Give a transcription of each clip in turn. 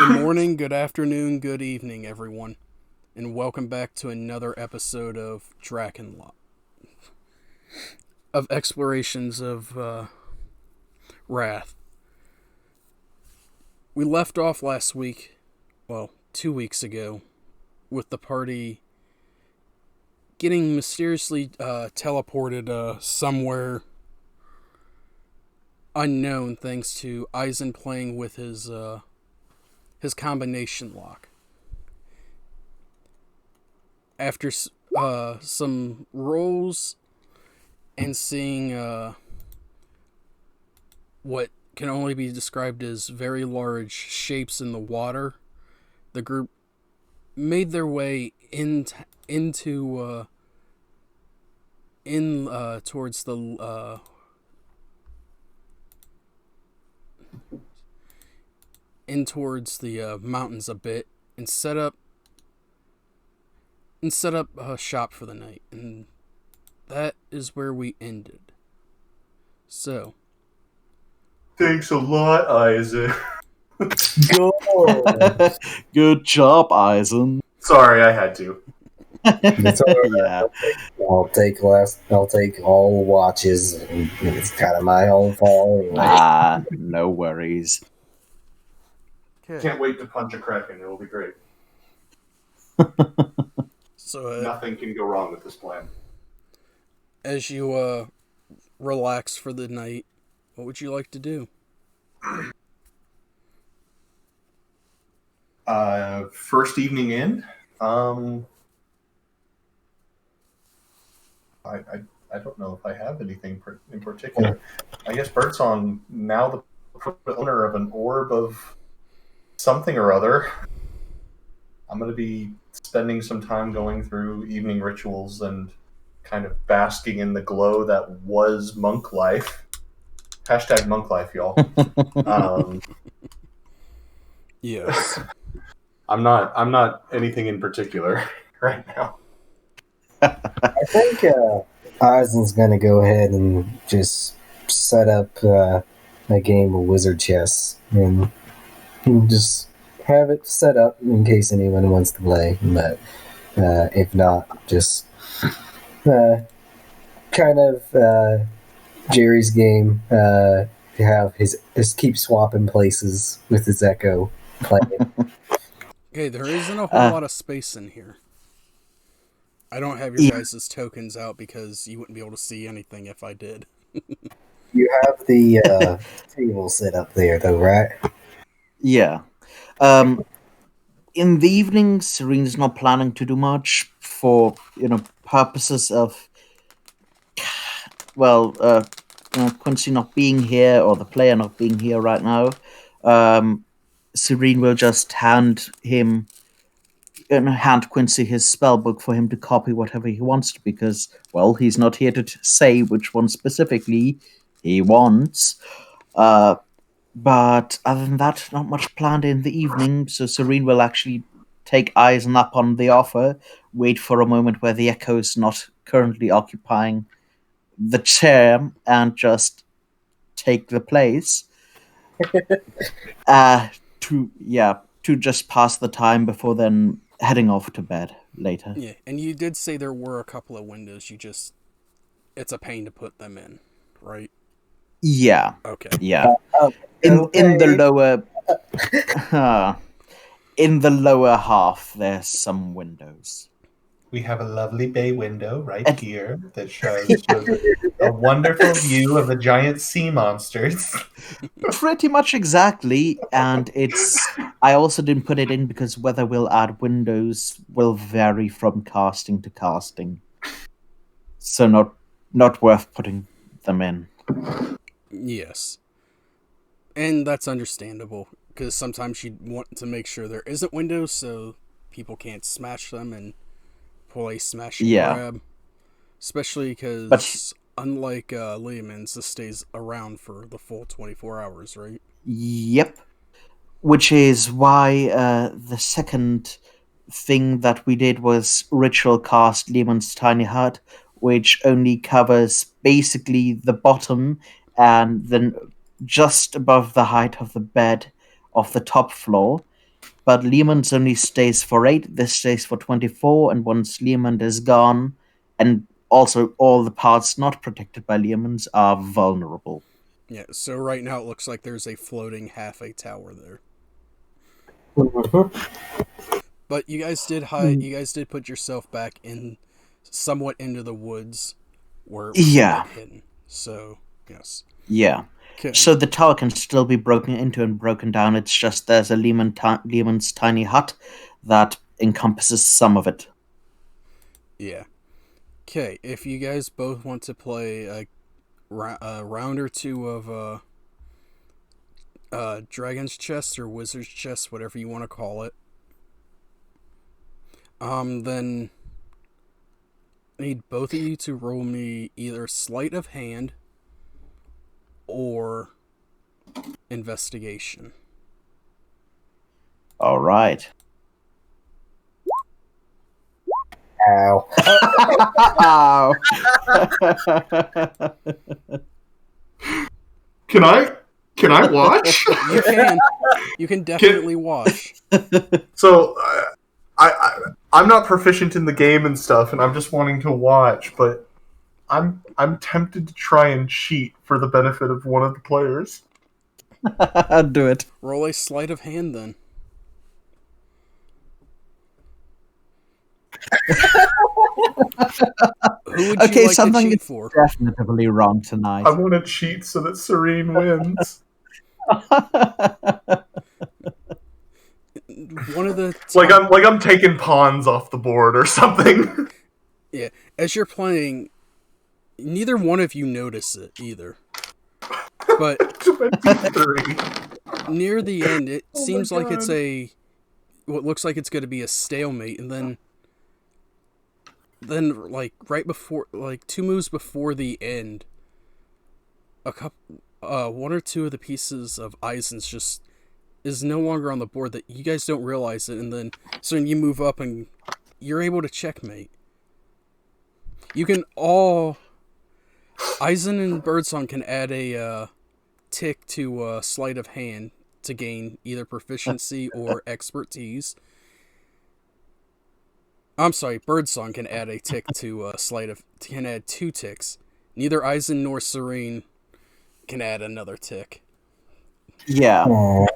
Good morning, good afternoon, good evening, everyone, and welcome back to another episode of Drakenlaw, of explorations of Wrath. We left off last week, well, 2 weeks ago, with the party getting mysteriously teleported somewhere unknown, thanks to Eisen playing with his combination lock. After some rolls and seeing what can only be described as very large shapes in the water, the group made their way into towards the mountains a bit and set up a shop for the night, and that is where we ended. So, Thanks a lot, Isaac. Good. Good job, Eisen. Sorry, I had to. It's all right. Yeah. I'll take all watches. And it's kind of my own fault anyway. No worries. Can't wait to punch a kraken. It'll be great. So Nothing can go wrong with this plan. as you relax for the night, what would you like to do? First evening in. I don't know if I have anything in particular. I guess Birdsong, now the owner of an orb of something or other. I'm going to be spending some time going through evening rituals and kind of basking in the glow that was monk life. Hashtag monk life, y'all. Yes. I'm not anything in particular right now. I think Eisen's going to go ahead and just set up a game of wizard chess and just have it set up in case anyone wants to play. But if not, just kind of Jerry's game. Have his keep swapping places with his echo playing. Okay, there isn't a whole lot of space in here. I don't have your guys' tokens out because you wouldn't be able to see anything if I did. You have the table set up there, though, right? Yeah. In the evening, Serene's not planning to do much for, purposes of, Quincy not being here or the player not being here right now. Serene will just hand Quincy his spell book for him to copy whatever he wants to, because, well, he's not here to say which one specifically he wants. But other than that, not much planned in the evening, so Serene will actually take Eisen up on the offer, wait for a moment where the Echo's not currently occupying the chair, and just take the place. To just pass the time before then heading off to bed later. Yeah, and you did say there were a couple of windows, it's a pain to put them in, right? Yeah. Okay. Yeah. In the lower half, there's some windows. We have a lovely bay window right here that shows a wonderful view of the giant sea monsters. Pretty much exactly, and I also didn't put it in because whether we'll add windows will vary from casting to casting. So not worth putting them in. Yes. And that's understandable, because sometimes you'd want to make sure there isn't windows so people can't smash them and play smash and grab. Especially because, unlike Lehman's, this stays around for the full 24 hours, right? Yep. Which is why the second thing that we did was ritual cast Lehman's Tiny Hut, which only covers basically the bottom and then just above the height of the bed of the top floor, but Lehman's only stays for 8. This stays for 24, and once Lehman is gone, and also all the parts not protected by Lehman's are vulnerable. Yeah, so right now it looks like there's a floating half a tower there. But you guys did You guys did put yourself back in, somewhat into the woods, where it was Yeah. hidden. So yes. Yeah. Okay. So the tower can still be broken into and broken down. It's just there's a Lehman's tiny hut that encompasses some of it. Yeah. Okay. If you guys both want to play a round or two of Dragon's Chest or Wizard's Chest, whatever you want to call it, then I need both of you to roll me either sleight of hand or investigation. All right. Ow. Ow. Can I watch? You can definitely watch. So I'm not proficient in the game and stuff, and I'm just wanting to watch, but I'm tempted to try and cheat for the benefit of one of the players. Do it. Roll a sleight of hand then. Who would you like to cheat for? Definitely wrong tonight. I want to cheat so that Serene wins. One of the like I'm taking pawns off the board or something. Yeah, as you're playing, neither one of you notice it either. But 23. Near the end, it Oh seems my like it's God. what looks like it's going to be a stalemate, and then like right before, like 2 moves before the end, one or two of the pieces of Eisen's just is no longer on the board, that you guys don't realize it, and then so when you move up and you're able to checkmate. You can all Eisen and Birdsong can add a tick to sleight of hand to gain either proficiency or expertise. I'm sorry, Birdsong can add a tick to can add 2 ticks. Neither Eisen nor Serene can add another tick. Yeah. Aw.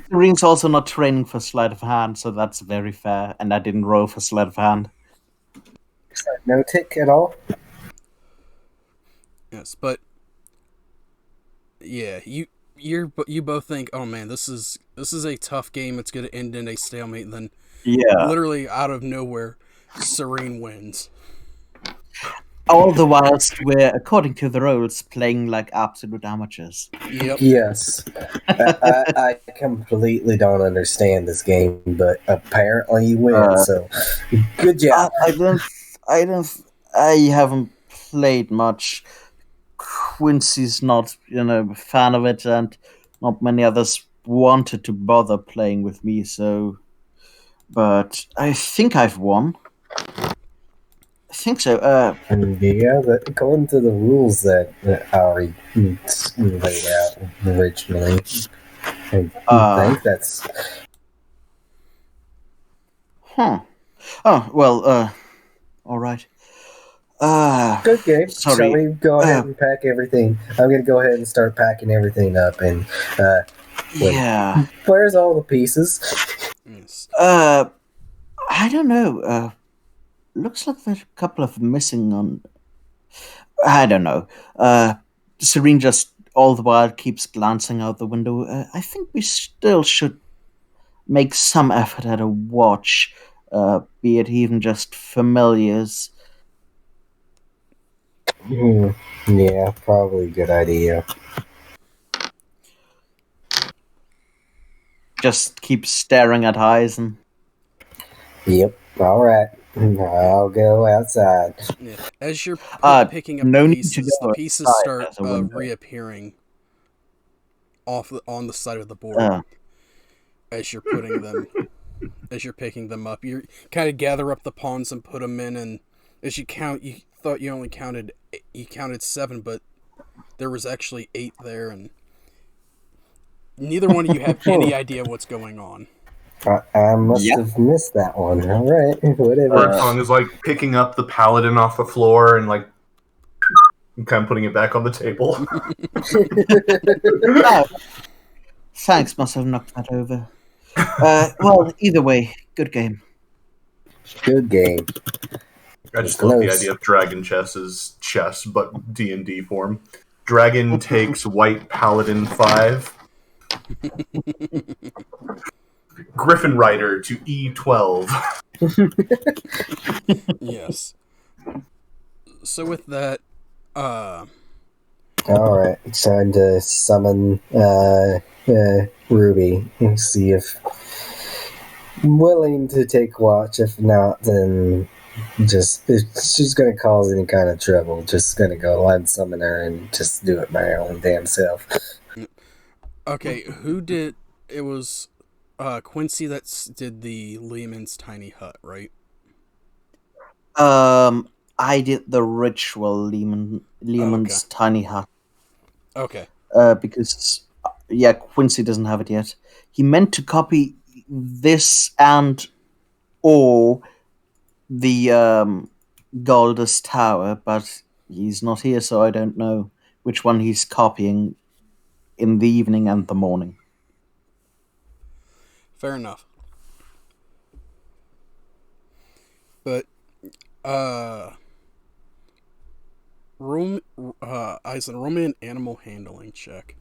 Serene's also not training for sleight of hand, so that's very fair. And I didn't roll for sleight of hand. No tick at all? Yes, but yeah, you both think, oh man, this is a tough game. It's going to end in a stalemate. And then Yeah. literally out of nowhere, Serene wins. All the whilst we're, according to the rules, playing like absolute amateurs. Yep. Yes. I completely don't understand this game, but apparently you win, so good job. I haven't played much. Quincy's not, a fan of it, and not many others wanted to bother playing with me, so. But I think I've won. I think so. Yeah, but according to the rules that Ari laid out originally, I think that's. Huh. Oh, well, alright. Good game. Sorry. Shall we go ahead and pack everything? I'm going to go ahead and start packing everything up. And wait. Yeah. Where's all the pieces? Yes. I don't know. Looks like there's a couple of missing on. I don't know. Serene just all the while keeps glancing out the window. I think we still should make some effort at a watch, be it even just familiars. Yeah, probably a good idea. Just keep staring at eyes and. Yep. All right. I'll go outside. Yeah. As you're picking up no the need to pieces, go the pieces outside start as a window. reappearing on the side of the board as you're putting them, as you're picking them up. You kind of gather up the pawns and put them in, and as you count, you thought you only counted 7, but there was actually 8 there, and neither one of you have any idea what's going on. I must Yep. have missed that one. All right, whatever. Birdsong is like picking up the paladin off the floor and like kind of putting it back on the table. Oh, thanks, must have knocked that over. Well, either way, good game. Good game. I just love the Close. idea of dragon chess as chess, but D&D form. Dragon takes white paladin 5. Griffin Rider to E12. Yes. So with that, All right, it's time to summon Ruby and see if willing to take watch. If not, then just if she's gonna cause any kind of trouble, just gonna go line summon her and just do it by her own damn self. okay, who did it? Was Quincy that did the Lehman's tiny hut, right? I did the ritual Lehman's tiny hut. Okay. Because Quincy doesn't have it yet. He meant to copy this and or the Goldust Tower, but he's not here, so I don't know which one he's copying in the evening and the morning. Fair enough. But Eisen, roll me an animal handling check.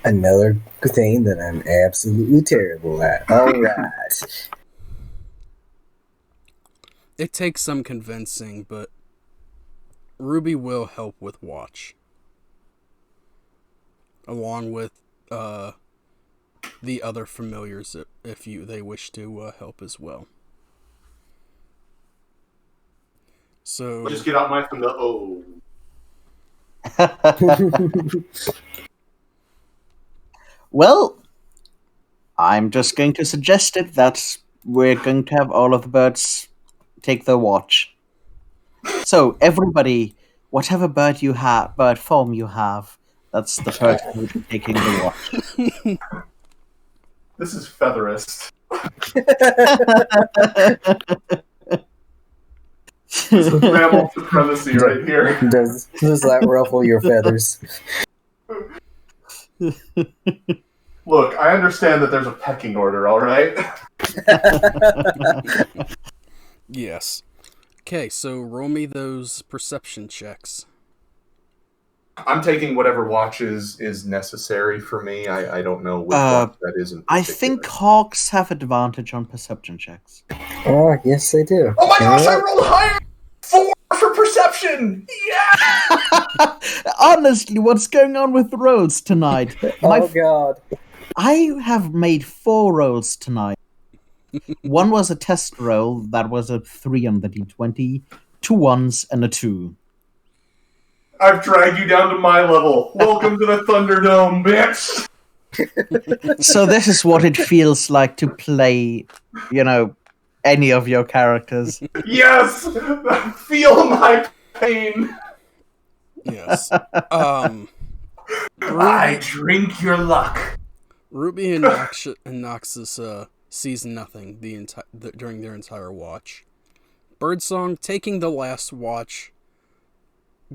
Another thing that I'm absolutely terrible at. All right. It takes some convincing, but Ruby will help with watch, along with the other familiars if they wish to help as well. So Just get out my familiar. Oh. Well, I'm just going to suggest it that we're going to have all of the birds take their watch. So everybody, whatever bird form you have, that's the person who's taking the watch. This is featherist. This is mammal supremacy right here. Does that ruffle your feathers? Look, I understand that there's a pecking order, all right? yes. Okay, so roll me those perception checks. I'm taking whatever watches is necessary for me. I don't know which watch that is in particular. I think hawks have advantage on perception checks. Oh, yes, they do. Oh my gosh, I rolled higher! 4 for perception! Yeah! Honestly, what's going on with the rolls tonight? Oh, God. I have made 4 rolls tonight. One was a test roll, that was a 3 on the d20, 2 1s, and a 2. I've dragged you down to my level. Welcome to the Thunderdome, bitch! So this is what it feels like to play, any of your characters. Yes! Feel my pain! Yes. I drink your luck. Ruby and Noxus sees nothing during their entire watch. Birdsong taking the last watch,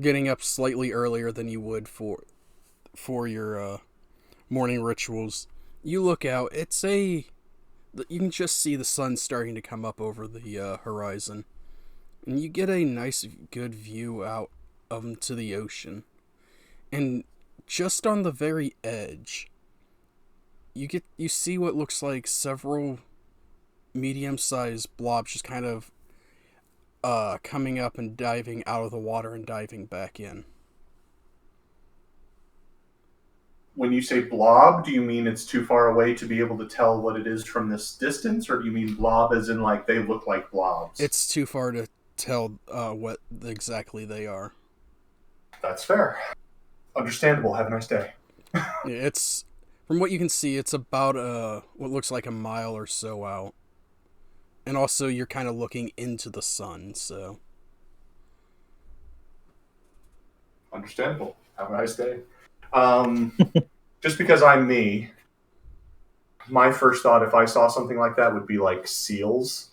getting up slightly earlier than you would for your morning rituals. You look out. You can just see the sun starting to come up over the horizon, and you get a nice, good view out to the ocean. And just on the very edge, you see what looks like several medium-sized blobs just kind of coming up and diving out of the water and diving back in. When you say blob, do you mean it's too far away to be able to tell what it is from this distance, or do you mean blob as in like they look like blobs? It's too far to tell what exactly they are. That's fair. Understandable. Have a nice day. It's, from what you can see, it's about what looks like a mile or so out. And also, you're kind of looking into the sun, so. Understandable. Have a nice day. Just because I'm me, my first thought, if I saw something like that, would be like seals.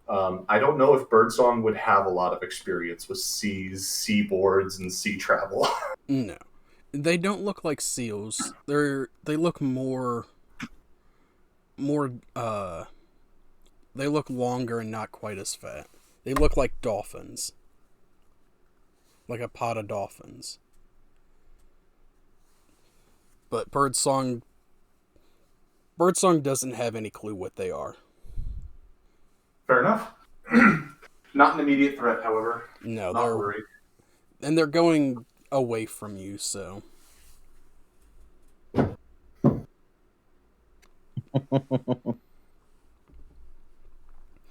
I don't know if Birdsong would have a lot of experience with seas, seaboards, and sea travel. No, they don't look like seals. They look more they look longer and not quite as fat. They look like dolphins, like a pod of dolphins. But Birdsong doesn't have any clue what they are. Fair enough. Not an immediate threat, however. No, Not worried. And they're going away from you, so.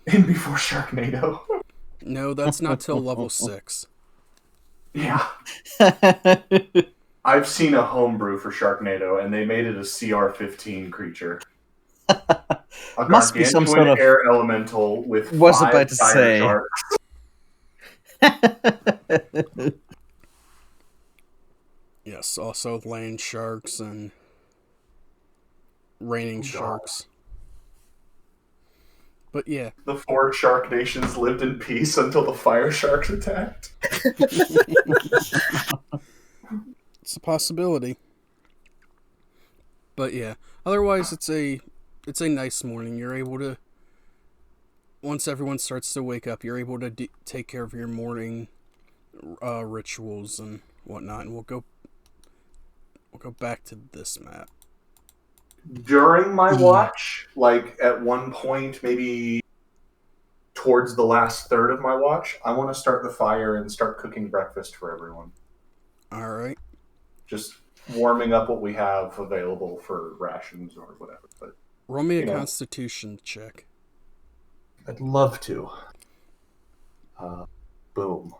In before Sharknado. No, that's not till level 6. Yeah. I've seen a homebrew for Sharknado, and they made it a CR-15 creature. A Must be some sort of air elemental with was 5 about to fire say. sharks. Yes, also land sharks and raining sharks. But yeah. The 4 shark nations lived in peace until the fire sharks attacked. It's a possibility. But yeah, otherwise it's a nice morning. You're able to, once everyone starts to wake up, you're able to take care of your morning rituals and whatnot, and we'll go back to this map. During my watch, like at one point, maybe towards the last third of my watch, I want to start the fire and start cooking breakfast for everyone. All right. Just warming up what we have available for rations or whatever. But roll me a Constitution check. I'd love to. Boom.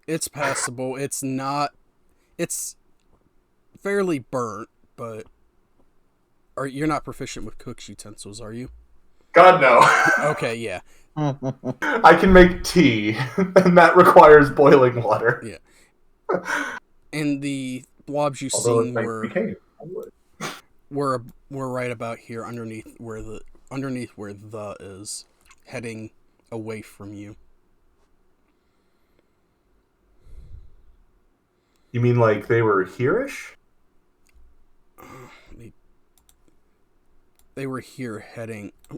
It's passable. It's fairly burnt, but you're not proficient with cook's utensils, are you? God, no. Okay, yeah. I can make tea, and that requires boiling water. Yeah. And the blobs you seen were right about here underneath where the is, heading away from you. You mean like they were here-ish? They were here heading. Oh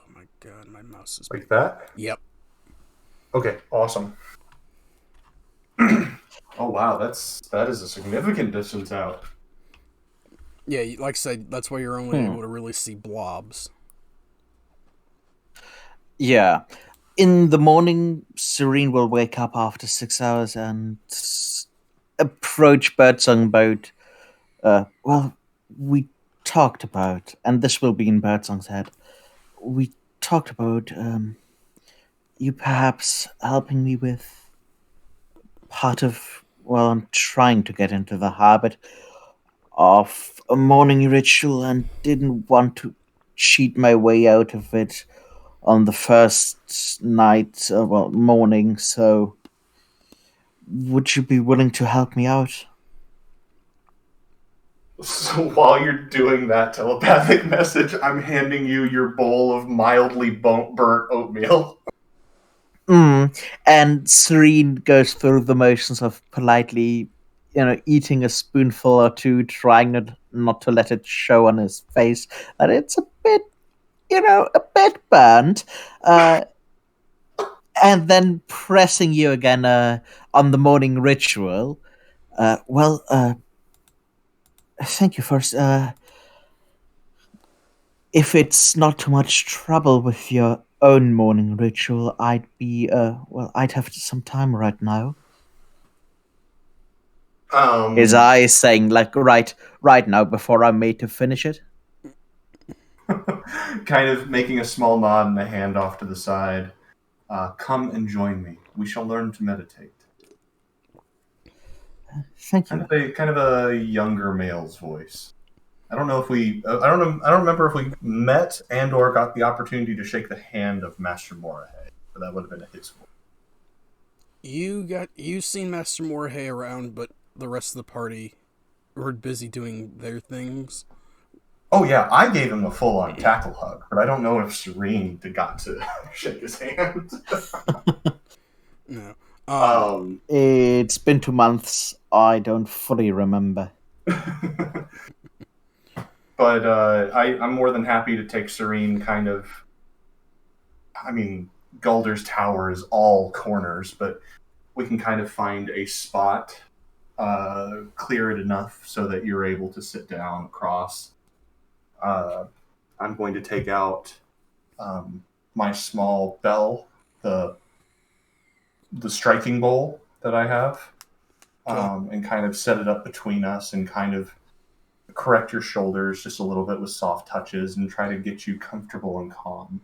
my god, my mouse is like that. Yep. Okay, awesome. Oh wow, that is a significant distance out. Yeah, like I said, that's why you're only able to really see blobs. Yeah. In the morning, Serene will wake up after 6 hours and approach Birdsong boat. Well, we talked about, and this will be in Birdsong's head, we talked about you perhaps helping me with part of, well, I'm trying to get into the habit of a morning ritual and didn't want to cheat my way out of it on the first night, morning, so would you be willing to help me out? So while you're doing that telepathic message, I'm handing you your bowl of mildly burnt oatmeal. And Serene goes through the motions of politely, eating a spoonful or two, trying not to let it show on his face that it's a bit burnt. And then pressing you again on the morning ritual. Thank you first. If it's not too much trouble with your own morning ritual, I'd have some time right now. His eyes saying, like, right now, before I'm made to finish it? Kind of making a small nod and a hand off to the side. Come and join me. We shall learn to meditate. Thank you. Kind of a younger male's voice. I don't know if I don't remember if we met and or got the opportunity to shake the hand of Master Morahe, but that would have been his voice. You've seen Master Morahe around, but the rest of the party were busy doing their things. Oh yeah, I gave him a full-on tackle hug, but I don't know if Serene got to shake his hand. No. It's been 2 months. I don't fully remember. But I'm more than happy to take Serene kind of. I mean, Gulder's Tower is all corners, but we can kind of find a spot, clear it enough so that you're able to sit down across. I'm going to take out my small bell, the striking bowl that I have, and kind of set it up between us and kind of correct your shoulders just a little bit with soft touches and try to get you comfortable and calm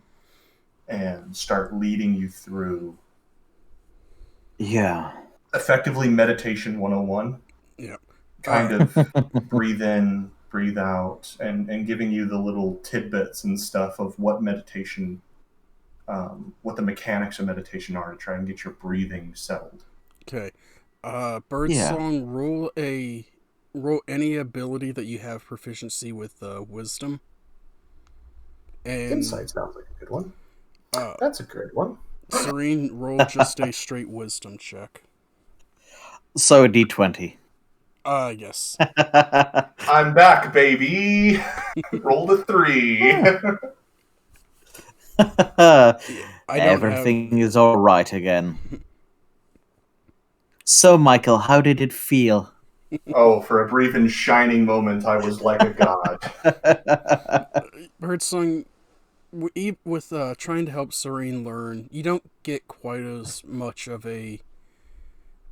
and start leading you through effectively meditation 101. Yeah. Kind of breathe in, breathe out, and giving you the little tidbits and stuff of what meditation, what the mechanics of meditation are to try and get your breathing settled. Okay. Birdsong, roll any ability that you have proficiency with wisdom. And Insight sounds like a good one. That's a good one. Serene, roll just a straight wisdom check. So a D20. Yes. I'm back, baby. Rolled a 3. Everything is all right again. So, Michael, how did it feel? Oh, for a brief and shining moment, I was like a god. Birdsong, with trying to help Serene learn, you don't get quite as much of a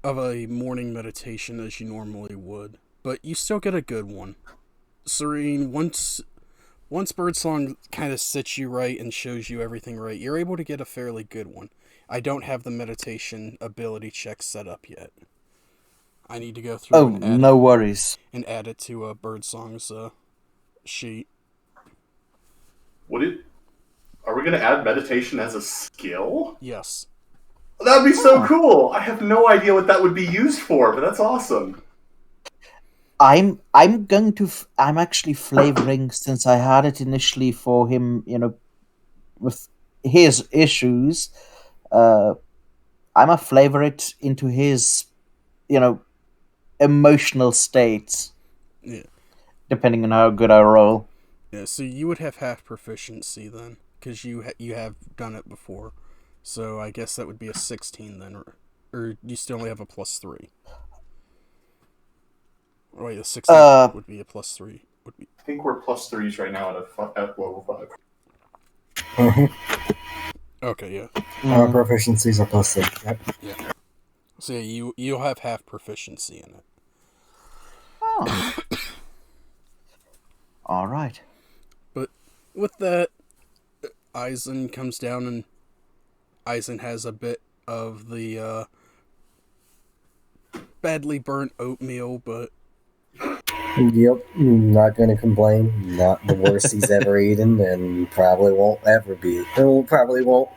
morning meditation as you normally would, but you still get a good one. Serene, once Birdsong kind of sits you right and shows you everything right, you're able to get a fairly good one. I don't have the meditation ability check set up yet. I need to go through worries. And add it to Birdsong's sheet. Are we going to add meditation as a skill? Yes. That'd be so cool. I have no idea what that would be used for, but that's awesome. I'm actually flavoring, since I had it initially for him, with his issues. I'm a flavor it into his, emotional states. Yeah. Depending on how good I roll. Yeah. So you would have half proficiency then, because you have done it before. So I guess that would be a 16 then, or you still only have a +3. Oh, wait, a 16 would be a +3. I think we're +3s right now at level 5. Okay, yeah. Our proficiencies are +6. Yep. Yeah. So yeah, you'll have half proficiency in it. Oh. All right. But with that, Eisen comes down, and Eisen has a bit of the badly burnt oatmeal, but Yep, not going to complain. Not the worst he's ever eaten, and probably won't ever be. It probably won't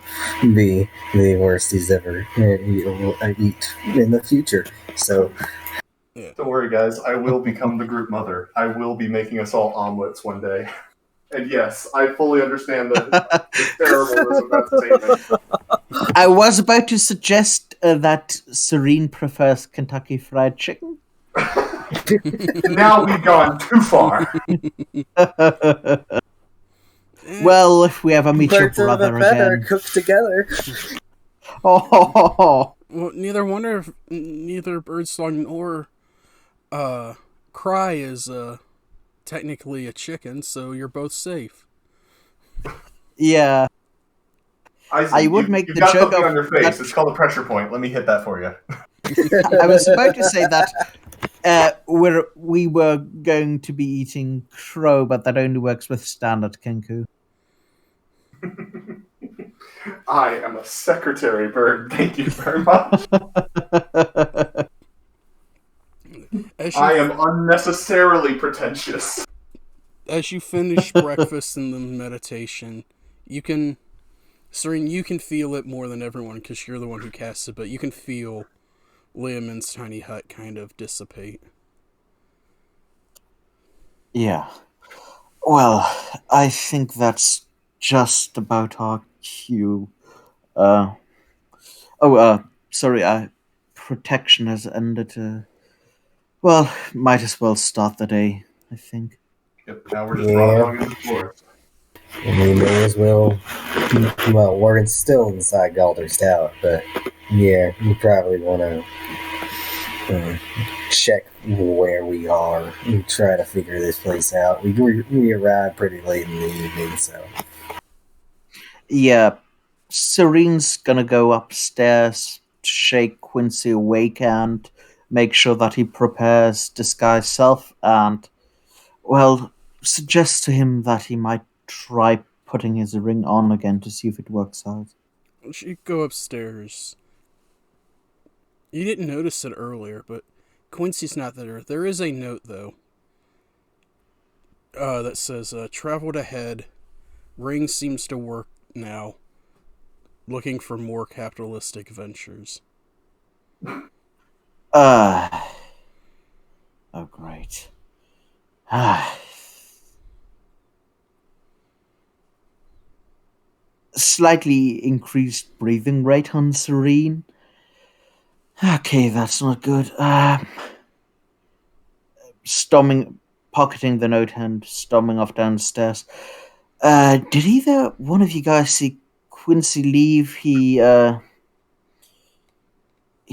be the worst he's ever eat in the future. So, yeah. Don't worry, guys. I will become the group mother. I will be making us all omelets one day. And yes, I fully understand the terribleness of that statement. I was about to suggest that Serene prefers Kentucky Fried Chicken. Now we've gone too far. Well, if we ever meet your brother again, cooked together. Oh. Well, neither Birdsong nor Cry is technically a chicken, so you're both safe. Yeah. I would make the joke something on your face. It's called a pressure point. Let me hit that for you. I was about to say that we were going to be eating crow, but that only works with standard Kenku. I am a secretary bird. Thank you very much. I am unnecessarily pretentious. As you finish breakfast and the meditation, Serene, you can feel it more than everyone because you're the one who casts it, but you can feel Liamon's tiny hut kind of dissipate. Yeah. Well, I think that's just about our cue. Uh, sorry, protection has ended. Well, might as well start the day, I think. Yep, now we're just raw Yeah, dogging the forest. we may as well. Well, we're still inside Galder's Tower, but yeah, you probably want to check where we are and try to figure this place out. We arrived pretty late in the evening, so Yeah, Serene's gonna go upstairs, shake Quincy awake, and make sure that he prepares disguise self, and, well, suggest to him that he might try putting his ring on again to see if it works out. She go upstairs. You didn't notice it earlier, but Quincy's not there. There is a note though. That says, "Traveled ahead. Ring seems to work now. Looking for more capitalistic ventures." Uh, oh, great. Ah. Slightly increased breathing rate on Serene. Okay, that's not good. Storming, pocketing the note and storming off downstairs. Did either one of you guys see Quincy leave? He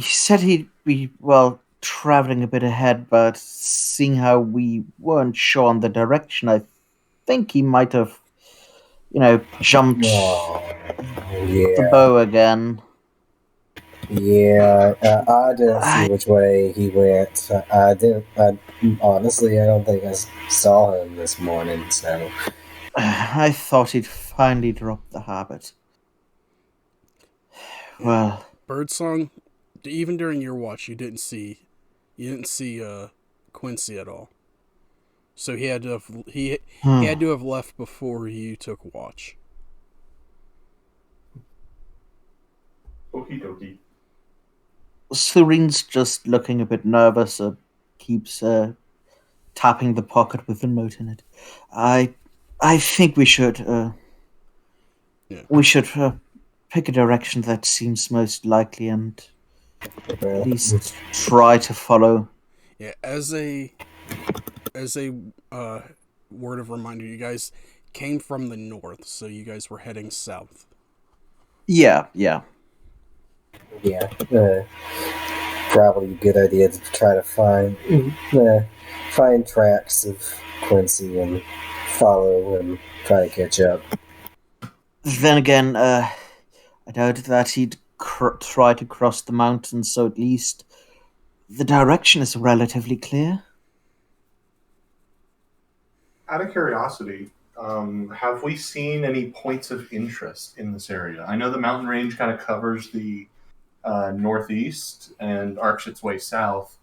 said he'd be, well, traveling a bit ahead, but seeing how we weren't sure on the direction, I think he might have, jumped oh, the yeah, bow again. yeah. I didn't see I which way he went. I didn't. Honestly, I don't think I saw him this morning. So I thought he'd finally dropped the habit. Well, Birdsong, even during your watch, you didn't see Quincy at all. So he had to have left before you took watch. Okie dokie. Serene's just looking a bit nervous. Keeps tapping the pocket with the note in it. I think we should Yeah. pick a direction that seems most likely and well, at least try to follow. Yeah, as a word of reminder, you guys came from the north, so you guys were heading south. Yeah. yeah, probably a good idea to try to find tracks of Quincy and follow and try to catch up. Then again, I doubt that he'd try to cross the mountains, so at least the direction is relatively clear. Out of curiosity, have we seen any points of interest in this area? I know the mountain range kind of covers the northeast and arcs its way south.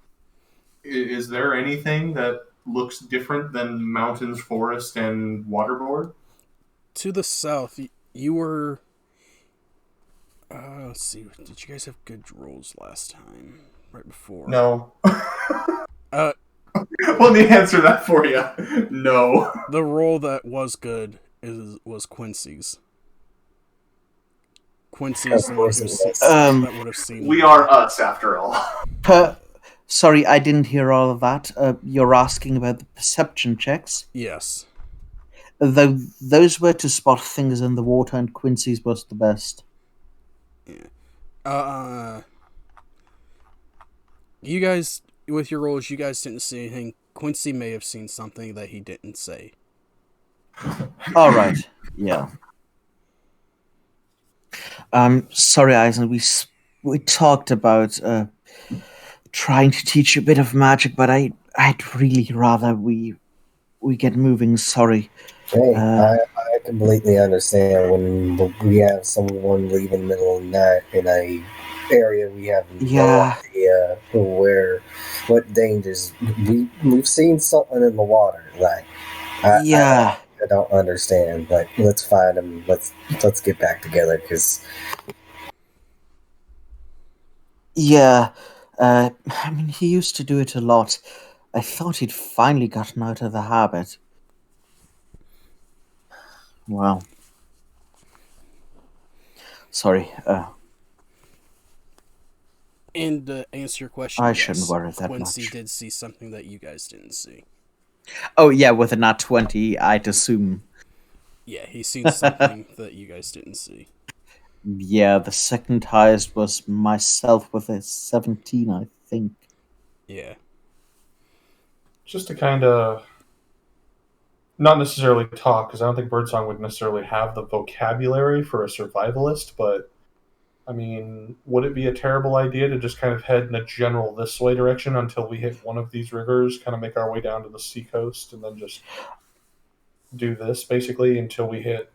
Is there anything that looks different than mountains, forest, and waterboard? To the south, you were. Let's see. Did you guys have good rolls last time? Right before. No. Uh, Let me answer that for you. No. the roll that was good was Quincy's. Quincy's the one that would have seen. We are us, after all. Sorry, I didn't hear all of that. You're asking about the perception checks. Yes. Though those were to spot things in the water, and Quincy's was the best. Yeah. You guys, with your rolls, you guys didn't see anything. Quincy may have seen something that he didn't say. All right. Yeah. Sorry, Eisen. We talked about trying to teach you a bit of magic, but I'd really rather we get moving. Sorry. Hey, I completely understand when we have someone leave in the middle of the night in a area we have no idea what dangers. We've seen something in the water. Like, I don't understand. Like, let's find him. Let's get back together because. Yeah, I mean, he used to do it a lot. I thought he'd finally gotten out of the habit. Well, sorry. And to answer your question, I yes, shouldn't worry that Quincy much. did see something that you guys didn't see. Oh yeah, with a nat 20, I'd assume. Yeah, he's seen something that you guys didn't see. Yeah, the second highest was myself with a 17, I think. Yeah. Just to kind of not necessarily talk, because I don't think Birdsong would necessarily have the vocabulary for a survivalist, but I mean, would it be a terrible idea to just kind of head in a general this way direction until we hit one of these rivers, kind of make our way down to the seacoast, and then just do this basically until we hit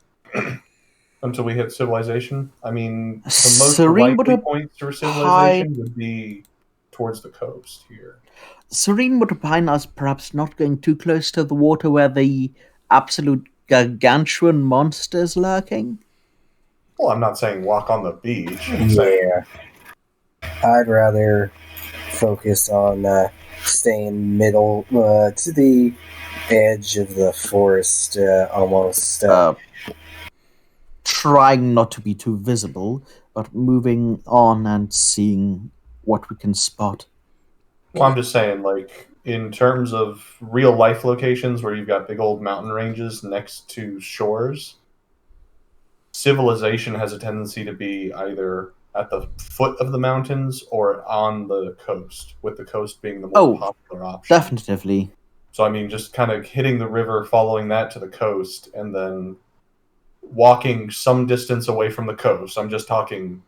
civilization? I mean, the most Serene would likely have points for civilization would be towards the coast here. Serene would opine us perhaps not going too close to the water where the absolute gargantuan monster's lurking. Well, I'm not saying walk on the beach. I'm saying Yeah. I'd rather focus on staying middle to the edge of the forest, almost. Trying not to be too visible, but moving on and seeing what we can spot. well, I'm just saying, like, in terms of real life locations where you've got big old mountain ranges next to shores, civilization has a tendency to be either at the foot of the mountains or on the coast, with the coast being the more popular option. Definitively. So, I mean, just kind of hitting the river, following that to the coast, and then walking some distance away from the coast. I'm just talking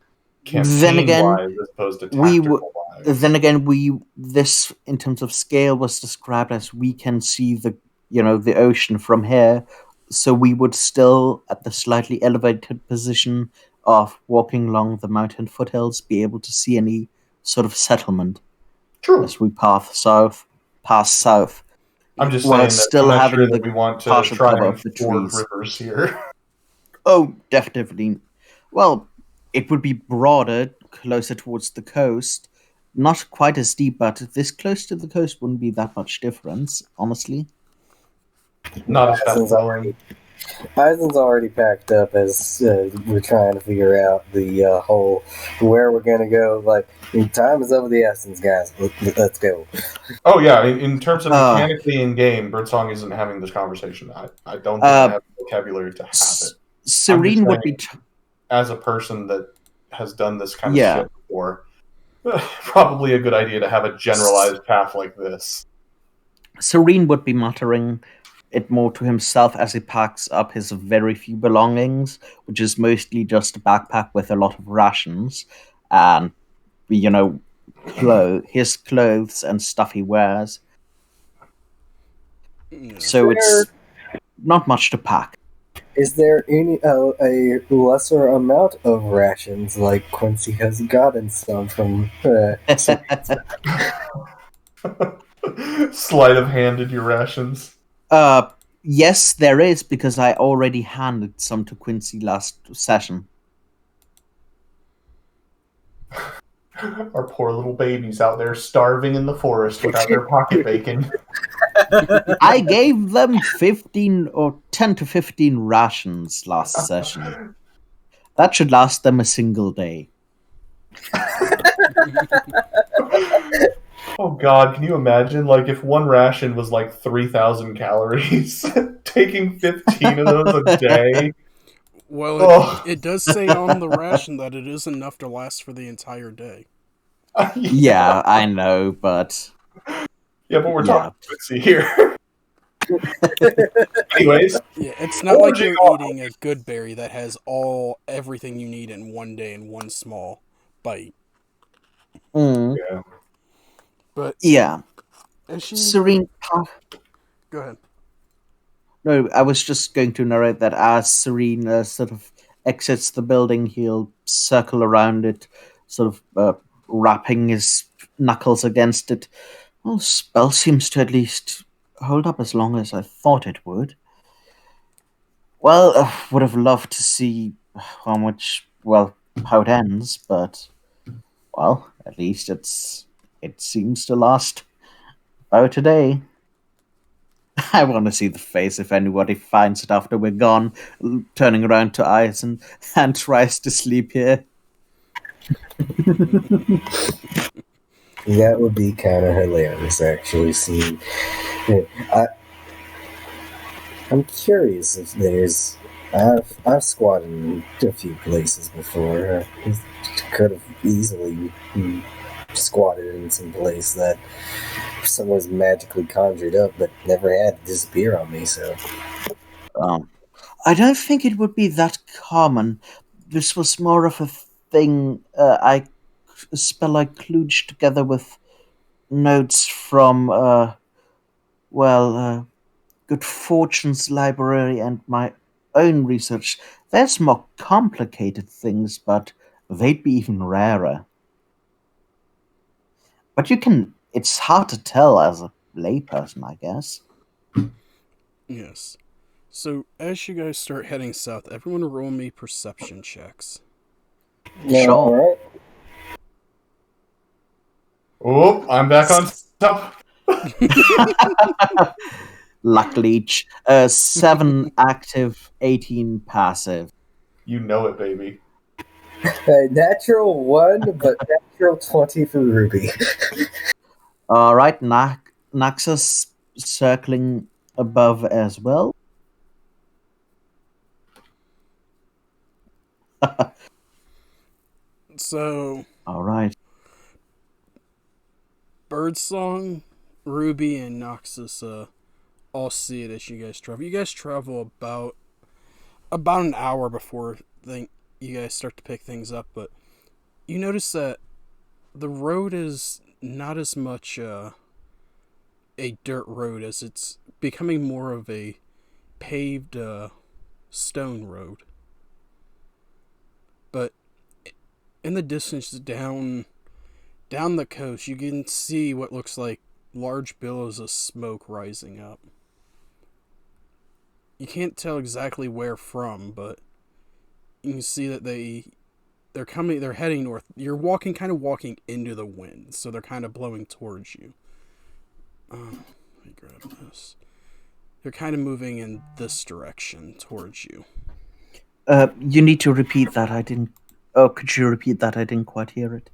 campaign-wise as opposed to tactical-wise. Then again, this in terms of scale was described as we can see the ocean from here, so we would still at the slightly elevated position of walking along the mountain foothills be able to see any sort of settlement. True. As we pass south. I'm just while saying that still I'm not having sure the that we want to partial try cover and of the ford trees. rivers here. Oh, definitely. Well, it would be broader, closer towards the coast. Not quite as deep, but this close to the coast wouldn't be that much difference, honestly. Not as fast flowing. Eisen's already packed up as we're trying to figure out the whole where we're gonna go. Like, time is of the essence, guys. Let's go. Oh yeah, in terms of mechanically in game, Birdsong isn't having this conversation. I don't think I have the vocabulary to have it. Serene would be as a person that has done this kind of shit before, probably a good idea to have a generalized path like this. Serene would be muttering it more to himself as he packs up his very few belongings, which is mostly just a backpack with a lot of rations and, his clothes and stuff he wears. So it's not much to pack. Is there any a lesser amount of rations, like Quincy has gotten some from? Sleight of handed your rations. Yes, there is, because I already handed some to Quincy last session. Our poor little babies out there starving in the forest without their pocket bacon. I gave them 10 to 15 rations last session. That should last them a single day. Oh God, can you imagine? Like, if one ration was like 3,000 calories, taking 15 of those a day. Well, it does say on the ration that it is enough to last for the entire day. Yeah, I know, but... Yeah, but we're talking Quincy here. Anyways. Yeah, it's not like you're eating a good berry that has everything you need in one day in one small bite. Yeah. But... Yeah. Serene... Go ahead. No, I was just going to narrate that as Serene sort of exits the building, he'll circle around it, sort of rapping his knuckles against it. Well, spell seems to at least hold up as long as I thought it would. Well, would have loved to see how it ends, but, well, at least it seems to last Oh, today. I want to see the face if anybody finds it after we're gone, turning around to Eisen and tries to sleep here. That would be kind of hilarious, actually. See, I, I'm curious if there's. I've squatted in a few places before. Could have easily squatted in some place that someone's magically conjured up, but never had to disappear on me. So Um, I don't think it would be that common. This was more of a thing a spell I kludged together with notes from, Good Fortune's library and my own research. There's more complicated things, but they'd be even rarer. But it's hard to tell as a layperson, I guess. Yes. So, as you guys start heading south, everyone roll me perception checks. Sure. all right. Oh, I'm back on top. Luck leech. 7 active, 18 passive. You know it, baby. Natural 1, but natural 20 for Ruby. All right, Naxos circling above as well. So, All right. Birdsong, Ruby, and Noxus all see it as you guys travel. You guys travel about an hour before you guys start to pick things up, but you notice that the road is not as much a dirt road as it's becoming more of a paved stone road. But in the distance down the coast, you can see what looks like large billows of smoke rising up. You can't tell exactly where from, but you can see that they're heading north. You're kind of walking into the wind, so they're kind of blowing towards you. Let me grab this. They're kind of moving in this direction towards you. You need to repeat that. I didn't. Oh, could you repeat that? I didn't quite hear it.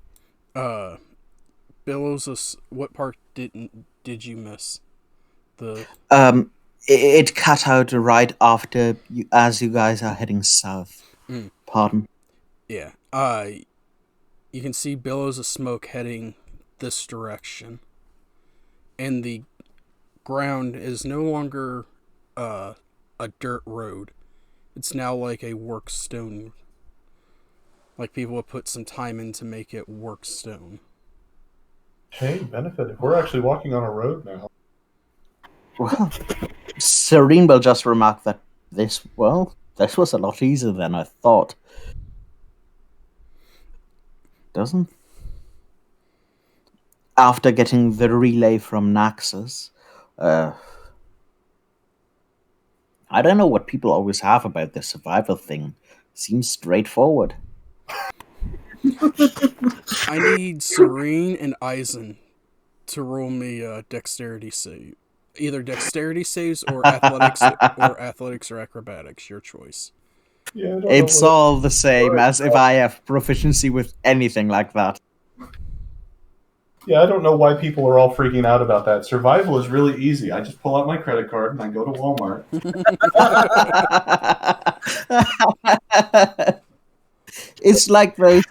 Billows of... What part did you miss? It cut out right after as you guys are heading south. Pardon. Yeah. You can see billows of smoke heading this direction. And the ground is no longer a dirt road. It's now like a work stone. Like people have put some time in to make it work stone. Hey, benefit. If we're actually walking on a road now. Well, Serene will just remark that this was a lot easier than I thought. Doesn't? After getting the relay from Naxos, I don't know what people always have about the survival thing. Seems straightforward. I need Serene and Eisen to roll me a dexterity save. Either dexterity saves or athletics or acrobatics, your choice. Yeah, I don't It's know all the same as if I have proficiency with anything like that. Yeah, I don't know why people are all freaking out about that. Survival is really easy. I just pull out my credit card and I go to Walmart. It's like those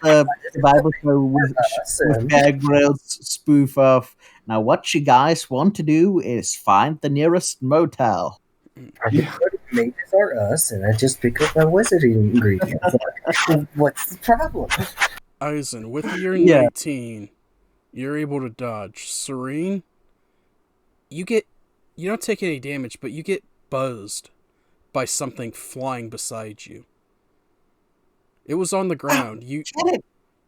survival show with Bear Grylls spoof of. Now, what you guys want to do is find the nearest motel. Made for us, and I just pick up my wizarding ingredients. What's the problem? Eisen, with your 19, you're able to dodge. Serene, you don't take any damage, but you get buzzed by something flying beside you. It was on the ground. You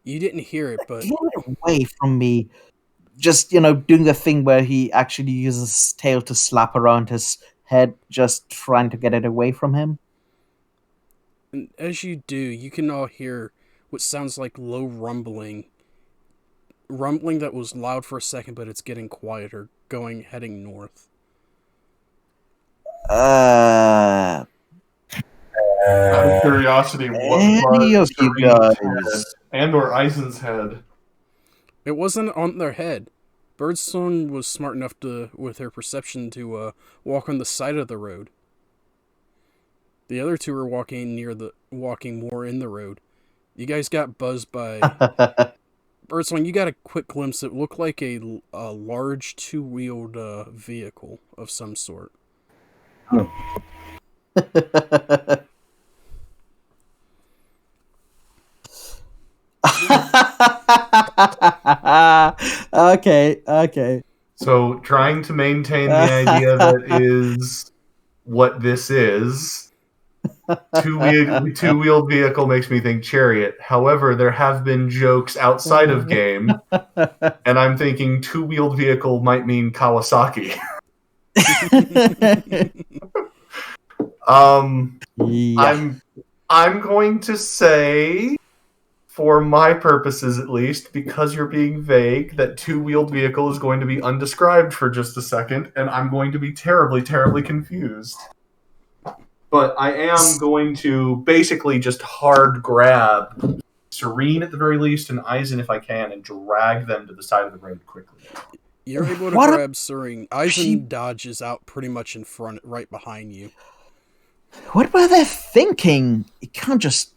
didn't hear it, but get it away from me. Just doing the thing where he actually uses his tail to slap around his head, just trying to get it away from him. And as you do, you can all hear what sounds like low rumbling that was loud for a second, but it's getting quieter, heading north. Out of curiosity, what Any was of you Serene's head guys? and or Eisen's head? It wasn't on their head. Birdsong was smart enough to, with her perception, to walk on the side of the road. The other two were walking more in the road. You guys got buzzed by Birdsong. You got a quick glimpse. It looked like a large two-wheeled vehicle of some sort. Okay. So trying to maintain the idea that is what this is. Two-wheeled vehicle makes me think chariot. However, there have been jokes outside of game, and I'm thinking two-wheeled vehicle might mean Kawasaki. Yeah. I'm going to say, for my purposes at least, because you're being vague, that two-wheeled vehicle is going to be undescribed for just a second, and I'm going to be terribly, terribly confused. But I am going to basically just hard grab Serene at the very least, and Eisen if I can, and drag them to the side of the road quickly. You're able to What grab Serene. Eisen she- dodges out pretty much in front, right behind you. What were they thinking? You can't just.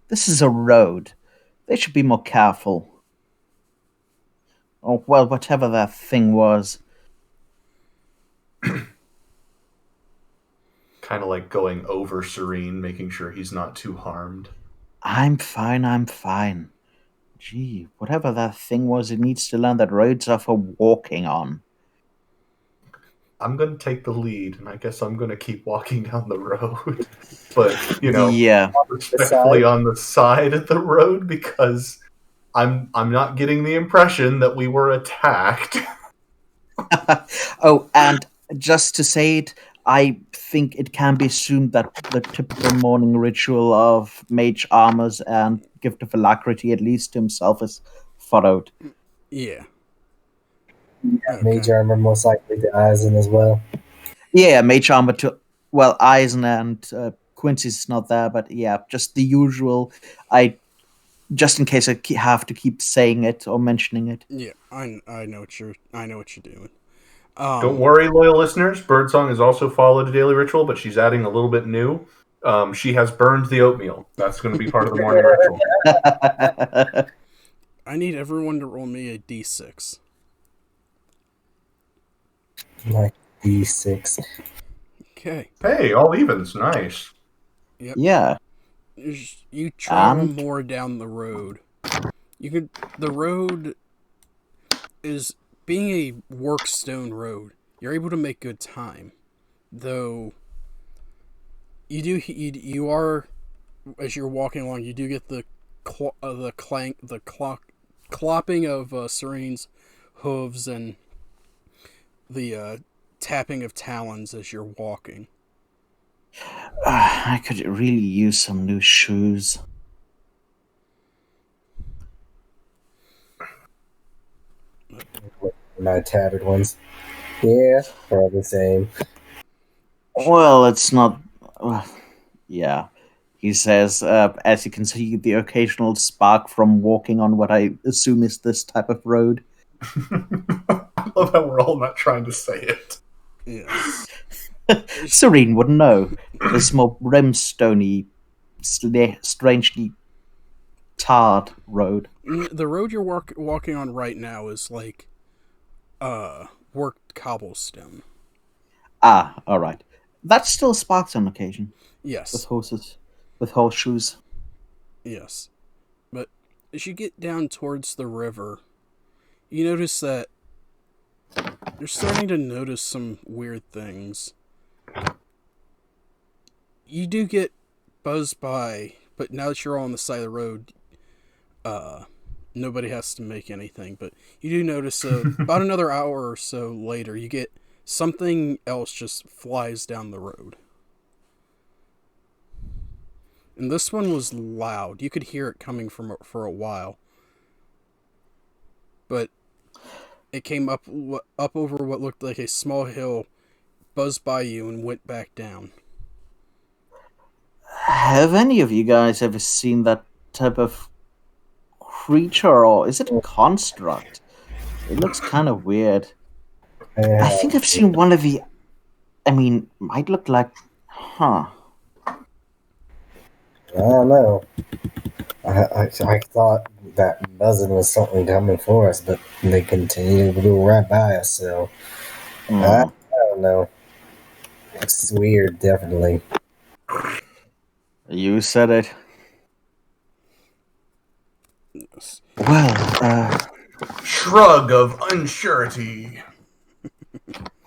This is a road. They should be more careful. Or, well, whatever that thing was. Kind of like going over Serene, making sure he's not too harmed. I'm fine. Gee, whatever that thing was, it needs to learn that roads are for walking on. I'm going to take the lead, and I guess I'm going to keep walking down the road. But, Yeah. respectfully on the side of the road, because I'm not getting the impression that we were attacked. Oh, and just to say it, I think it can be assumed that the typical morning ritual of mage armors and gift of alacrity, at least to himself, is followed. Yeah. Mage armor most likely to Eisen as well. Yeah, mage armor to, well, Eisen and Quincy's not there, but yeah, just the usual. Just in case I have to keep saying it or mentioning it. Yeah, I know what you're doing. Don't worry, loyal listeners. Birdsong has also followed a daily ritual, but she's adding a little bit new. She has burned the oatmeal. That's going to be part of the morning ritual. I need everyone to roll me a d6. Like D6. Okay. Hey, all evens. Nice. Yep. Yeah. You travel more down the road. The road is being a workstone road. You're able to make good time, though. You are, as you're walking along, you do get the clopping of Serene's hooves and the tapping of talons as you're walking. I could really use some new shoes. My tattered ones. Yeah, probably the same. Well, it's not. Yeah. He says, as you can see, the occasional spark from walking on what I assume is this type of road. I love how we're all not trying to say it. Yes. Serene wouldn't know. This more brimstony, strangely tarred road. The road you're walking on right now is like worked cobblestone. Ah, all right. That still sparks on occasion. Yes. With horseshoes. Yes. But as you get down towards the river, you notice that you're starting to notice some weird things. You do get buzzed by, but now that you're all on the side of the road, nobody has to make anything. But you do notice about another hour or so later, you get something else just flies down the road. And this one was loud. You could hear it coming for a while. But It came up over what looked like a small hill, buzzed by you, and went back down. Have any of you guys ever seen that type of creature, or is it a construct? It looks kind of weird. I think I've seen one of the. I mean, might look like. Huh. I don't know. I thought that buzzing was something coming for us, but they continue to go right by us. So I don't know. It's weird, definitely. You said it. Yes. Well, Shrug of unsurety.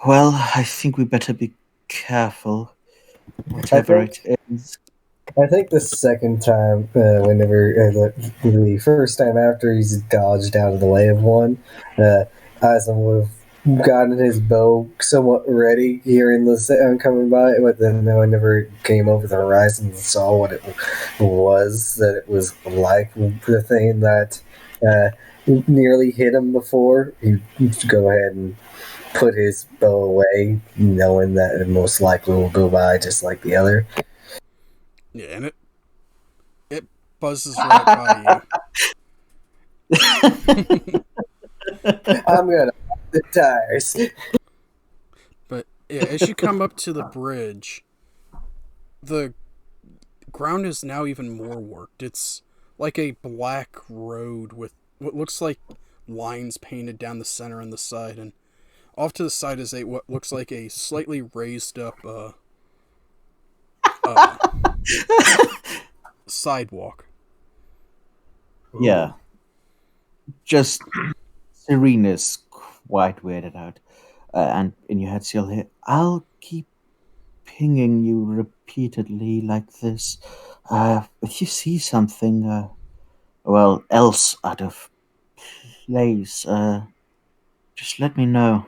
well, I think we better be careful. Whatever it is. I think the second time, whenever the first time after he's dodged out of the way of one, Eisen would have gotten his bow somewhat ready, hearing the sound coming by, but then whenever it came over the horizon and saw what it was, that it was like the thing that nearly hit him before, he'd go ahead and put his bow away, knowing that it most likely will go by just like the other. Yeah, and it buzzes right by you. I'm gonna pop the tires. But yeah, as you come up to the bridge, the ground is now even more worked. It's like a black road with what looks like lines painted down the center and the side, and off to the side is what looks like a slightly raised up sidewalk. Yeah. Just Serena's quite weirded out. And in your head, you'll hear, I'll keep pinging you repeatedly like this. If you see something, else out of place, just let me know.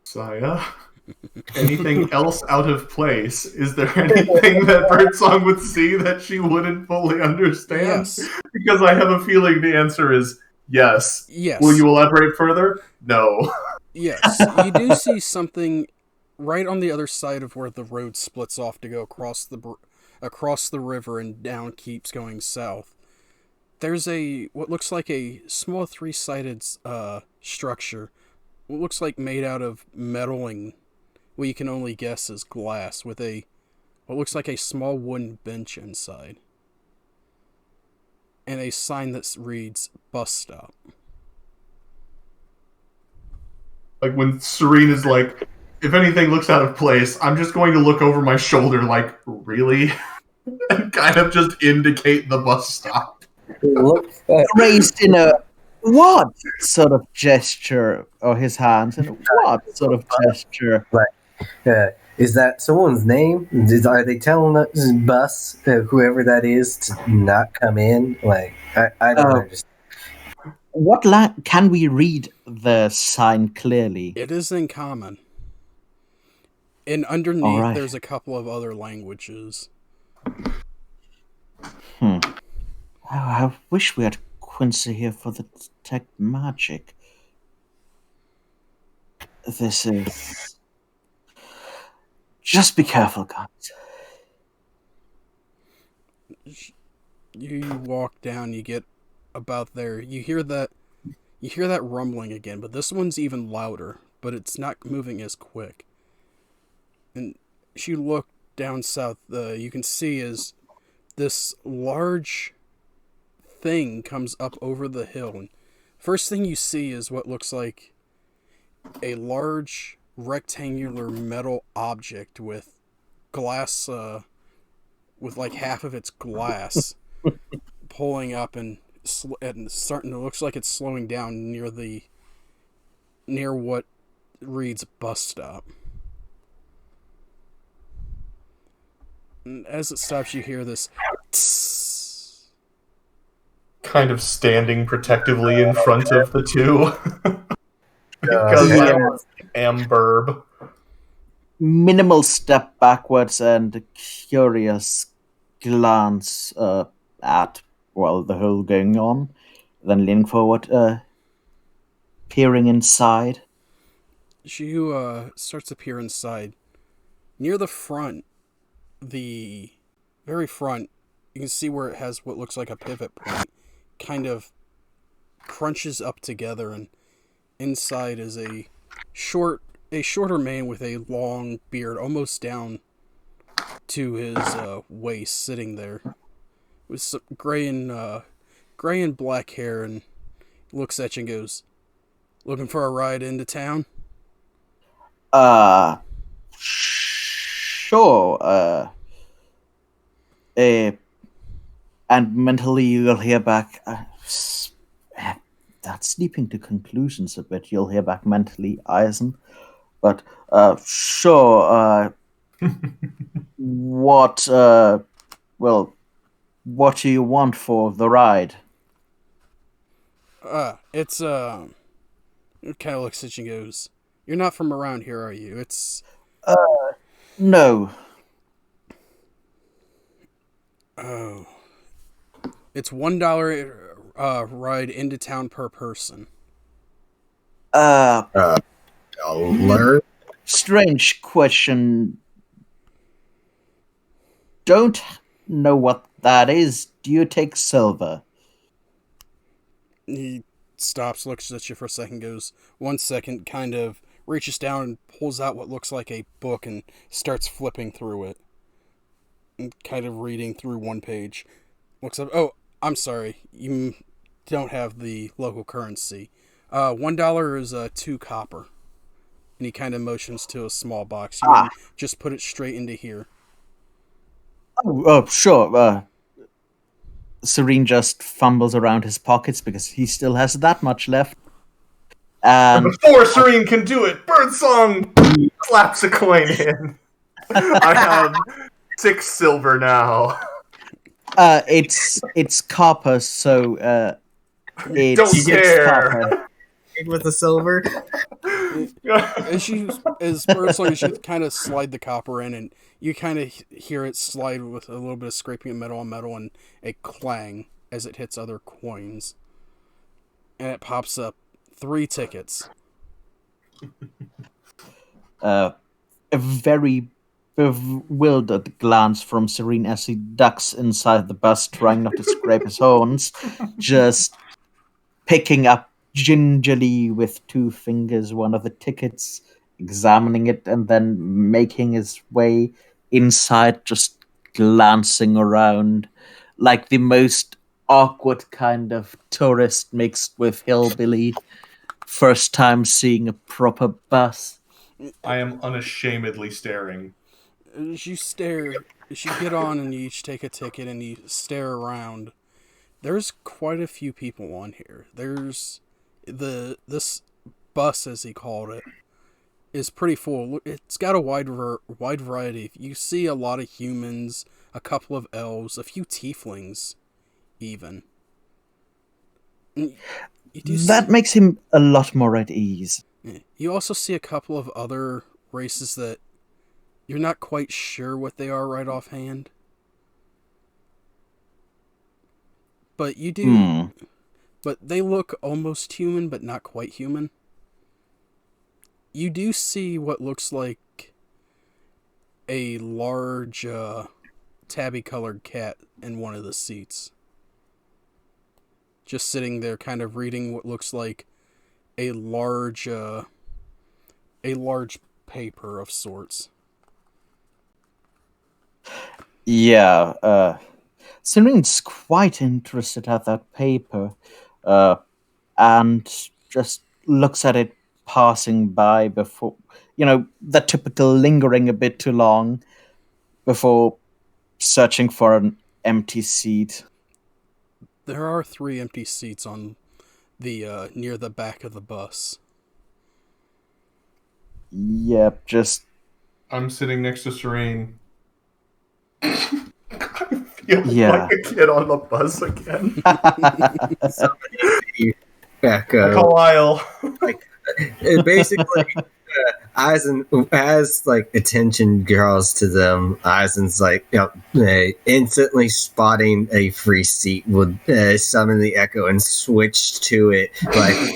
Saya, anything else out of place? Is there anything that Birdsong would see that she wouldn't fully understand? Yes. Because I have a feeling the answer is yes. Yes. Will you elaborate further? No. Yes. You do see something right on the other side of where the road splits off to go across the river and down keeps going south. There's what looks like a small three-sided structure. What looks like made out of metal and what you can only guess is glass, with what looks like a small wooden bench inside. And a sign that reads bus stop. Like when Serene is like, if anything looks out of place, I'm just going to look over my shoulder like, really? And kind of just indicate the bus stop. Look, Raised in a what sort of gesture, or his hands, and what sort of gesture? is that someone's name? Are they telling us bus, whoever that is, to not come in? Like, I don't understand. What can we read the sign clearly? It is in common. And underneath, there's a couple of other languages. Oh, I wish we had Quincy here for the detect magic. This is... Just be careful, guys. You walk down, you get about there. You hear that rumbling again, but this one's even louder, but it's not moving as quick. And as you look down south, you can see as this large thing comes up over the hill. And first thing you see is what looks like a large rectangular metal object with glass, with like half of its glass pulling up and starting. It looks like it's slowing down near what reads bus stop. And as it stops, you hear this tss. Kind of standing protectively in front of the two. Because I was Amberb. Minimal step backwards and a curious glance at, the whole going on. Then leaning forward. peering inside. You starts to peer inside. Near the front, the very front, you can see where it has what looks like a pivot point, kind of crunches up together, and inside is a shorter man with a long beard, almost down to his waist, sitting there with some gray and black hair, and looks at you and goes, "Looking for a ride into town?" Sure. And mentally you'll hear back. That's leaping to conclusions a bit. You'll hear back mentally, Eisen. But sure. What? What do you want for the ride? It's it kind of looks at you and goes, "You're not from around here, are you?" It's No. oh, it's $1 ride into town per person. I'll learn. Strange question. Don't know what that is. Do you take silver? He stops, looks at you for a second, goes 1 second, kind of reaches down and pulls out what looks like a book and starts flipping through it. And kind of reading through one page. Looks up, "Oh, I'm sorry, you don't have the local currency. $1 is 2 copper." And he kind of motions to a small box. You can just put it straight into here. Oh, sure. Serene just fumbles around his pockets because he still has that much left. And before Serene can do it, Birdsong slaps a coin in. I have 6 silver now. It's copper, so it's Don't care. copper. With the silver. As Birdsong, she kind of slide the copper in, and you kind of hear it slide with a little bit of scraping of metal on metal and a clang as it hits other coins. And it pops up 3 tickets. A very bewildered glance from Serene as he ducks inside the bus, trying not to scrape his horns, just picking up gingerly with 2 fingers one of the tickets, examining it, and then making his way inside, just glancing around like the most awkward kind of tourist mixed with hillbilly. First time seeing a proper bus. I am unashamedly staring. As you get on and you each take a ticket and you stare around, there's quite a few people on here. There's this bus, as he called it, is pretty full. It's got a wide variety. You see a lot of humans, a couple of elves, a few tieflings, even. That makes him a lot more at ease. You also see a couple of other races that you're not quite sure what they are right offhand. But you do... But they look almost human, but not quite human. You do see what looks like a large, tabby-colored cat in one of the seats. Just sitting there, kind of reading what looks like a large paper of sorts. Yeah, Serene's quite interested at that paper. And just looks at it passing by before, the typical lingering a bit too long before searching for an empty seat. There are 3 empty seats on the near the back of the bus. Yep, just... I'm sitting next to Serene. I feel Yeah. like a kid on the bus again. Back Kyle. basically, Eisen, as like attention draws to them, Eisen's like, instantly spotting a free seat would summon the echo and switch to it. Like,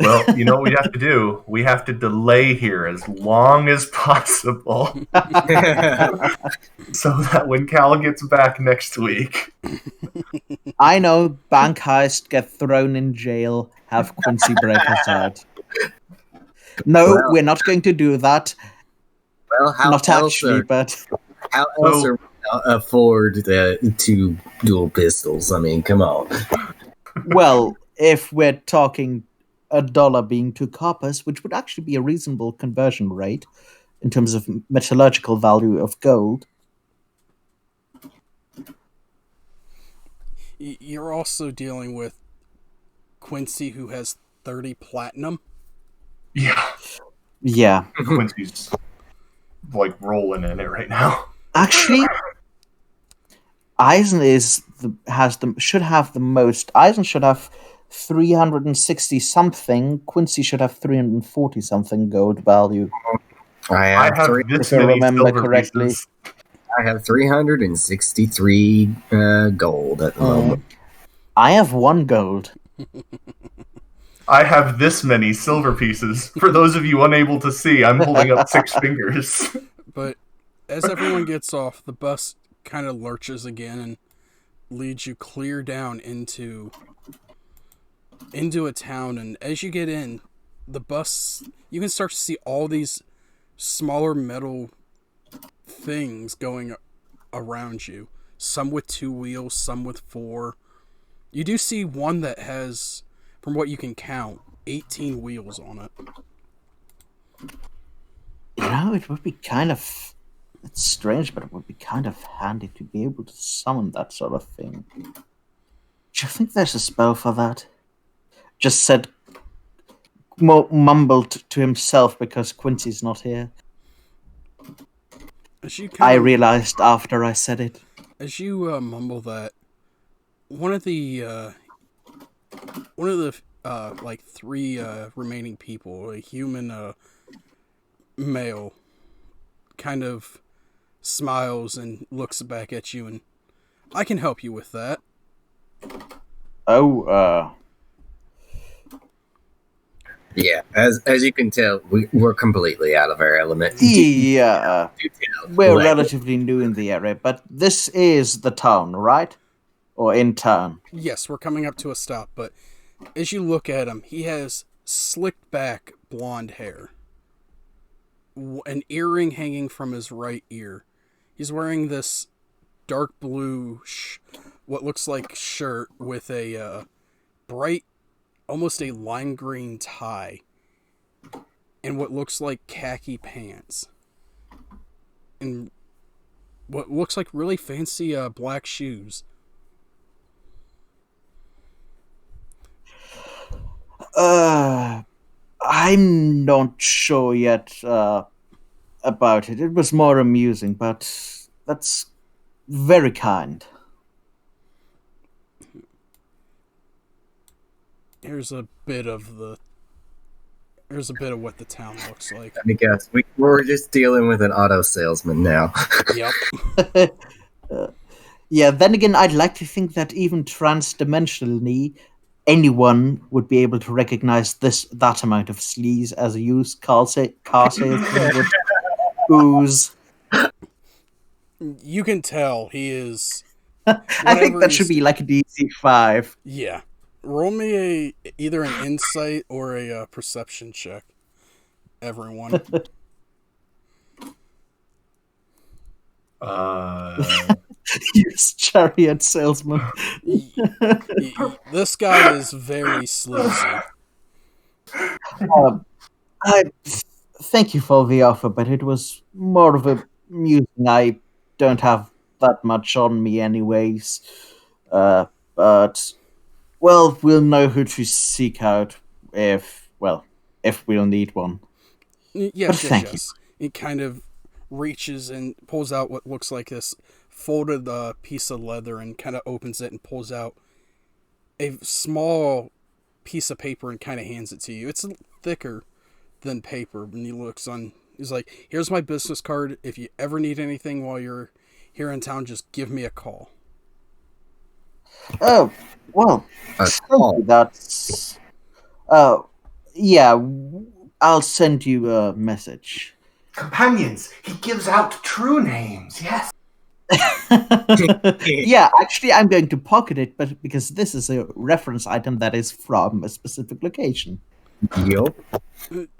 Well, you know what we have to do? We have to delay here as long as possible so that when Cal gets back next week. I know, bank heist, get thrown in jail, have Quincy break us out. No, Well- we're not going to do that. Well, how Not else actually, are, but how else So- are we gonna afford two dual pistols? I mean, come on. well, if we're talking $1 being 2 coppers, which would actually be a reasonable conversion rate in terms of metallurgical value of gold. You're also dealing with Quincy, who has 30 platinum. Yeah, Yeah. Quincy's like rolling in it right now. Actually, Eisen should have the most. Eisen should have 360 something. Quincy should have 340 something gold value. I have this if I many remember silver correctly. pieces. I have 363 gold at the moment. I have 1 gold. I have this many silver pieces. For those of you unable to see, I'm holding up 6 fingers. But as everyone gets off, the bus kind of lurches again and leads you clear down into a town. And as you get in, the bus, you can start to see all these smaller metal things going around you. Some with 2 wheels, some with 4. You do see one that has, from what you can count, 18 wheels on it. You know, it would be kind of. It's strange, but it would be kind of handy to be able to summon that sort of thing. Do you think there's a spell for that? Just said. Mumbled to himself because Quincy's not here. As you I realized after I said it. As you mumble that, one of the like 3 remaining people, a human male, kind of smiles and looks back at you, and I can help you with that. Oh, Yeah, as you can tell, we're completely out of our element. yeah. Detail. We're Like, relatively new in the area, but this is the town, right? Or in town? Yes, we're coming up to a stop, but as you look at him, he has slicked back blonde hair, an earring hanging from his right ear. He's wearing this dark blue, what looks like shirt with a bright, almost a lime green tie, and what looks like khaki pants, and what looks like really fancy black shoes. I'm not sure yet about it. It was more amusing, but that's very kind. Here's a bit of what the town looks like. let me guess. We're just dealing with an auto salesman now. Yep. Yeah, then again, I'd like to think that even trans-dimensionally, anyone would be able to recognize that amount of sleaze as a used car salesman would ooze. You can tell he is. I think that should be like a DC 5. Yeah. Roll me either an insight or a perception check. Everyone. Used chariot salesman. This guy is very sleazy. I thank you for the offer, but it was more of a musing. I don't have that much on me, anyways. But well, we'll know who to seek out if we'll need one. Yes, Thank you. He kind of reaches and pulls out what looks like this folded piece of leather and kind of opens it and pulls out a small piece of paper and kind of hands it to you. It's thicker than paper. And he's like, here's my business card. If you ever need anything while you're here in town, just give me a call. Oh, well, A call. that's Yeah, I'll send you a message. Companions. He gives out true names. Yes. Yeah, actually, I'm going to pocket it, but because this is a reference item that is from a specific location. Yup.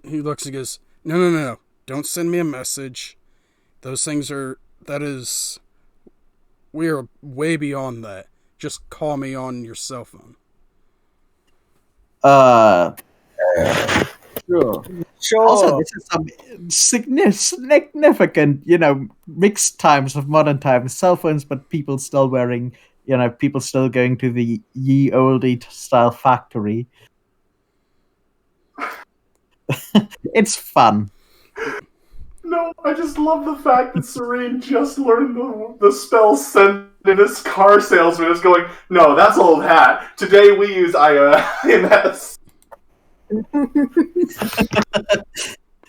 He looks and goes, no. Don't send me a message. Those things are, we are way beyond that. Just call me on your cell phone. Sure. Sure. Also, this is some significant, mixed times of modern times. Cell phones, but people still wearing, people still going to the ye olde style factory. It's fun. No, I just love the fact that Serene just learned the spell send, and this car salesman is going, no, that's old hat. Today we use IMS.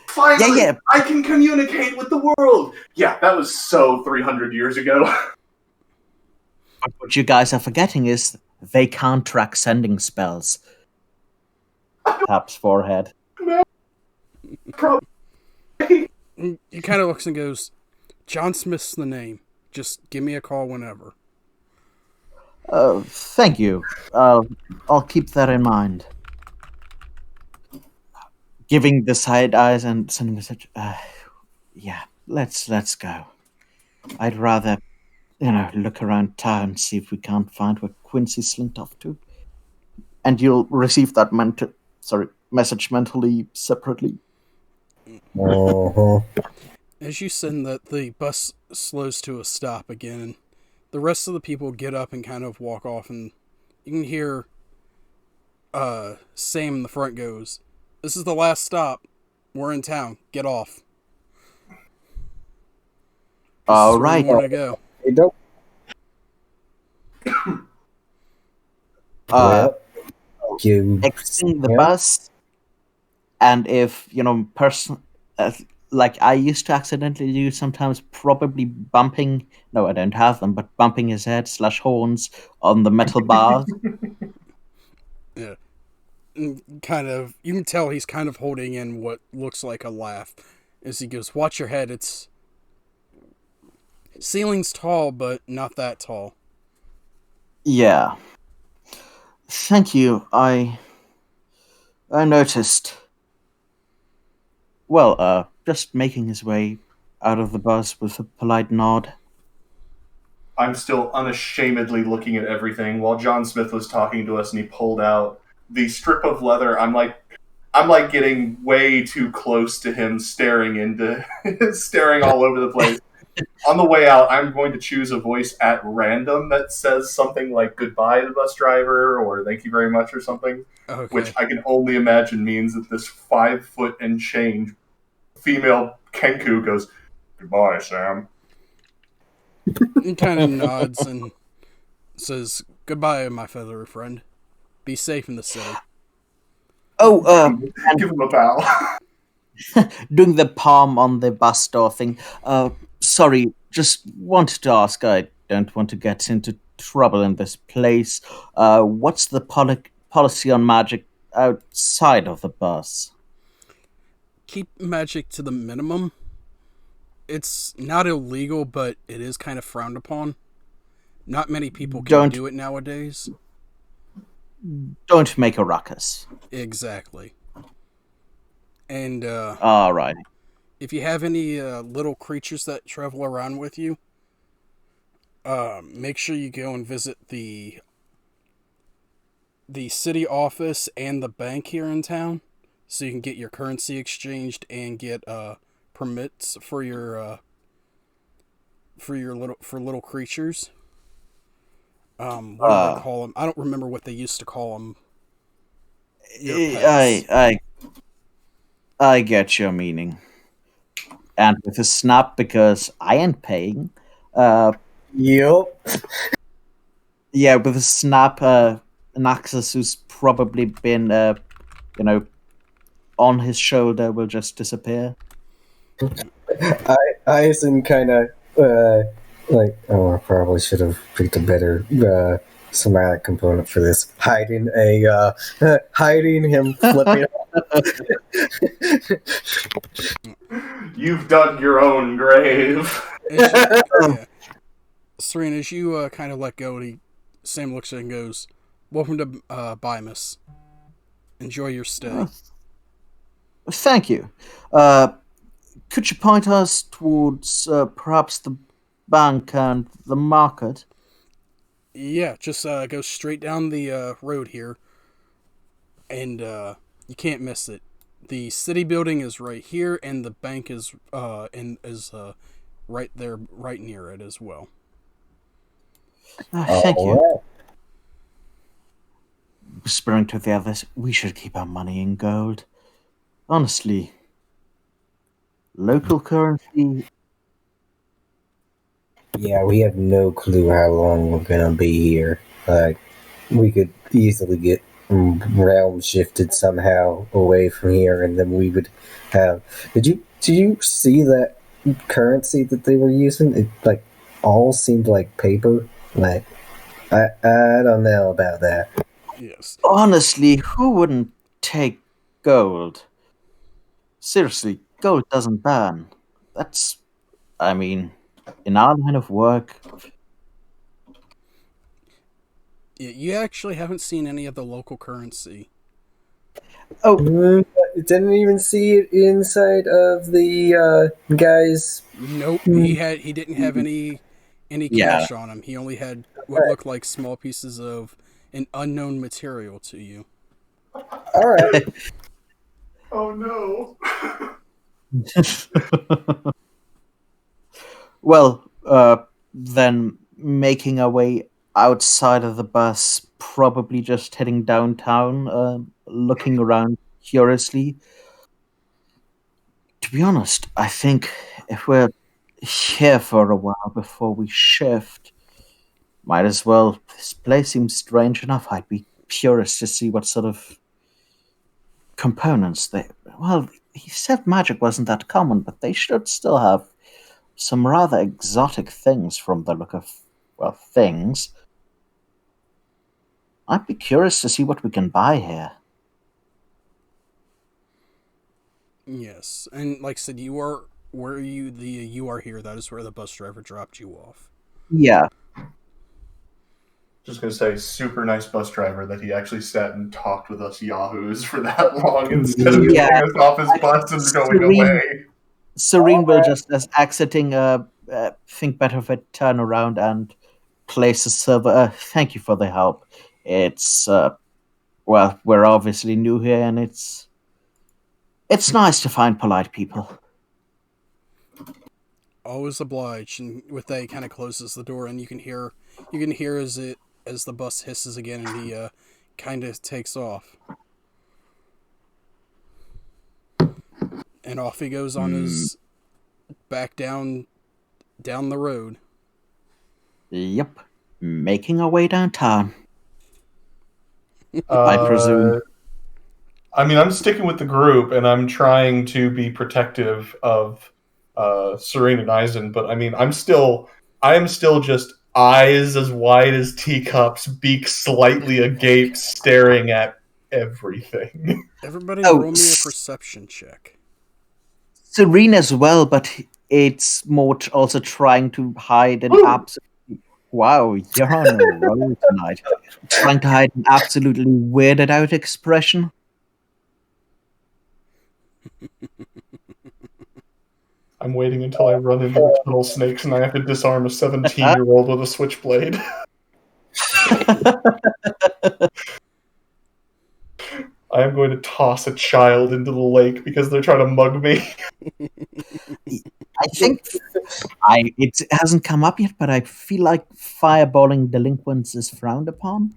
Finally, Yeah. I can communicate with the world. Yeah, that was so 300 years ago. But what you guys are forgetting is they can't track sending spells. Taps forehead. He kind of looks and goes, John Smith's the name. Just give me a call whenever. Thank you. I'll keep that in mind. Giving the side eyes and sending a message. Yeah, let's go. I'd rather, look around town, see if we can't find where Quincy slinked off to. And you'll receive that message mentally separately. Uh-huh. As you send that, the bus slows to a stop again, and the rest of the people get up and kind of walk off, and you can hear Sam in the front goes, "This is the last stop. We're in town. Get off." All right. Where to go? Hey, don't. You Exiting the bus, and if like I used to accidentally do sometimes, probably bumping. No, I don't have them, but bumping his head / horns on the metal bars. Yeah. And kind of, you can tell he's kind of holding in what looks like a laugh as he goes, "Watch your head. It's ceiling's tall, but not that tall." Yeah. Thank you. I noticed. Well, just making his way out of the bus with a polite nod. I'm still unashamedly looking at everything while John Smith was talking to us, and he pulled out the strip of leather. I'm like getting way too close to him, staring all over the place. On the way out, I'm going to choose a voice at random that says something like "goodbye" to the bus driver or "thank you very much" or something, Okay. which I can only imagine means that this 5 foot and change female Kenku goes, "Goodbye, Sam." He kind of nods and says, "Goodbye, my feathery friend. Be safe in the city." Oh, Give him a bow. doing the palm on the bus door thing. Sorry, just wanted to ask. I don't want to get into trouble in this place. What's the policy on magic outside of the bus? Keep magic to the minimum. It's not illegal, but it is kind of frowned upon. Not many people can do it nowadays. Don't make a ruckus. Exactly. And all right. If you have any little creatures that travel around with you, make sure you go and visit the city office and the bank here in town, so you can get your currency exchanged and get permits for your little creatures. What do they call them? I don't remember what they used to call them. I get your meaning. And with a snap, because I ain't paying. Yup. Yeah, with a snap, Naxos, who's probably been, on his shoulder, will just disappear. Aizen kind of I probably should have picked a better somatic component for this. Hiding hiding him flipping. You've dug your own grave. Yeah. Serena, as you kind of let go, Sam looks at it and goes, "Welcome to Bimus. Enjoy your stay." Thank you. Could you point us towards perhaps the bank and the market? Yeah, just go straight down the road here, and you can't miss it. The city building is right here, and the bank is right there, right near it as well. Thank you. Alright. Whispering to the others, we should keep our money in gold. Honestly, local currency. Yeah, we have no clue how long we're gonna be here. Like, we could easily get realm shifted somehow away from here, and then we would have. Did you see that currency that they were using? It like all seemed like paper. Like, I don't know about that. Yes. Honestly, who wouldn't take gold? Seriously, gold doesn't burn. That's, I mean, in our line of work, Yeah, you actually haven't seen any of the local currency. oh, Didn't even see it inside of the guy's. Nope, he didn't have any Yeah. cash on him. He only had what looked like small pieces of an unknown material to you. All right. Oh no. well, then making our way outside of the bus, probably just heading downtown, looking around curiously. To be honest, I think if we're here for a while before we shift, might as well. This place seems strange enough. I'd be curious to see what sort of components they. Well, he said magic wasn't that common, but they should still have some rather exotic things from the look of, well, things. I'd be curious to see what we can buy here. Yes, and like I said, you are where you are here. That is where the bus driver dropped you off. Yeah. Just gonna say, super nice bus driver that he actually sat and talked with us yahoos for that long instead of Yeah. getting us off his bus and going away. Serene will just, as exiting, think better of it, turn around and place a server. Thank you for the help. It's, well, we're obviously new here, and it's nice to find polite people. Always obliged. And with that, he kind of closes the door, and you can hear as the bus hisses again, and he kind of takes off. And off he goes on his back down the road. Yep. Making our way downtown. I presume. I mean, I'm sticking with the group, and I'm trying to be protective of Serene and Eisen, but I mean, I am still just eyes as wide as teacups, beak slightly agape, staring at everything. Everybody roll me a perception check. Serene as well, but it's more also trying to hide an absolute. Wow, you're on a roll tonight. Trying to hide an absolutely weirded out expression. I'm waiting until I run into the tunnel snakes and I have to disarm a 17-year-old with a switchblade. I am going to toss a child into the lake because they're trying to mug me. I think it hasn't come up yet, but I feel like fireballing delinquents is frowned upon.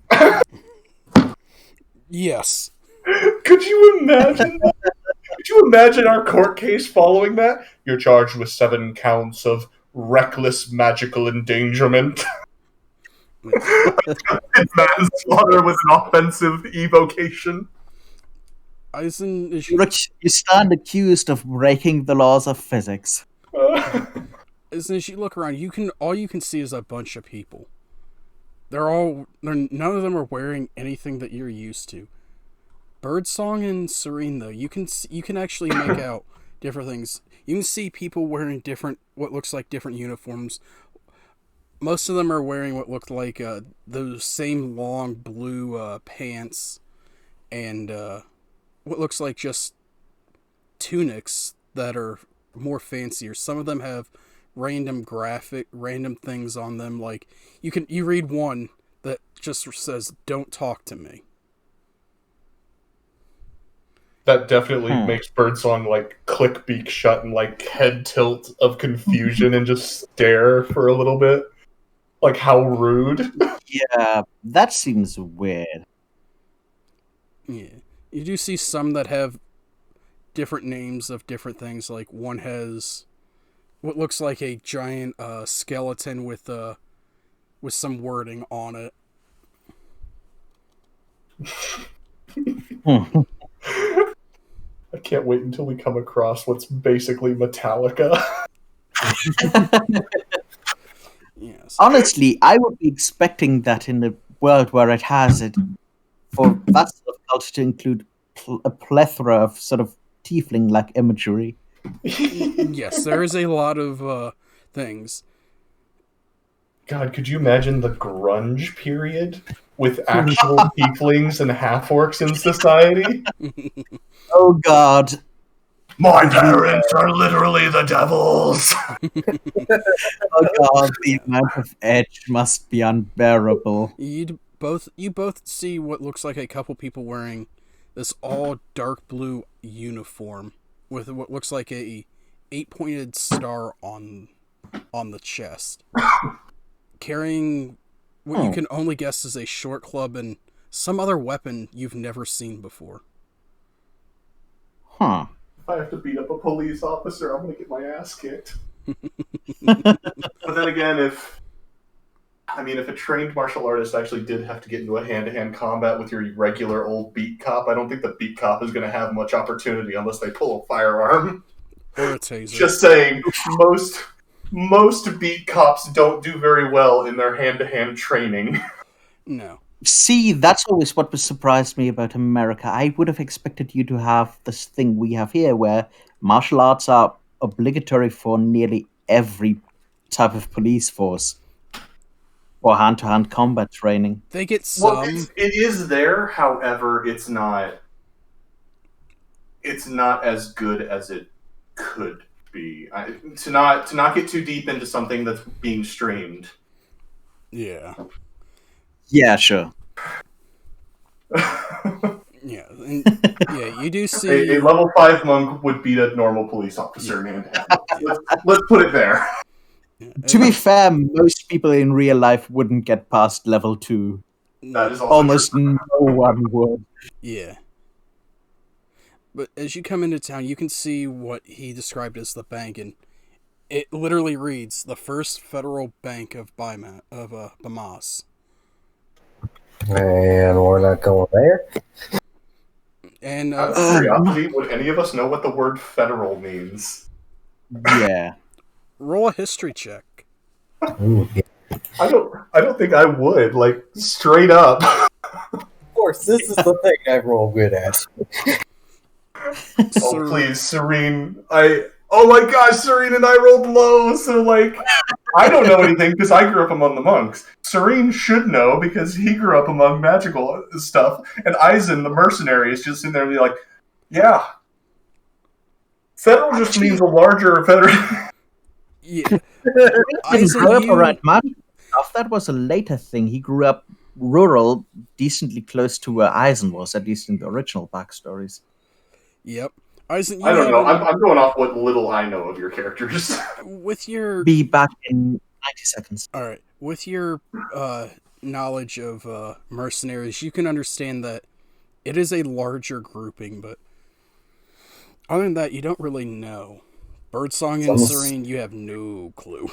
Yes. Could you imagine that? Could you imagine our court case following that? You're charged with 7 counts of reckless magical endangerment. Manslaughter with an offensive evocation. Eisen, You stand accused of breaking the laws of physics. as you look around, all you can see is a bunch of people. none of them are wearing anything that you're used to. Birdsong and Serene, though, you can actually make out different things. You can see people wearing what looks like different uniforms. Most of them are wearing what look like those same long blue pants and what looks like just tunics that are more fancier. Some of them have random things on them. Like you read one that just says "Don't talk to me." That definitely makes Birdsong like click beak shut and like head tilt of confusion and just stare for a little bit. Like how rude. Yeah, that seems weird. Yeah, you do see some that have different names of different things. Like one has what looks like a giant skeleton with some wording on it. I can't wait until we come across what's basically Metallica. Yes. Honestly, I would be expecting that in a world where it has it, for that sort of culture to include a plethora of sort of tiefling-like imagery. Yes, there is a lot of things. God, could you imagine the grunge period with actual tieflings and half-orcs in society? Oh God. My parents are literally the devils! Oh God, the amount of edge must be unbearable. You both see what looks like a couple people wearing this all dark blue uniform with what looks like a 8-pointed star on the chest, carrying what you can only guess is a short club and some other weapon you've never seen before. Huh. If I have to beat up a police officer, I'm gonna get my ass kicked. But then again, if a trained martial artist actually did have to get into a hand-to-hand combat with your regular old beat cop, I don't think the beat cop is going to have much opportunity unless they pull a firearm. Or a taser. Just saying, most beat cops don't do very well in their hand-to-hand training. No. See, that's always what surprised me about America. I would have expected you to have this thing we have here where martial arts are obligatory for nearly every type of police force for hand-to-hand combat training. They get some. Well, it is there, however, it's not as good as it could be. To not get too deep into something that's being streamed. Yeah. Yeah, sure. Yeah, you do see a level 5 monk would beat a normal police officer in hand-to-hand. Let's put it there. Yeah, to be fair, most people in real life wouldn't get past level 2. That is also almost true. No one would. Yeah. But as you come into town, you can see what he described as the bank, and it literally reads the First Federal Bank of Bamas. And we're not going there. And out of curiosity, would any of us know what the word federal means? Yeah. Roll a history check. Ooh, yeah. I don't think I would, like, straight up. Of course, this is the thing I roll good at. Oh, please, Serene. Oh my gosh, Serene and I rolled low, so, like, I don't know anything because I grew up among the monks. Serene should know because he grew up among magical stuff, and Eisen, the mercenary, is just in there and be like, yeah. Federal just means a larger federal. Yeah. Eisen grew up around magic stuff. That was a later thing. He grew up rural, decently close to where Eisen was, at least in the original backstories. Yep. Eisen, I don't know. I'm going off what little I know of your characters. With your... Be back in 90 seconds. Alright. With your knowledge of mercenaries, you can understand that it is a larger grouping, but other than that, you don't really know. Birdsong and Serene, you have no clue.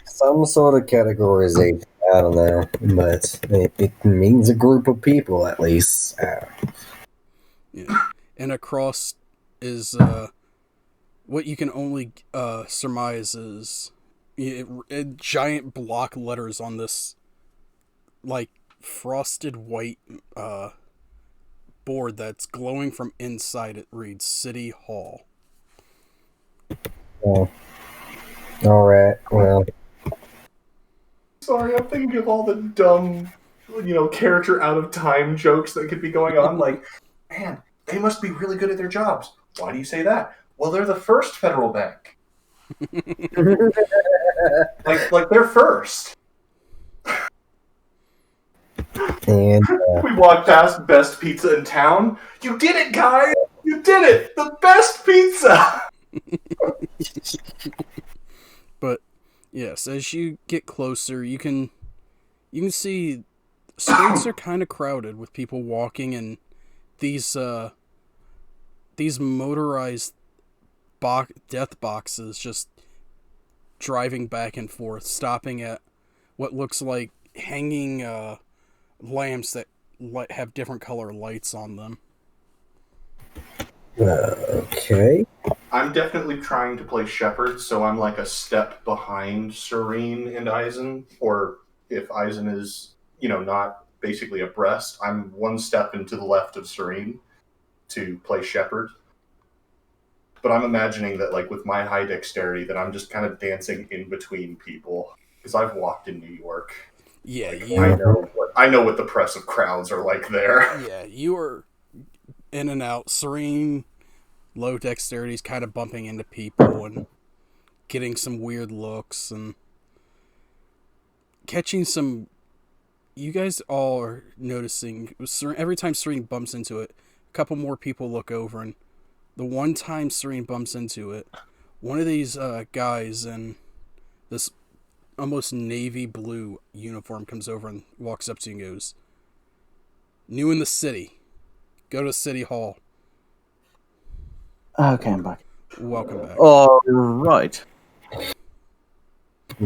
Some sort of categorization. I don't know, but it means a group of people at least. Yeah. And across is what you can only surmise is giant block letters on this like frosted white board that's glowing from inside. It reads City Hall. Oh. All right. Well, Sorry, I'm thinking of all the dumb, character out of time jokes that could be going on. Like, man, they must be really good at their jobs. Why do you say that? Well, they're the first federal bank. like they're first. and We walked past best pizza in town. You did it, guys! You did it! The best pizza! But yes, as you get closer, you can see streets are kind of crowded with people walking, and these motorized death boxes just driving back and forth, stopping at what looks like hanging lamps that have different color lights on them. okay. I'm definitely trying to play Shepherd, so I'm like a step behind Serene and Eisen. Or if Eisen is, not basically abreast, I'm one step into the left of Serene to play Shepherd. But I'm imagining that, like, with my high dexterity, that I'm just kind of dancing in between people. Because I've walked in New York. Yeah, Like, you. I know what the press of crowds are like there. Yeah, you are in and out. Serene, low dexterity is kind of bumping into people and getting some weird looks and catching some. You guys all are noticing every time Serene bumps into it, a couple more people look over, and the one time Serene bumps into it, one of these guys in this almost navy blue uniform comes over and walks up to you and goes, "New in the city. Go to City Hall. Okay, I'm back. Welcome back." All right.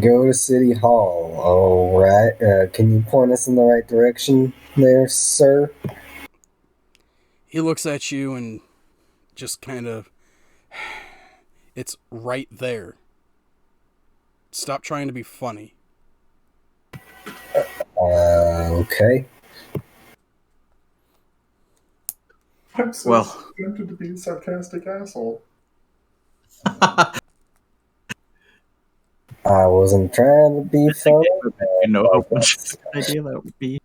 Go to City Hall. All right. Can you point us in the right direction there, sir? He looks at you and just kind of, it's right there. Stop trying to be funny. Okay. I'm so tempted to be a sarcastic asshole. I wasn't trying to be funny. You know how much idea that would be.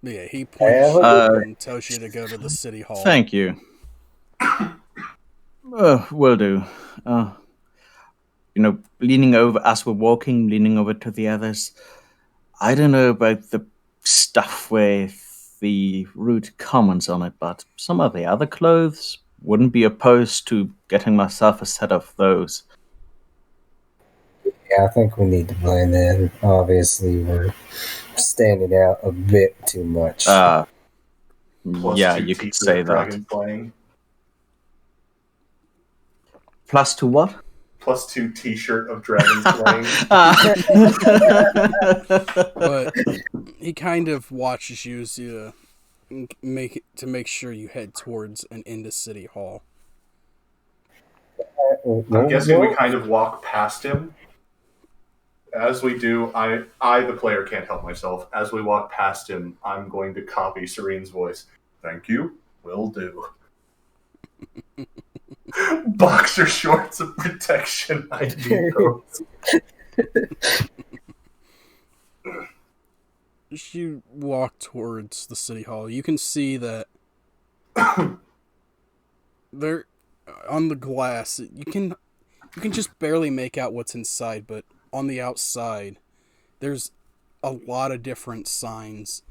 But yeah, he points you and tells you to go to the City Hall. Thank you. Will do. Leaning over as we're walking, leaning over to the others. I don't know about the stuff with the rude comments on it, but some of the other clothes wouldn't be opposed to getting myself a set of those. Yeah, I think we need to blend in. Obviously, we're standing out a bit too much. Yeah, +2 you could say that. Dragon playing. Plus to what? +2 T-shirt of dragons playing. But he kind of watches you as you make sure you head towards and into City Hall. I'm guessing we kind of walk past him. As we do, I, the player, can't help myself. As we walk past him, I'm going to copy Serene's voice. Thank you. Will do. Boxer shorts of protection. I need those. As you walk towards the City Hall, you can see that there, on the glass, you can just barely make out what's inside, but on the outside, there's a lot of different signs.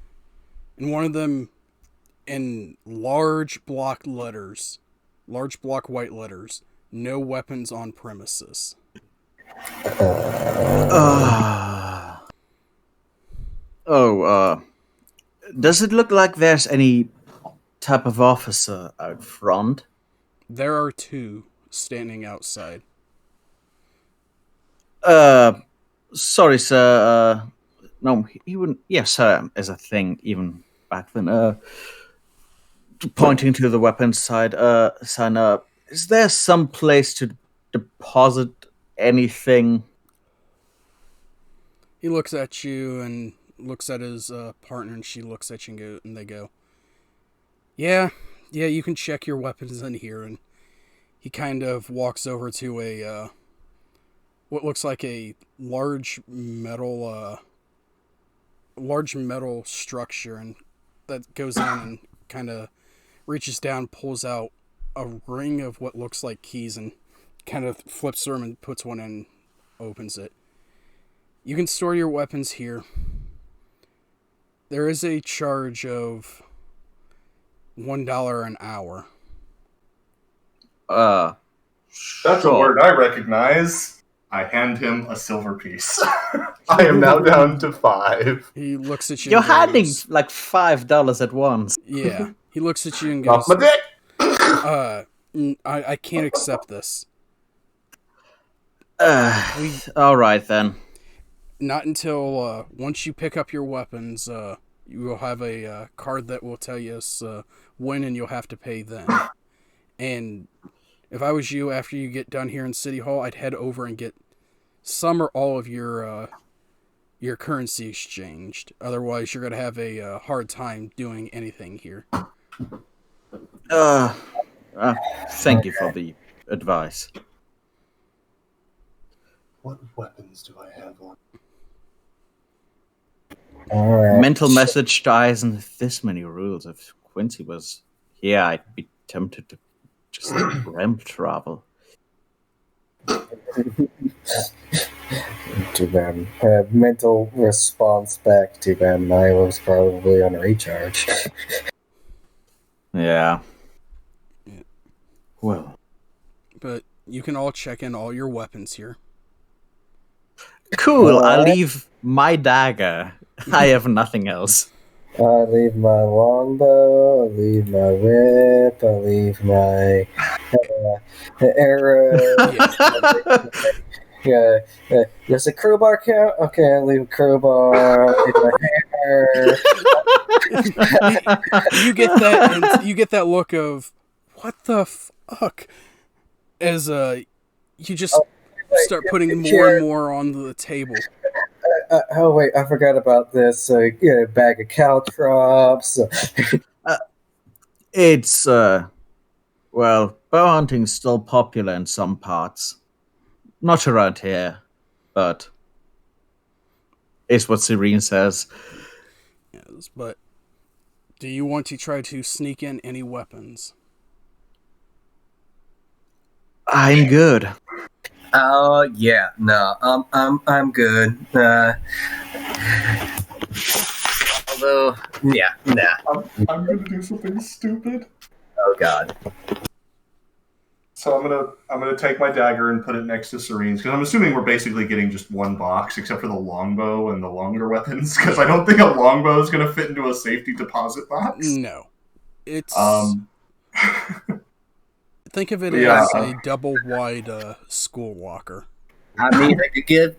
And one of them, in large block white letters, no weapons on premises. Does it look like there's any type of officer out front? There are two standing outside. Sorry, sir. No, he wouldn't. Yes, sir, is a thing even back then. Pointing to the weapons side, sign up. Is there some place to deposit anything? He looks at you and looks at his partner, and she looks at you and they go, "Yeah, yeah, you can check your weapons in here." And he kind of walks over to a what looks like a large metal structure, and that goes in and kind of reaches down, pulls out a ring of what looks like keys, and kind of flips through them and puts one in, opens it. You can store your weapons here. There is a charge of $1 an hour. That's a word I recognize. I hand him a silver piece. I am now down to 5. He looks at you. You're and goes, handing like $5 at once. Yeah. He looks at you and Off goes, my dick! I can't accept this. All right then. Not until once you pick up your weapons, you will have a card that will tell you when, and you'll have to pay then. And if I was you, after you get done here in City Hall, I'd head over and get some or all of your currency exchanged. Otherwise, you're gonna have a hard time doing anything here. Thank you for the advice. What weapons do I have on? All right. Mental message dies in this many rules. If Quincy was here, I'd be tempted to just realm travel. Too bad. Mental response back. Too bad. I was probably on recharge. Yeah. Well. But you can all check in all your weapons here. Cool. I'll Alright. leave my dagger. I have nothing else. I leave my longbow, I leave my whip, I leave my arrow. Yeah, does a crowbar count? Okay, I leave a crowbar. I leave my hammer. You get that, and you get that look of what the fuck, as you just start putting more and more on the table. Oh wait, I forgot about this. Yeah, bag of caltrops. It's, well, bow hunting's still popular in some parts. Not around here, but it's what Serene says. Yes, but do you want to try to sneak in any weapons? I'm good. Yeah, no, I'm good. Although, yeah, nah. I'm gonna do something stupid. Oh god. So I'm gonna take my dagger and put it next to Serene's, because I'm assuming we're basically getting just one box, except for the longbow and the longer weapons, because I don't think a longbow is gonna fit into a safety deposit box. No, it's think of it Yeah. as a double wide school locker. I mean, I could give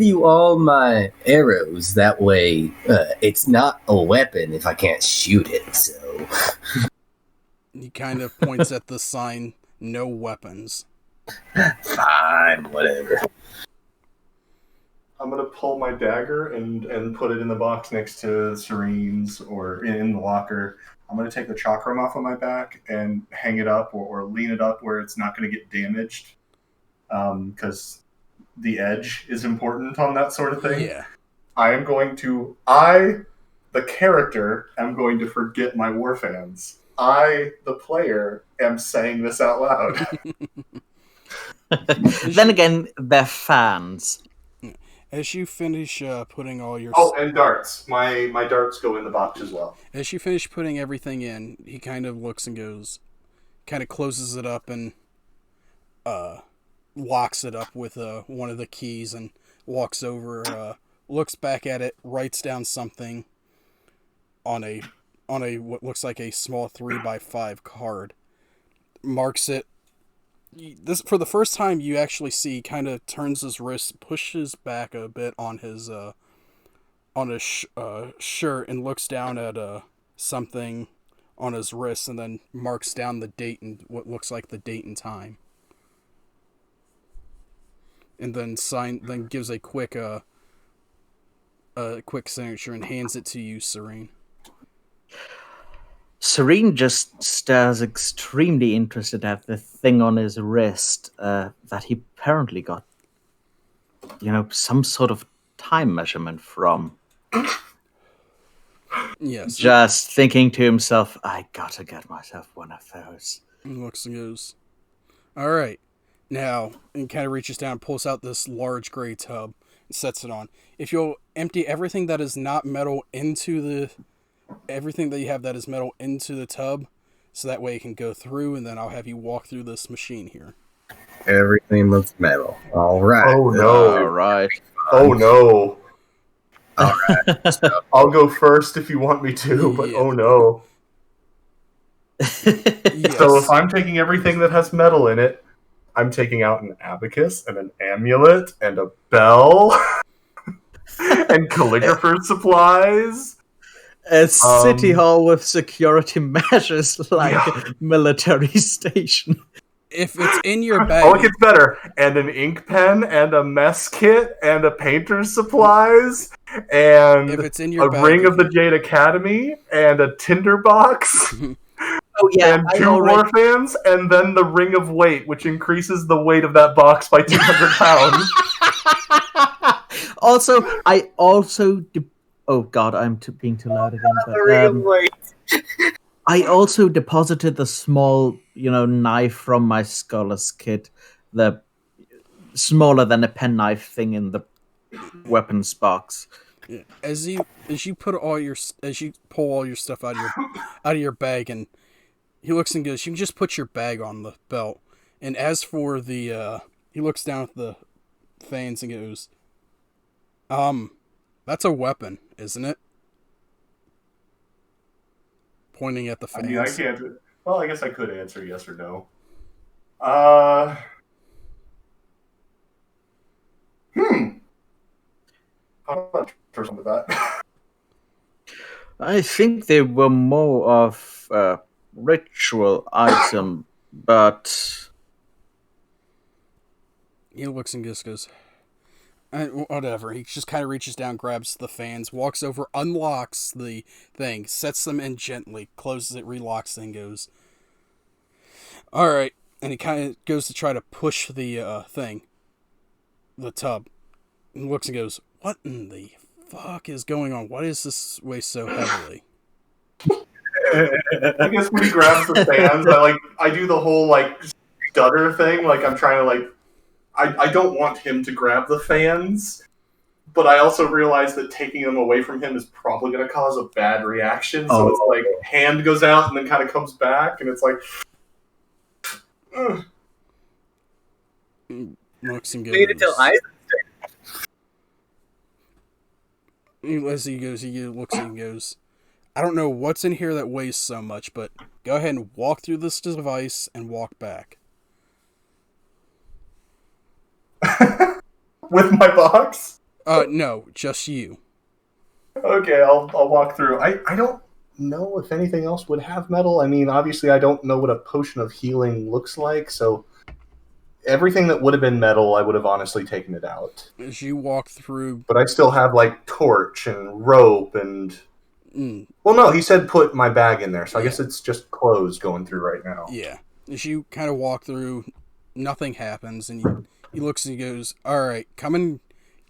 you all my arrows. That way, it's not a weapon if I can't shoot it. So He kind of points at the sign, "No weapons." fine, whatever. I'm gonna pull my dagger and put it in the box next to Serene's or in the locker. I'm gonna take the chakram off of my back and hang it up or lean it up where it's not gonna get damaged, because the edge is important on that sort of thing. Yeah. The character, am going to forget my war fans. I, the player, am saying this out loud. Then again, they're fans. As you finish putting all your... Oh, and darts. My darts go in the box as well. As you finish putting everything in, he kind of looks and goes... kind of closes it up and locks it up with one of the keys and walks over, looks back at it, writes down something on a what looks like a small 3x5 card, marks it. This, for the first time, you actually see, kind of turns his wrist, pushes back a bit on his shirt, and looks down at something on his wrist, and then marks down the date and what looks like the date and time, and then gives a quick a quick signature and hands it to you, Serene. Serene just stares extremely interested at the thing on his wrist that he apparently got, some sort of time measurement from. Yes. Just thinking to himself, I gotta get myself one of those. And looks and goes, all right. Now, and kind of reaches down, pulls out this large gray tub, and sets it on. If you'll empty everything that is not metal everything that you have that is metal into the tub, so that way it can go through, and then I'll have you walk through this machine here. Everything that's metal. All right. Oh no! All right. Oh no! All right. I'll go first if you want me to, but Yeah. oh no! Yes. So if I'm taking everything that has metal in it, I'm taking out an abacus and an amulet and a bell and calligrapher's supplies. A city hall with security measures like a military station. If it's in your bag, Oh, it gets better. And an ink pen and a mess kit and a painter's supplies and if it's in your a bag, ring of the Jade Academy and a tinder box. Oh yeah, And 2 war fans, and then the ring of weight, which increases the weight of that box by 200 pounds. Oh god, I'm being too loud again. But, I also deposited the small, knife from my scholar's kit, the smaller than a penknife thing in the weapons box. Yeah. As you pull all your stuff out of your bag, and he looks and goes, you can just put your bag on the belt. And as for the he looks down at the fans and goes, that's a weapon, isn't it? Pointing at the fans. I mean, I can't. Well, I guess I could answer yes or no. How much for some of that? I think they were more of a ritual item, but He looks and just goes, whatever. He just kind of reaches down, grabs the fans, walks over, unlocks the thing, sets them in gently, closes it, relocks, and goes, all right. And he kind of goes to try to push the the tub. And looks and goes, what in the fuck is going on? Why is this weigh so heavily? I guess when he grabs the fans, I do the whole stutter thing. I'm trying to I don't want him to grab the fans, but I also realize that taking them away from him is probably going to cause a bad reaction. So it's hand goes out and then kind of comes back, and it's like. Looks and goes. Wait until As he goes, he looks and goes, I don't know what's in here that weighs so much, but go ahead and walk through this device and walk back. With my box? No, just you. Okay, I'll walk through. I don't know if anything else would have metal. I mean, obviously I don't know what a potion of healing looks like, so everything that would have been metal, I would have honestly taken it out. As you walk through... But I still have, torch and rope and... Well, no, he said put my bag in there, so I guess it's just clothes going through right now. Yeah. As you kind of walk through, nothing happens, and he looks and he goes, all right, come and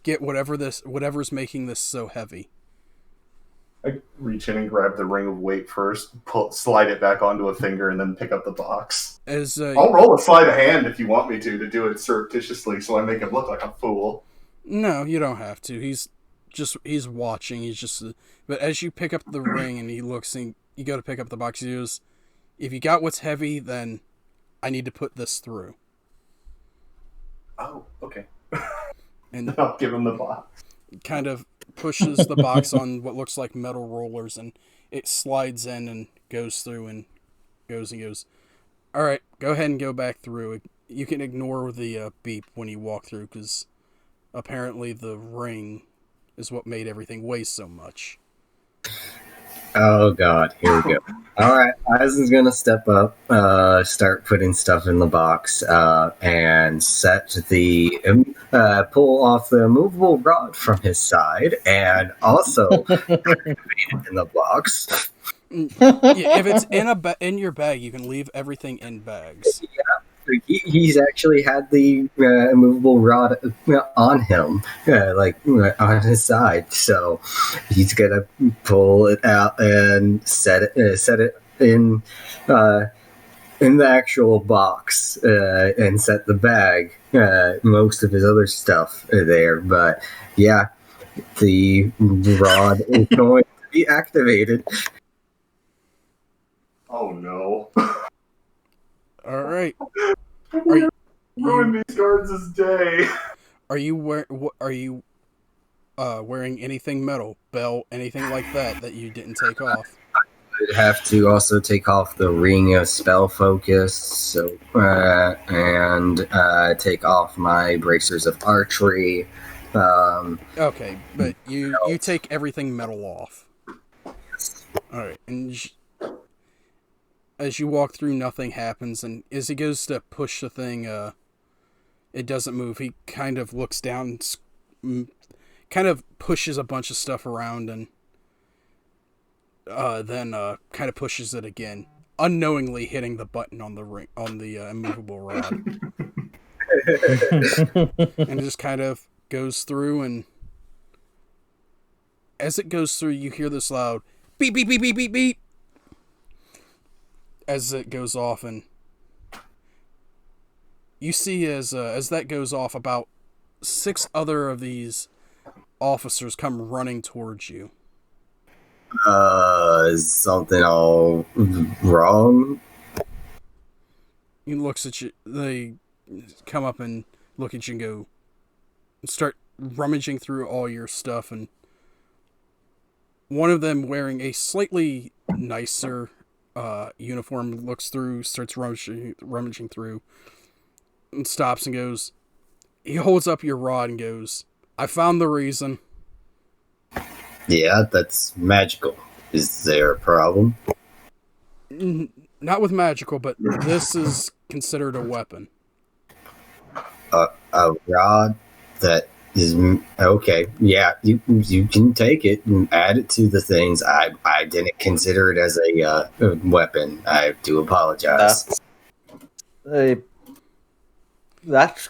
get whatever's making this so heavy. I reach in and grab the ring of weight first, slide it back onto a finger, and then pick up the box. I'll roll a sleight of hand if you want me to do it surreptitiously so I make him look like a fool. No, you don't have to. He's watching. But as you pick up the ring and he looks and you go to pick up the box, he goes, if you got what's heavy, then I need to put this through. Oh, okay. And I'll give him the box. Kind of pushes the box on what looks like metal rollers, and it slides in and goes through and goes, all right, go ahead and go back through. You can ignore the beep when you walk through, because apparently the ring is what made everything weigh so much. Oh god, here we go. Alright, Eisen's gonna step up, start putting stuff in the box, and pull off the immovable rod from his side, and also activate it in the box. Yeah, if it's in your bag, you can leave everything in bags. He's actually had the immovable rod on him, on his side. So he's gonna pull it out and set it in the actual box and set the bag. Most of his other stuff there, but yeah, the rod is going to be activated. Oh no! All right. Ruined these guards' day. Are you wearing anything metal, belt, anything like that you didn't take off? I'd have to also take off the ring of spell focus, and take off my bracers of archery. Okay, but you take everything metal off. All right, and as you walk through, nothing happens, and as he goes to push the thing, it doesn't move. He kind of looks down, kind of pushes a bunch of stuff around, and then kind of pushes it again, unknowingly hitting the button on the immovable rod, and it just kind of goes through. And as it goes through, you hear this loud beep beep beep beep beep beep as it goes off, and you see as that goes off, about 6 other of these officers come running towards you. Is something all wrong? He looks at you. They come up and look at you and go, start rummaging through all your stuff, and one of them, wearing a slightly nicer uniform, looks through, starts rummaging through, and stops and goes. He holds up your rod and goes, "I found the reason." Yeah, that's magical. Is there a problem? Not with magical, but this is considered a weapon. A rod that is okay. Yeah, you can take it and add it to the things. I didn't consider it as a weapon. I do apologize. That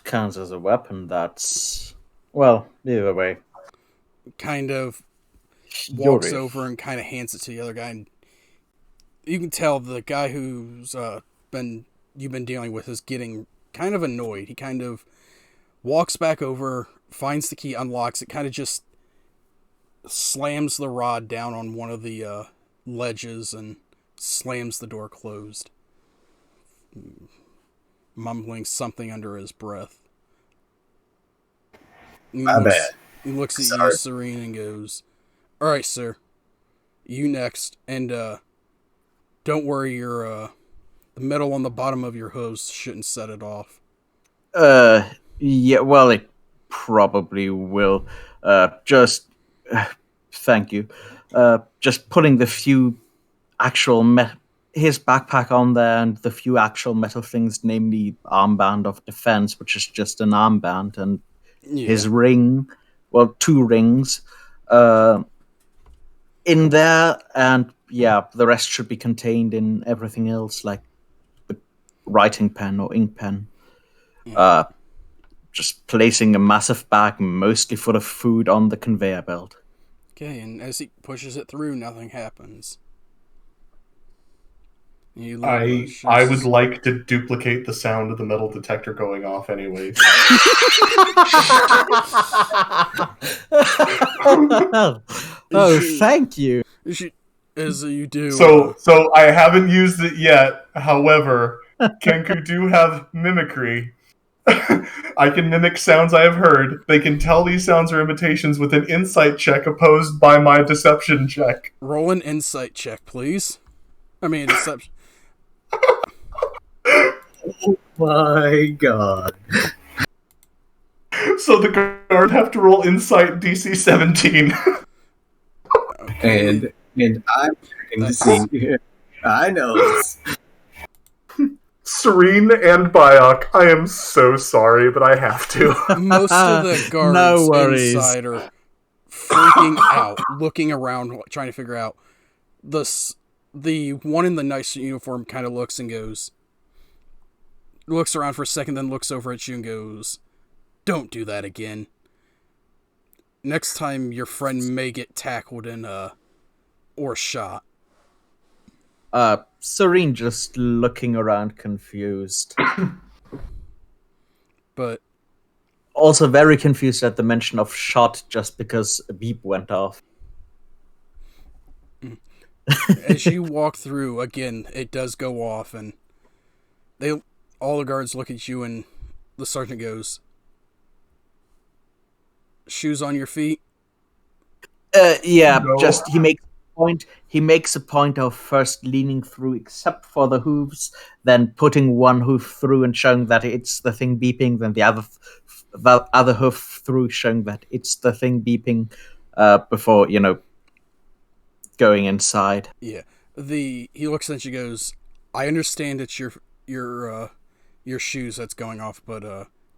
counts as a weapon. That's, well, either way. Kind of walks over and kind of hands it to the other guy, and you can tell the guy who's you've been dealing with is getting kind of annoyed. He kind of walks back over, finds the key, unlocks it, kind of just slams the rod down on one of the ledges and slams the door closed, mumbling something under his breath. My bad. He looks at Sorry. you, Serene, and goes, "All right, sir. You next. And don't worry, the metal on the bottom of your hose shouldn't set it off." Yeah, well, it probably will. Just thank you. Just putting the few actual his backpack on there and the few actual metal things, namely armband of defense, which is just an armband, and his ring, well, 2 rings, in there, and yeah, the rest should be contained in everything else, like the writing pen or ink pen. Just placing a massive bag, mostly full of food, on the conveyor belt. Okay, and as he pushes it through, nothing happens. I would like to duplicate the sound of the metal detector going off anyways. Oh, thank you. As you do. So I haven't used it yet. However, Kenku do have mimicry. I can mimic sounds I have heard. They can tell these sounds are imitations with an insight check opposed by my deception check. Roll an insight check, please. I mean, deception. Oh my god. So the guard have to roll insight DC 17. And And I'm checking to see. I know this. Serene and Bayok, I am so sorry, but I have to. Most of the guards No worries. inside are freaking out, looking around, trying to figure out. The one in the nice uniform kind of looks around for a second, then looks over at you and goes, "Don't do that again. Next time your friend may get tackled or shot." Serene just looking around confused. But Also very confused at the mention of shot just because a beep went off. as you walk through, again, it does go off, and all the guards look at you, and the sergeant goes, "Shoes on your feet?" Yeah, No. just he makes a point of first leaning through except for the hooves, then putting one hoof through and showing that it's the thing beeping, then the other hoof through showing that it's the thing beeping, before, going inside. Yeah. He looks at you and goes, "I understand it's your shoes that's going off, but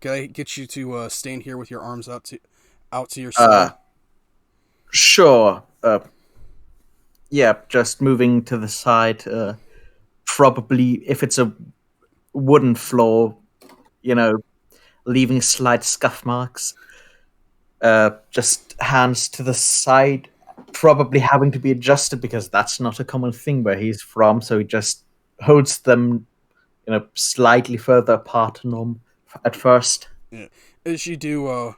can I get you to stand here with your arms out to your side?" Sure. Yeah, just moving to the side. Probably if it's a wooden floor, leaving slight scuff marks. Just hands to the side, probably having to be adjusted because that's not a common thing where he's from. So he just holds them, slightly further apart at first. Yeah. As you do,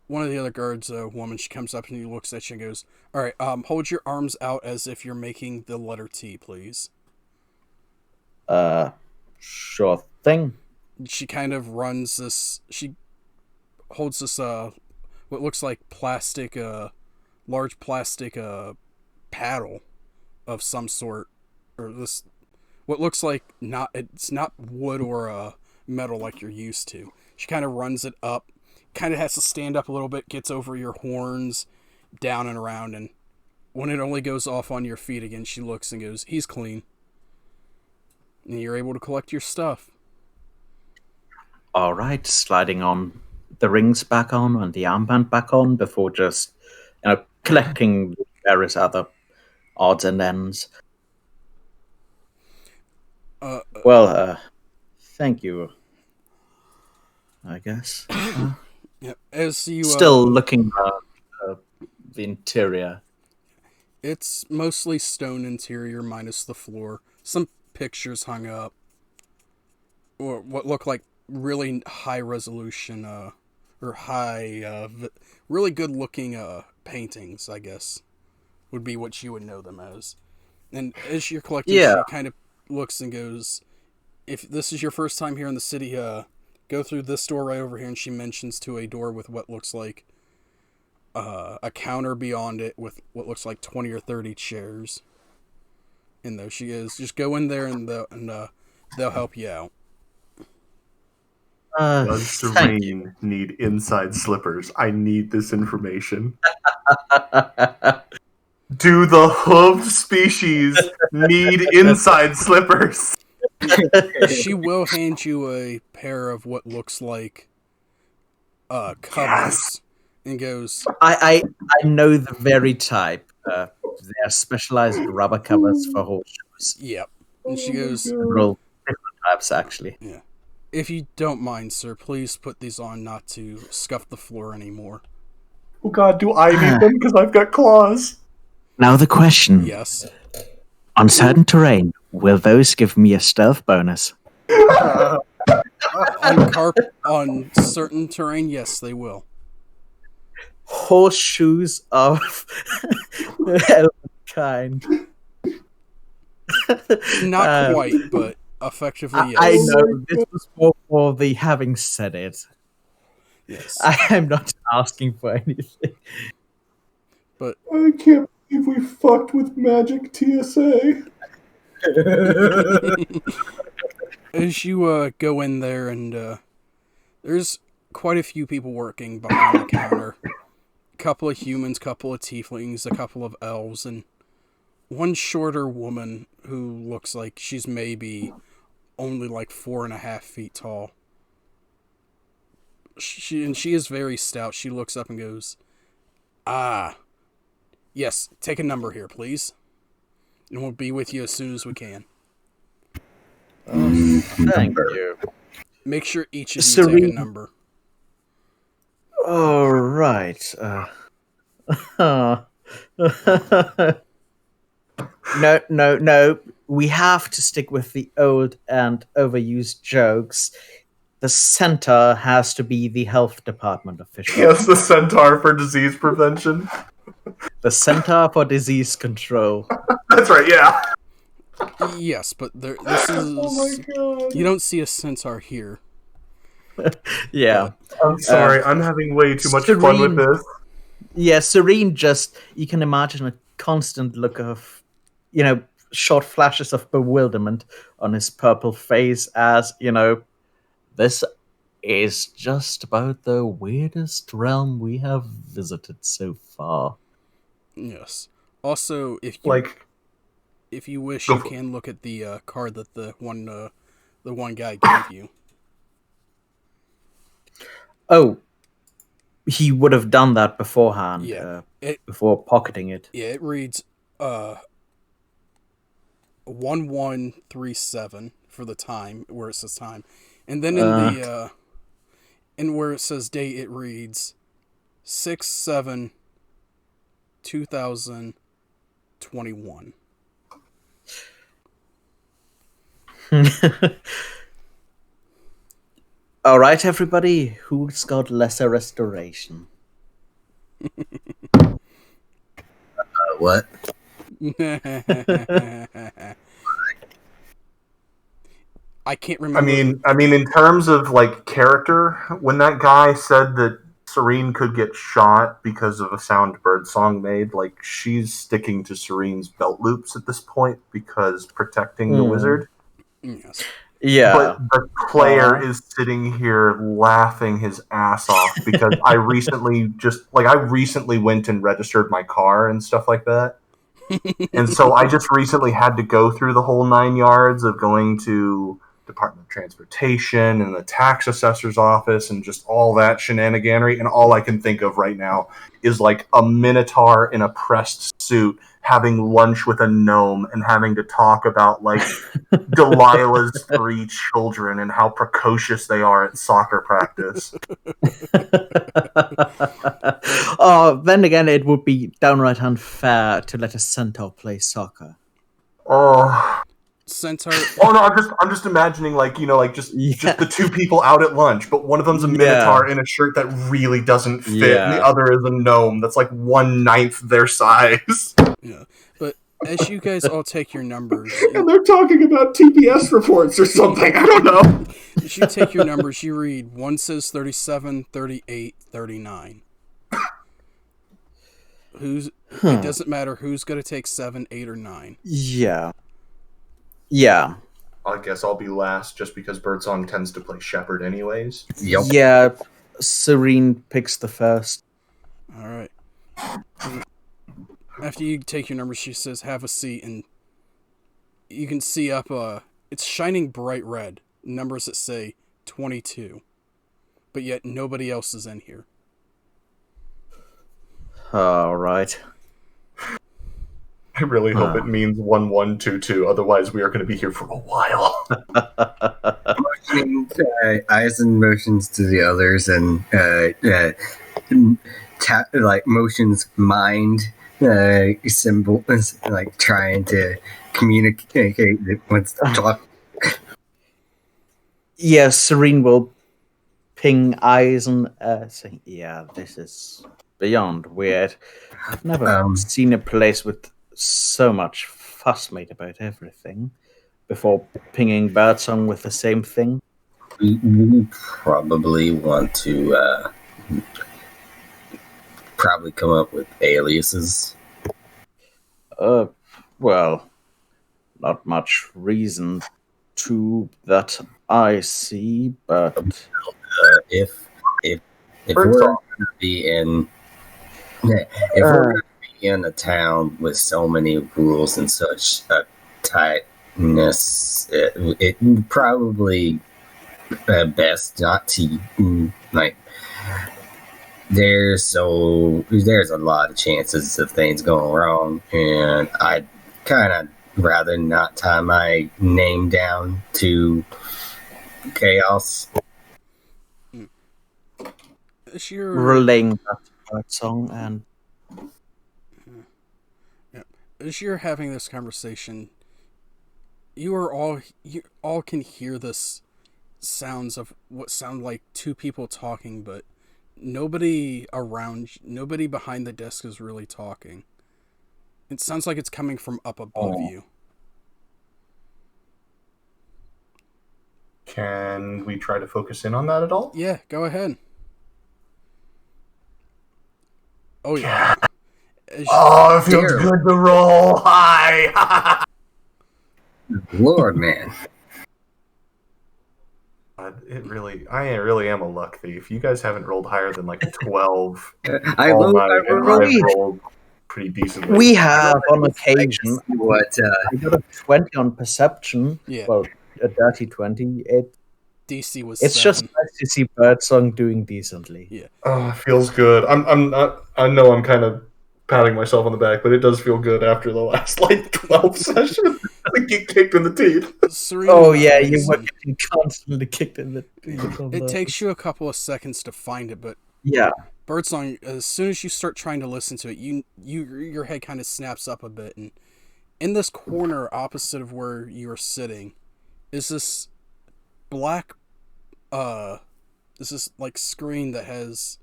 one of the other guards, a woman, she comes up and he looks at you and goes, "All right, hold your arms out as if you're making the letter T, please." Sure thing. She kind of runs this. She holds this what looks like large plastic paddle of some sort, or this what looks like it's not wood or metal like you're used to. She kind of runs it up, kind of has to stand up a little bit, gets over your horns, down and around, and when it only goes off on your feet again, she looks and goes, "He's clean." And you're able to collect your stuff. All right, sliding on the rings back on and the armband back on before just collecting various other odds and ends. Well, thank you. I guess. Yeah, as you Still looking around the interior. It's mostly stone interior minus the floor. Some pictures hung up, or what look like really high resolution, or really good looking paintings, I guess, would be what you would know them as. And as you're collecting, Yeah. she kind of looks and goes, "If this is your first time here in the city, go through this door right over here." And she mentions to a door with what looks like a counter beyond it with what looks like 20 or 30 chairs. And there she is. Just go in there and they'll help you out. Does Thank you. Serene need inside slippers? I need this information. Do the hooved species need inside slippers? She will hand you a pair of what looks like covers. Yes. And goes, I know the very type. They're specialized rubber covers for horseshoes. "Yep." And she goes, Several different types, actually. "Yeah. If you don't mind, sir, please put these on not to scuff the floor anymore." Oh god, do I need them? Because I've got claws. Now the question. "Yes." On certain terrain, will those give me a stealth bonus? On certain terrain, yes, they will. Horseshoes of kind. Not quite, but effectively, yes. I know this was more for the having said it. Yes. I am not asking for anything. But I can't believe we fucked with magic TSA. as you go in there, and there's quite a few people working behind the counter. A couple of humans, couple of tieflings, a couple of elves, and one shorter woman who looks like she's maybe only like 4.5 feet tall. She is very stout. She looks up and goes, "Ah, yes, take a number here, please. And we'll be with you as soon as we can. Thank you. Make sure each of you Serene. take a number." All right. No. We have to stick with the old and overused jokes. The center has to be the health department official. Yes, the centaur for disease prevention. The Center for Disease Control. That's right, yeah. Yes, but this is... Oh my god. You don't see a centaur here. Yeah. I'm sorry, I'm having way too much fun with this. Yeah, Serene just... You can imagine a constant look of, short flashes of bewilderment on his purple face as, this is just about the weirdest realm we have visited so far. Yes. Also, if you wish, Go you can look at the card that the one guy gave you. Oh, he would have done that beforehand. Yeah, before pocketing it. Yeah, it reads 1137 for the time, where it says time, and then in where it says date, it reads 6/7/2021. All right, everybody, who's got lesser restoration? What? I can't remember. I mean, in terms of like character, when that guy said that Serene could get shot because of a sound Birdsong made, like she's sticking to Serene's belt loops at this point because protecting the wizard. Yes. Yeah. But the player is sitting here laughing his ass off because I recently went and registered my car and stuff like that. And so I just recently had to go through the whole 9 yards of going to Department of Transportation and the tax assessor's office and just all that shenaniganery. And all I can think of right now is like a minotaur in a pressed suit having lunch with a gnome and having to talk about like Delilah's 3 children and how precocious they are at soccer practice. Then again, it would be downright unfair to let a centaur play soccer. Oh, Centaur. Oh no, I'm just imagining just the 2 people out at lunch, but one of them's a minotaur in a shirt that really doesn't fit, and the other is a gnome that's like 1/9 their size. Yeah, but as you guys all take your numbers, and they're talking about TPS reports or something. I don't know. As you take your numbers, you read one says 37, 38, 39. It doesn't matter who's going to take 7, 8, or 9. Yeah. I guess I'll be last just because Birdsong tends to play Shepherd anyways. Yep. Yeah, Serene picks the first. All right. After you take your numbers, she says, "Have a seat," and you can see up. It's shining bright red. Numbers that say 22, but yet nobody else is in here. All right. I really hope it means 1122. Otherwise, we are going to be here for a while. Eisen motions to the others and motions mind symbols, like trying to communicate what's talk. Yeah, Serene will ping Eisen, saying, "Yeah, this is beyond weird. I've never seen a place with so much fuss made about everything," before pinging Birdsong with the same thing. We probably want to probably come up with aliases. Well, not much reason to that I see, but if we're going to be in in a town with so many rules and such tightness, it probably best not to like. There's a lot of chances of things going wrong, and I'd kind of rather not tie my name down to chaos. As you're Relaying that song, and as you're having this conversation, you all can hear this sounds of what sound like two people talking, but nobody behind the desk is really talking. It sounds like it's coming from up above you. Can we try to focus in on that at all? Yeah, go ahead. Oh yeah. Oh, it feels good to roll high. Lord, man. I really am a luck thief. You guys haven't rolled higher than like 12. I rolled pretty decently. we have on occasion what we got a 20 on perception. Yeah. Well, a dirty 20. DC was It's 7. just nice to see Birdsong doing decently. Yeah. Oh, it feels good. I'm not. I know I'm kind of patting myself on the back, but it does feel good after the last like 12 sessions. I get kicked in the teeth. Serena Oh yeah, you Williamson. were getting constantly kicked in the teeth. It takes you a couple of seconds to find it, but Yeah. Birdsong, as soon as you start trying to listen to it, your head kind of snaps up a bit, and in this corner opposite of where you are sitting is this black like screen that has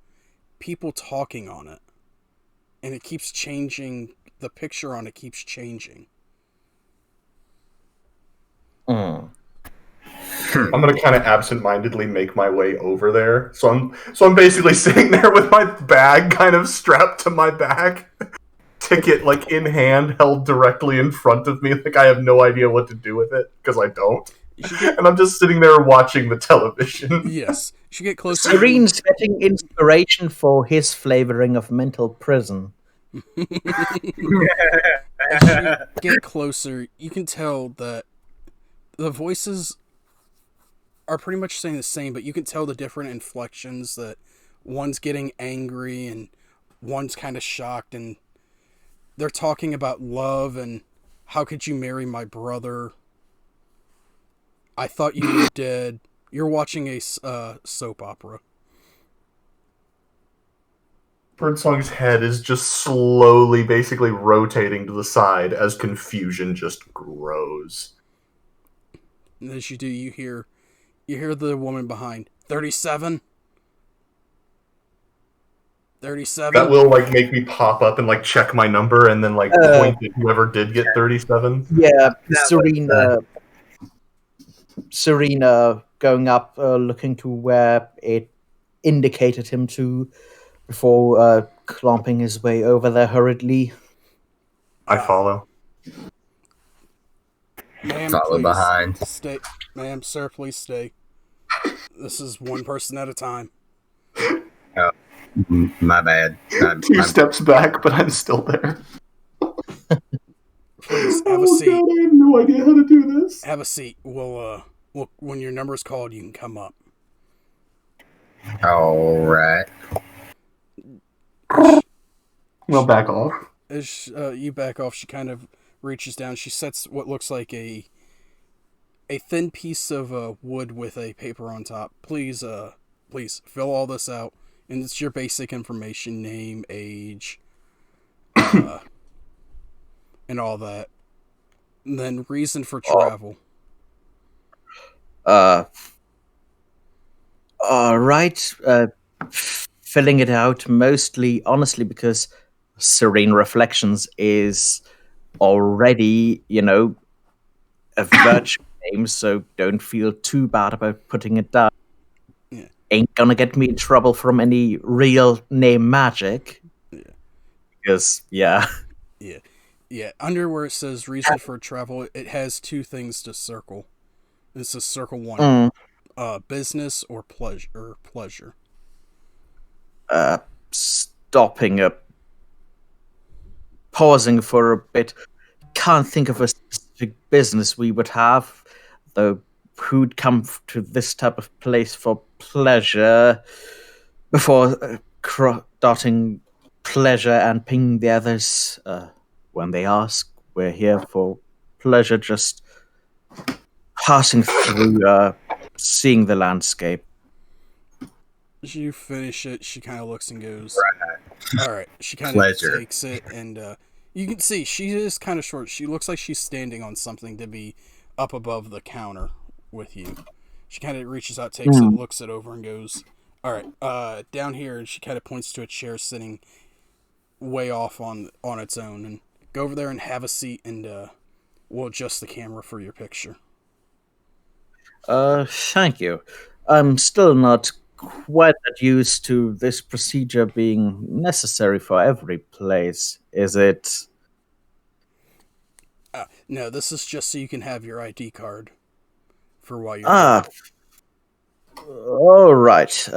people talking on it, and it keeps changing. The picture on it keeps changing. Mm. I'm gonna kind of absentmindedly make my way over there. So I'm basically sitting there with my bag kind of strapped to my back, ticket like in hand, held directly in front of me, like I have no idea what to do with it because I don't. And I'm just sitting there watching the television. Yes, you should get closer. Serene's getting inspiration for his flavoring of mental prison. As you get closer, you can tell that the voices are pretty much saying the same, but you can tell the different inflections, that one's getting angry and one's kind of shocked, and they're talking about love and how could you marry my brother? I thought you were dead. You're watching a soap opera. Birdsong's head is just slowly basically rotating to the side as confusion just grows. And as you do, you hear the woman behind. 37? 37? That will like make me pop up and like check my number and then like point at whoever did get 37. Yeah, Serena going up, looking to where it indicated him to before clomping his way over there hurriedly. I follow. Ma'am, follow please behind. stay. Ma'am, sir, please stay. This is one person at a time. My bad. Two steps back, but I'm still there. Please have a seat. God, I have no idea how to do this. Have a seat. We'll when your number is called, you can come up. All right. Well, back off. As you back off, she kind of reaches down. She sets what looks like a thin piece of wood with a paper on top. Please fill all this out, and it's your basic information: name, age, and all that. And then reason for travel. Right. Filling it out mostly, honestly, because Serene Reflections is already, a virtual name, so don't feel too bad about putting it down. Yeah. Ain't gonna get me in trouble from any real name magic. Yeah. Because, yeah. Yeah. Under where it says reason for travel, it has two things to circle. This is circle one. Business or pleasure. Stopping a pausing for a bit. Can't think of a specific business we would have, though who'd come to this type of place for pleasure before dotting pleasure and pinging the others when they ask. We're here for pleasure, just passing through, seeing the landscape. As you finish it, she kind of looks and goes, Right. all right. She kind of Pleasure. takes it, and you can see she is kind of short. She looks like she's standing on something to be up above the counter with you. She kind of reaches out, takes it, looks it over, and goes, all right, down here. And she kind of points to a chair sitting way off on its own, and go over there and have a seat, and we'll adjust the camera for your picture. Thank you. I'm still not quite that used to this procedure being necessary for every place. Is it? No, this is just so you can have your ID card for while you're All right.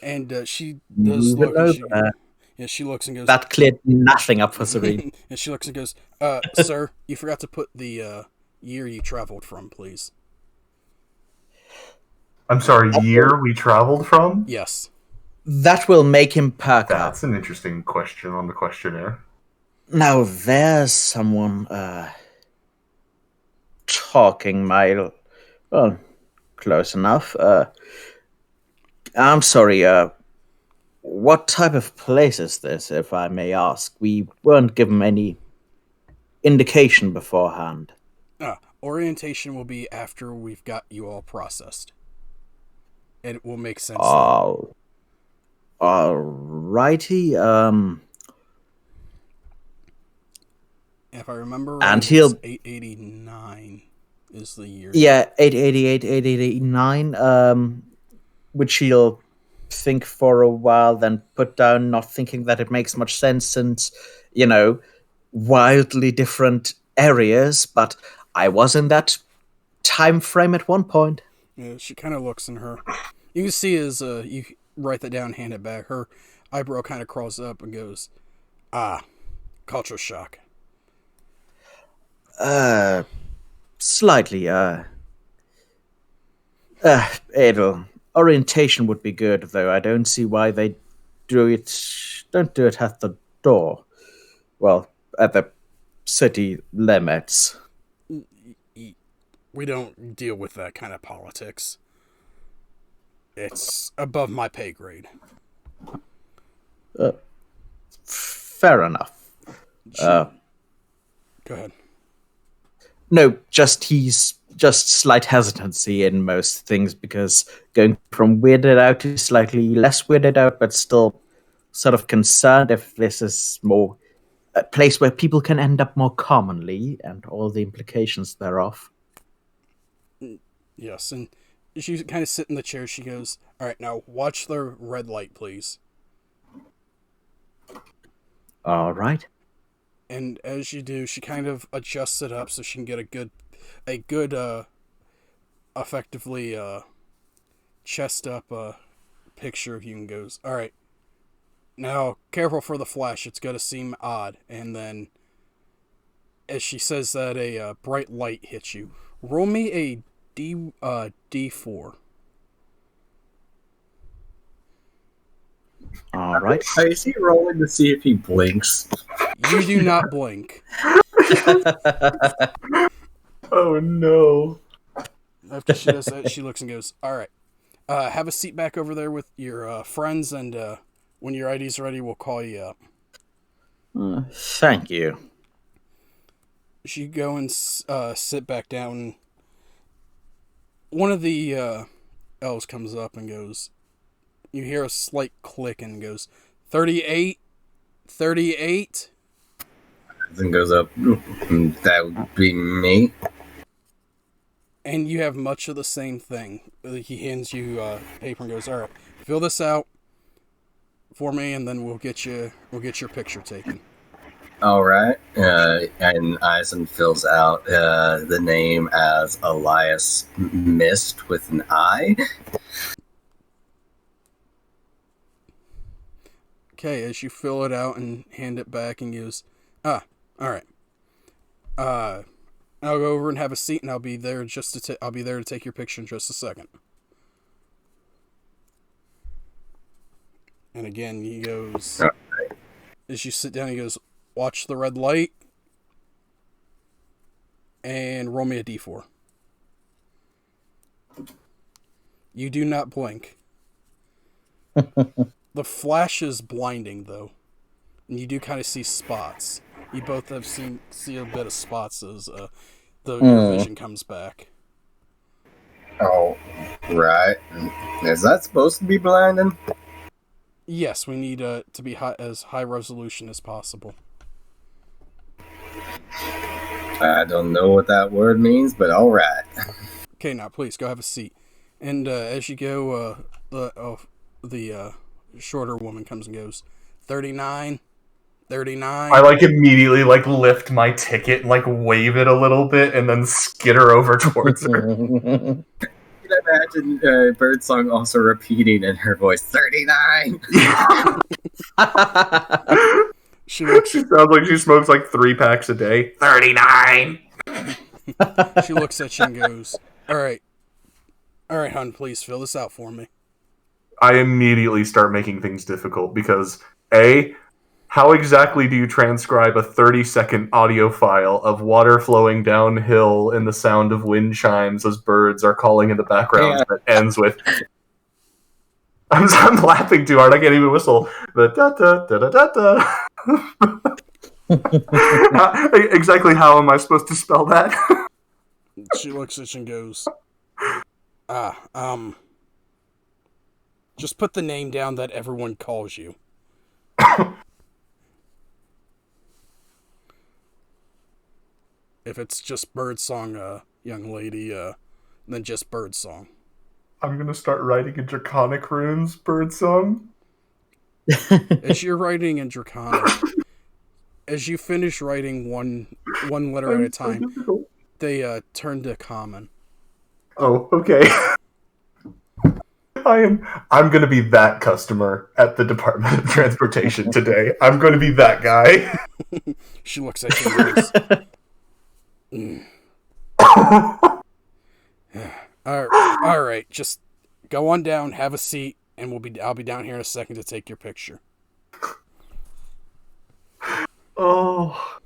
And she does Move it look. And she, over. yeah, she looks and goes. That cleared nothing up for Serene. And she looks and goes, "Sir, you forgot to put the year you traveled from, please." I'm sorry, year we traveled from? Yes. That will make him perk up. That's an interesting question on the questionnaire. Now there's someone talking my close enough. I'm sorry, what type of place is this, if I may ask? We weren't given any indication beforehand. Orientation will be after we've got you all processed. And it will make sense. Alrighty, if I remember and right, he'll- it's 889 is the year. Yeah, 888, 889, which he'll think for a while, then put down, not thinking that it makes much sense since, wildly different areas, but I was in that time frame at one point. Yeah, she kind of looks in her. You can see as you write that down, hand it back, her eyebrow kind of crawls up and goes, culture shock. Slightly, Adel. Orientation would be good, though. I don't see why they don't do it at the door. Well, at the city limits. We don't deal with that kind of politics. It's above my pay grade. Fair enough. Go ahead. No, he's just slight hesitancy in most things, because going from weirded out to slightly less weirded out, but still sort of concerned if this is more a place where people can end up more commonly and all the implications thereof. Yes, and she kind of sit in the chair. She goes, all right, now watch the red light, please. All right. And as you do, she kind of adjusts it up so she can get a good, effectively, chest up picture of you, and goes, all right, now careful for the flash. It's going to seem odd. And then as she says that, a bright light hits you. Roll me a D4. All right. Is he rolling to see if he blinks? You do not blink. Oh no. After she does that, she looks and goes, all right, have a seat back over there with your friends, and when your ID's ready, we'll call you up. Thank you. She go and sit back down. One of the elves comes up and goes, you hear a slight click and goes, 38, 38. Then goes up. That would be me. And you have much of the same thing. He hands you paper and goes, all right, fill this out for me, and then we'll get your picture taken. All right. And Eisen fills out the name as Elias Mist with an I. Okay, as you fill it out and hand it back and goes, all right. I'll go over and have a seat, and I'll be there I'll be there to take your picture in just a second. And again, he goes, as you sit down, he goes, watch the red light, and roll me a d4. You do not blink. The flash is blinding, though, and you do kind of see spots. You both have see a bit of spots as your vision comes back. Oh, right. Is that supposed to be blinding? Yes, we need to be as high resolution as possible. I don't know what that word means, but all right. Okay, now please go have a seat. And as you go, the shorter woman comes and goes, 39, 39. I immediately lift my ticket and wave it a little bit and then skitter over towards her. You can imagine Birdsong also repeating in her voice, 39! She looks. She sounds like she smokes 3 packs a day. 39! She looks at you and goes, all right, hon, please fill this out for me. I immediately start making things difficult because, A, how exactly do you transcribe a 30-second audio file of water flowing downhill and the sound of wind chimes as birds are calling in the background that ends with... I'm laughing too hard, I can't even whistle. The da-da-da-da-da-da. Exactly how am I supposed to spell that? She looks at you and goes, just put the name down that everyone calls you. If it's just Birdsong, young lady, then just Birdsong. I'm going to start writing in Draconic runes, Birdsong. As you're writing in Draconic, as you finish writing one letter at a time, they turn to Common. Oh, okay. I'm going to be that customer at the Department of Transportation today. I'm going to be that guy. She looks at you and goes, all right, just go on down, have a seat, and I'll be down here in a second to take your picture. Oh,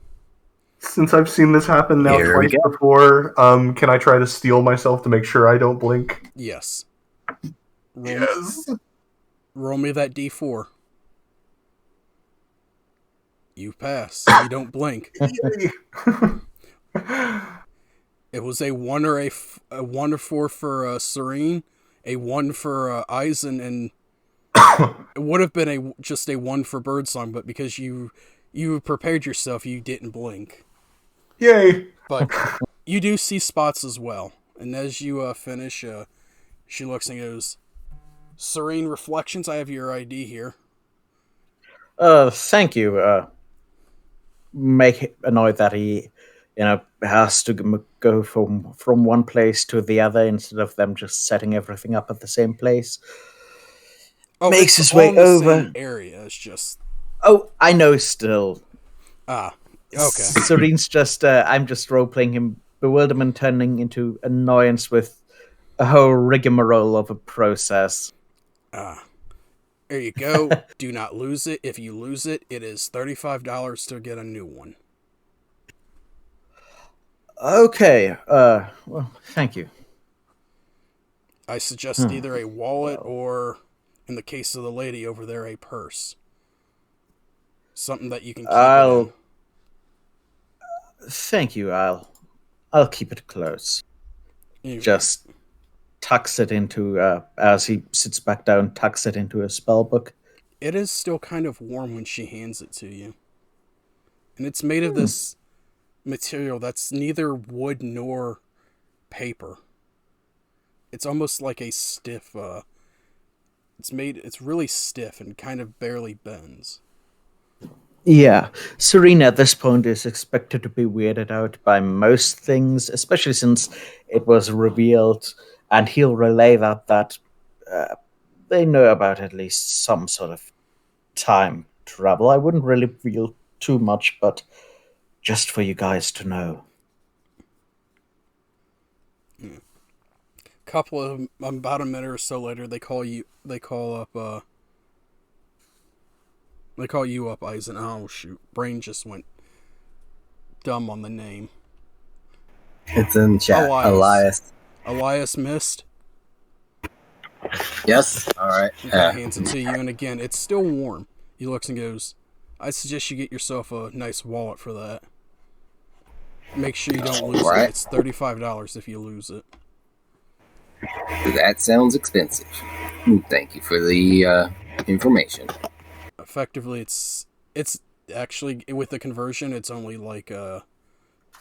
since I've seen this happen now Here we twice go. before, can I try to steel myself to make sure I don't blink? Yes. Yes. Roll me that D4. You pass. You don't blink. It was a 1 or a 1 or 4 for Serene, a 1 for Eisen, and it would have been just a 1 for Birdsong, but because you prepared yourself, you didn't blink. Yay! But you do see spots as well. And as you finish, she looks and goes, Serene Reflections, I have your ID here. Thank you. Make it annoyed that he, has to go from one place to the other instead of them just setting everything up at the same place. Oh, Makes it's his way all in the over. same area. It's just Oh, I know still. okay. Serene's just, I'm just role-playing him, bewilderment turning into annoyance with a whole rigmarole of a process. There you go. Do not lose it. If you lose it, it is $35 to get a new one. Okay, well, thank you. I suggest either a wallet or, in the case of the lady over there, a purse. Something that you can keep it in. Thank you, I'll keep it close. Just tucks it into, as he sits back down, tucks it into a spell book. It is still kind of warm when she hands it to you. And it's made of this material that's neither wood nor paper. It's almost like a stiff, it's really stiff and kind of barely bends. Yeah, Serena at this point is expected to be weirded out by most things, especially since it was revealed, and he'll relay that they know about at least some sort of time travel. I wouldn't really reveal too much, but just for you guys to know. Couple of about a minute or so later, they call you up, Eisen. Oh shoot, brain just went dumb on the name. It's in chat. Elias Mist. Yes. All right. The guy hands it to you, and again, it's still warm. He looks and goes, "I suggest you get yourself a nice wallet for that. Make sure you don't lose it. It's $35 if you lose it." That sounds expensive. Thank you for the information. Effectively, it's actually, with the conversion, it's only like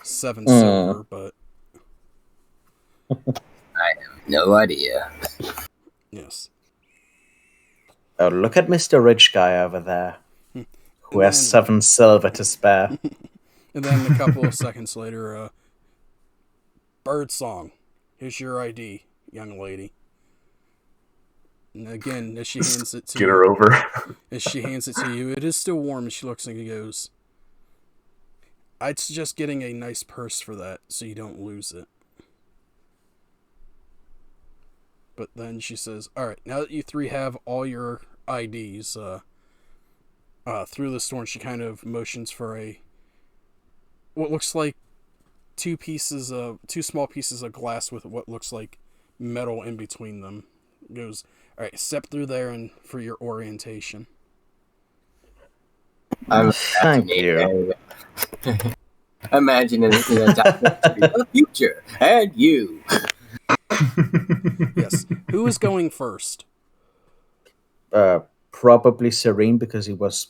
7 silver, but I have no idea. yes. Oh, look at Mr. Rich Guy over there, who has 7 silver to spare. And then a couple of seconds later, Birdsong, here's your ID, young lady. And again, as she hands it to you, Get her over. As she hands it to you, it is still warm, and she looks and goes, "I'd suggest getting a nice purse for that, so you don't lose it." But then she says, "Alright, now that you three have all your IDs, through the store," and she kind of motions for what looks like two small pieces of glass with what looks like metal in between them. Goes, "Alright, step through there and for your orientation." Thank you. Imagining the future and you. Yes. Who is going first? Probably Serene, because he was,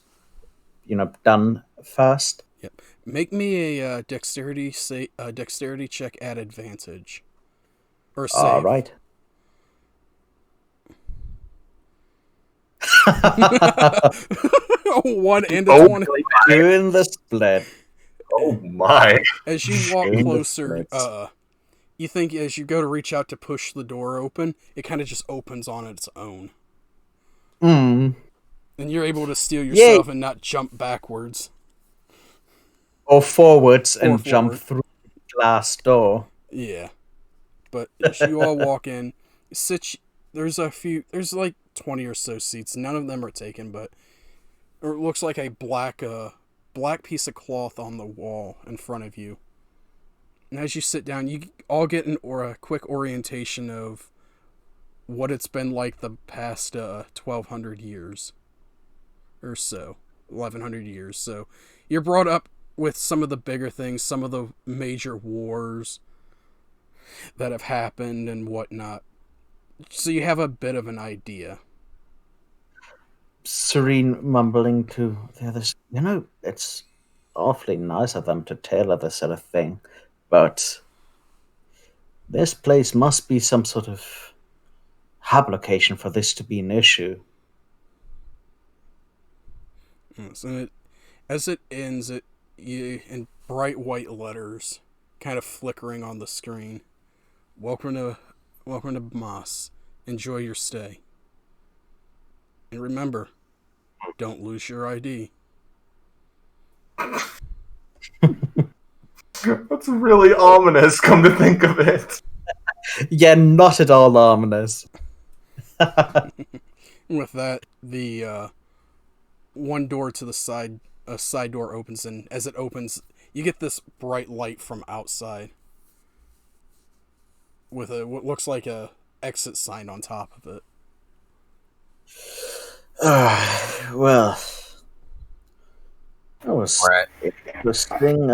done first. Yep. Make me a dexterity check at advantage. Or save. All right. One and a 20. Doing the split. Oh my. As you walk closer, you think as you go to reach out to push the door open, it kind of just opens on its own. Mm. And you're able to steal yourself and not jump backwards. Or forwards and jump through the glass door. Yeah. But as you all walk in, there's like 20 or so seats. None of them are taken, but it looks like a black piece of cloth on the wall in front of you. And as you sit down, you all get a quick orientation of what it's been like the past 1,200 years or so, 1,100 years. So you're brought up with some of the bigger things, some of the major wars that have happened and whatnot. So you have a bit of an idea. Serene mumbling to the others, it's awfully nice of them to tailor this sort of thing, but this place must be some sort of hub location for this to be an issue. Yes, and as it ends, in bright white letters, kind of flickering on the screen. Welcome to Moss. Enjoy your stay. And remember, don't lose your ID. That's really ominous, come to think of it. Yeah, not at all ominous. With that, the one door to the side, a side door opens, and as it opens, you get this bright light from outside with what looks like a exit sign on top of it. Well, that was interesting.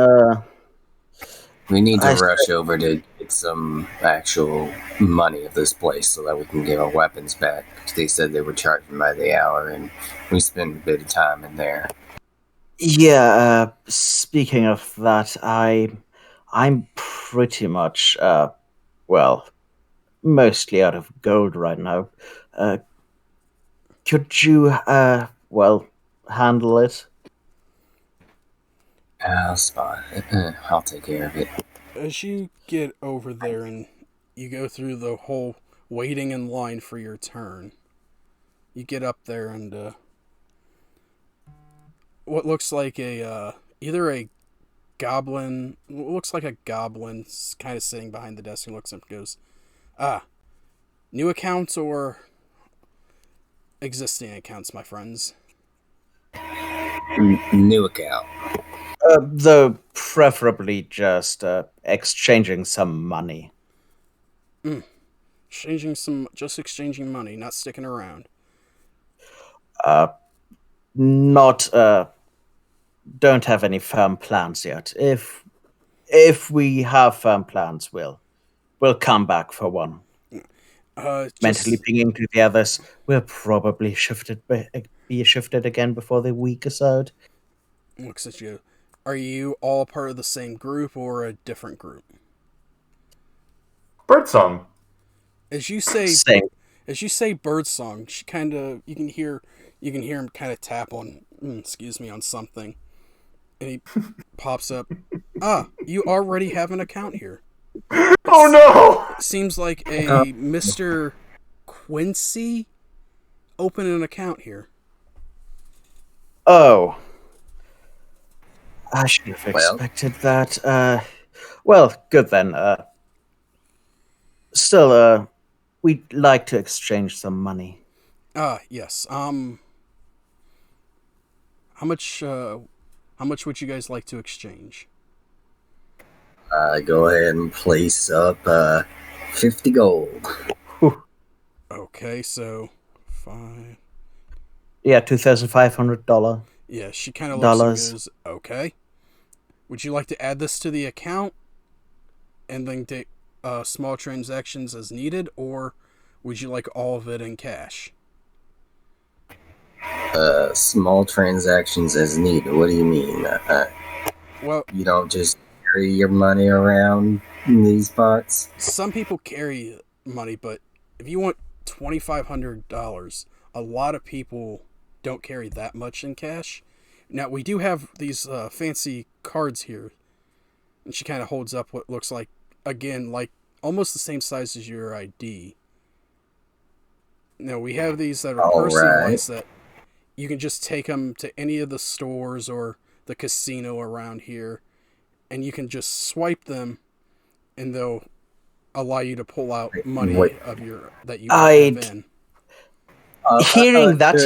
We need to rush over to get some actual money of this place so that we can get our weapons back. They said they were charging by the hour, and we spent a bit of time in there. Yeah, speaking of that, I'm pretty much, mostly out of gold right now. Could you, handle it? I'll take care of it. As you get over there and you go through the whole waiting in line for your turn, you get up there and what looks like a either a goblin. What looks like a goblin, kind of sitting behind the desk and looks up and goes, "Ah, new accounts or existing accounts, my friends?" New account. Though preferably just exchanging some money. Just exchanging money, not sticking around. Not don't have any firm plans yet. If we have firm plans, we'll come back for one. Mentally Just pinging to the others, we'll probably be shifted again before the week is out. looks at you. Are you all part of the same group or a different group? Birdsong. As you say, Same. birdsong, she kind of you can hear him kind of tap on on something, and he pops up. Ah, you already have an account here. Oh no! Seems like a Mr. Quincy opened an account here. Oh, I should have expected that. Well, good then. Still, we'd like to exchange some money. Yes. How much would you guys like to exchange? Go ahead and place up 50 gold. Okay, so 5. Yeah, $2,500. Yeah, she kind of looks and goes, "Okay. Would you like to add this to the account and then take small transactions as needed, or would you like all of it in cash?" Small transactions as needed. What do you mean? Well, you don't just carry your money around in these parts? some people carry money, but if you want $2,500, a lot of people don't carry that much in cash. Now, we do have these fancy cards here, and she kind of holds up what looks like, again, like almost the same size as your ID. Now, we have these that are personalized that you can just take them to any of the stores or the casino around here, and you can just swipe them, and they'll allow you to pull out money that you have in. Hearing that,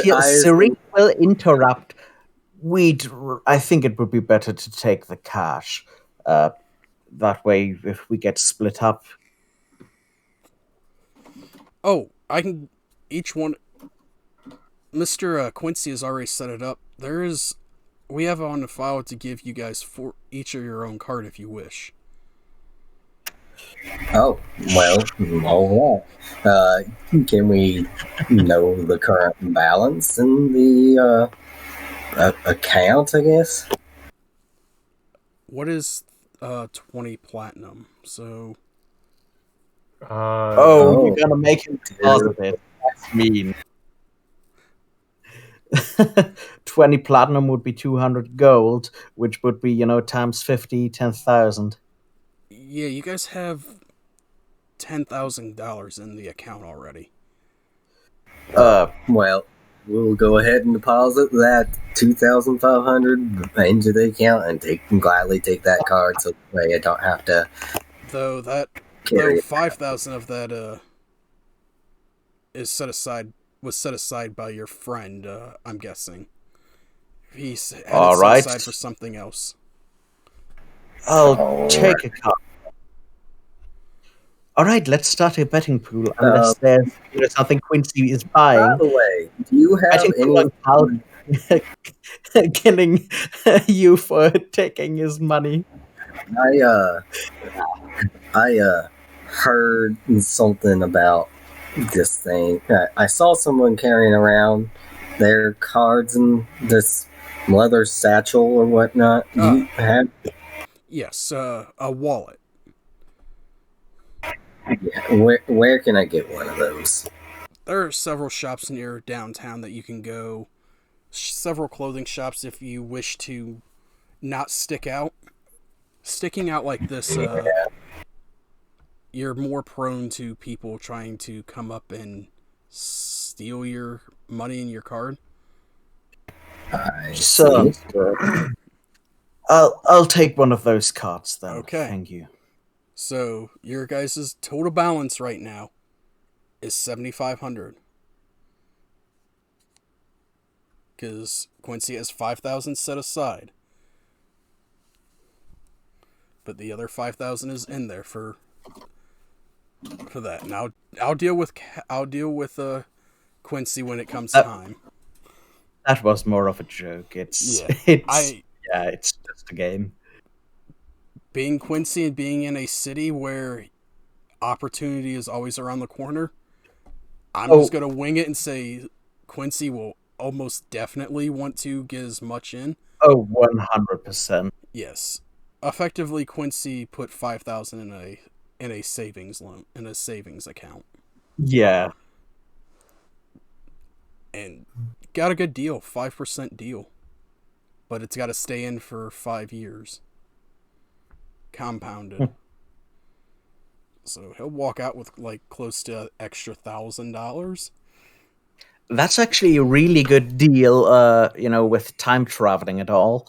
Serene will interrupt. I think it would be better to take the cash. That way, if we get split up. Oh, I can. Each one. Mr. Quincy has already set it up. We have on the file to give you guys for each of your own card if you wish. Oh, well, all right. Can we know the current balance in the account, I guess? What is 20 platinum? So... you're gonna make him positive. That's mean. 20 platinum would be 200 gold, which would be, times 50, 10,000. Yeah, you guys have $10,000 in the account already. Well, we'll go ahead and deposit that 2,500 into the account and gladly take that card, so that way I don't have to. Though 5,000 of that is set aside by your friend. I'm guessing he's had it set aside for something else. I'll take a card. All right, let's start a betting pool. Unless there's something Quincy is buying. By the way, do you have any killing you for taking his money? I heard something about this thing. I saw someone carrying around their cards in this leather satchel or whatnot. Do you have? Yes, a wallet. Yeah, where can I get one of those? There are several shops near downtown that you can go. Several clothing shops if you wish to not stick out. Sticking out like this, you're more prone to people trying to come up and steal your money and your card. I So see. I'll take one of those cards then. Okay. Thank you. So your guys' total balance right now is 7,500. Because Quincy has 5,000 set aside, but the other 5,000 is in there for that. Now I'll deal with Quincy when it comes time. That was more of a joke. It's just a game. Being Quincy and being in a city where opportunity is always around the corner, I'm just gonna wing it and say Quincy will almost definitely want to get as much in. 100%. Yes, effectively, Quincy put 5,000 in a savings account. Yeah, And got a good deal, 5% deal, but it's got to stay in for 5 years, compounded. So he'll walk out with like close to extra $1,000. that's actually a really good deal. With time traveling and all.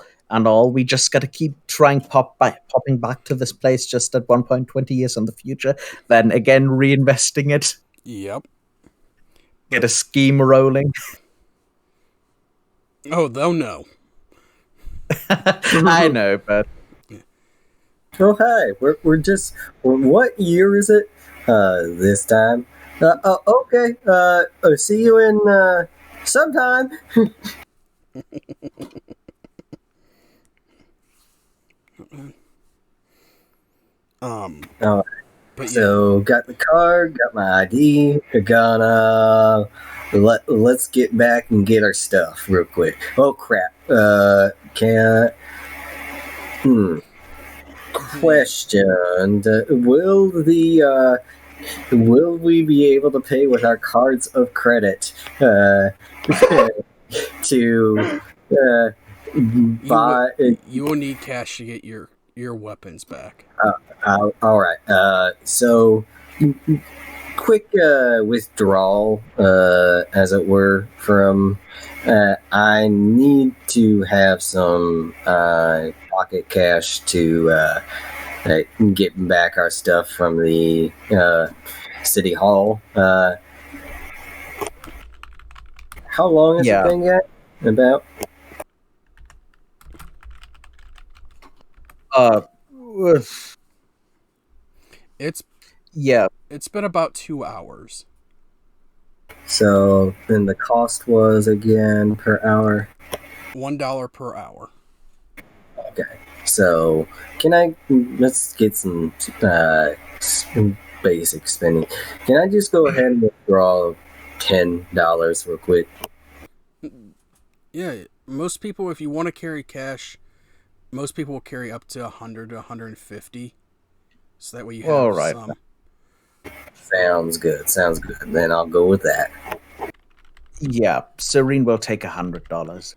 We just got to keep popping back to this place just at one point 20 years in the future. Then again, reinvesting it. Yep. Get a scheme rolling. Oh, they'll know. I know, but Oh, hi. We're just. What year is it? This time. Okay. I'll see you in sometime. Oh, But so got the card, got my ID. We're gonna let's get back and get our stuff real quick. Oh crap! Can question: will we be able to pay with our cards of credit to buy? You will need cash to get your weapons back. All right. So quick withdrawal, as it were, from. I need to have some pocket cash to get back our stuff from the city hall. How long has it been yet? About? It's been about 2 hours. So then the cost was again per hour? $1 per hour. Okay. So let's get some basic spending. Can I just go ahead and withdraw $10 real quick? Yeah, most people, if you want to carry cash, most people will carry up to 100 to 150. So that way you have some. Sounds good. Then I'll go with that. Yeah, Serene will take $100.